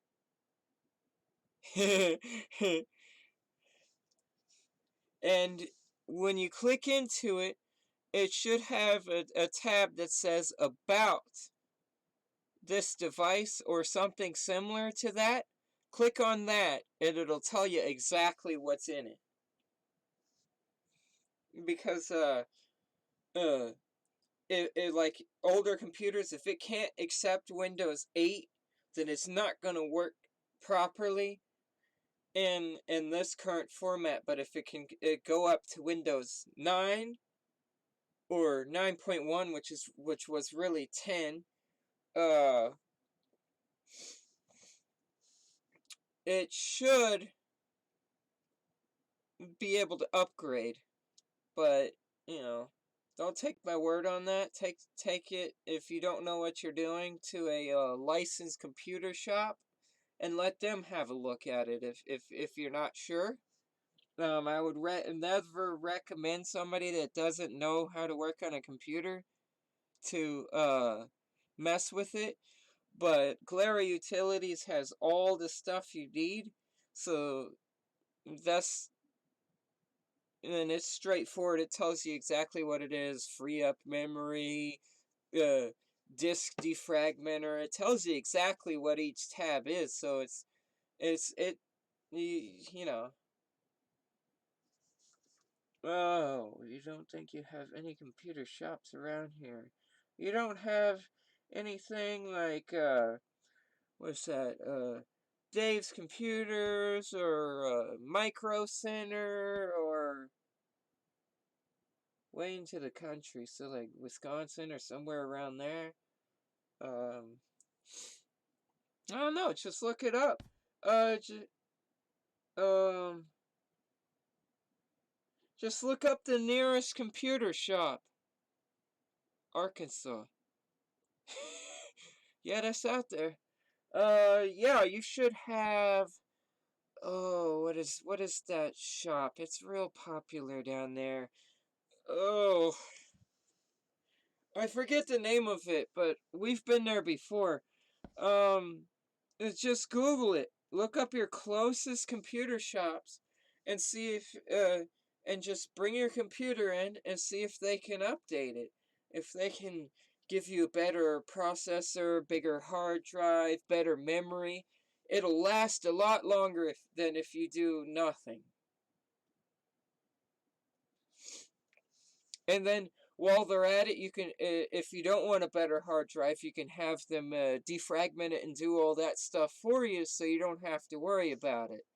And when you click into it, it should have a tab that says About this device or something similar to that. Click on that and it'll tell you exactly what's in it. Because uh like older computers, if it can't accept Windows 8, then it's not going to work properly in this current format. But if it can go up to Windows 9 or 9.1, which was really 10, uh it should be able to upgrade. But, don't take my word on that. Take it, if you don't know what you're doing, to a licensed computer shop and let them have a look at it if you're not sure. I would never recommend somebody that doesn't know how to work on a computer to mess with it. But Glary Utilities has all the stuff you need, so that's and it's straightforward. It tells you exactly what it is: free up memory, uh, disk defragmenter. It tells you exactly what each tab is. So it you know. Oh, you don't think you have any computer shops around here? You don't have anything like what's that? Dave's Computers or Micro Center or way into the country, so like Wisconsin or somewhere around there. Um, I don't know. Just look it up. Um, just look up the nearest computer shop. Arkansas. Yeah, that's out there. Yeah, you should have. Oh, what is that shop? It's real popular down there. Oh, I forget the name of it, but we've been there before. Um, just Google it. Look up your closest computer shops and see if and just bring your computer in and see if they can update it. If they can give you a better processor, bigger hard drive, better memory, it'll last a lot longer than if you do nothing. And then while they're at it, you can, if you don't want a better hard drive, you can have them defragment it and do all that stuff for you, so you don't have to worry about it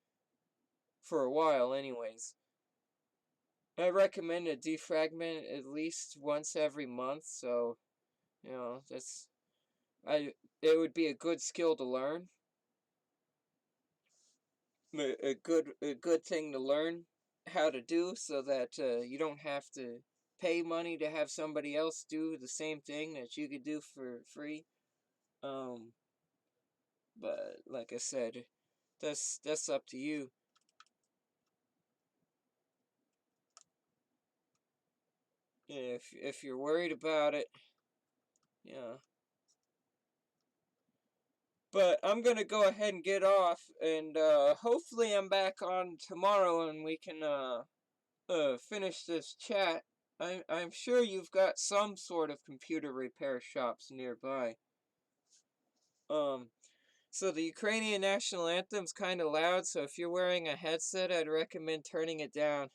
for a while, anyways. I recommend a defragment at least once every month, so that's I. It would be a good skill to learn, a good thing to learn how to do, so that you don't have to pay money to have somebody else do the same thing that you could do for free. Um, but like I said, that's up to you. If you're worried about it, yeah. But I'm gonna go ahead and get off, and hopefully I'm back on tomorrow, and we can finish this chat. I'm sure you've got some sort of computer repair shops nearby. Um, so the Ukrainian national anthem's kind of loud, so if you're wearing a headset, I'd recommend turning it down.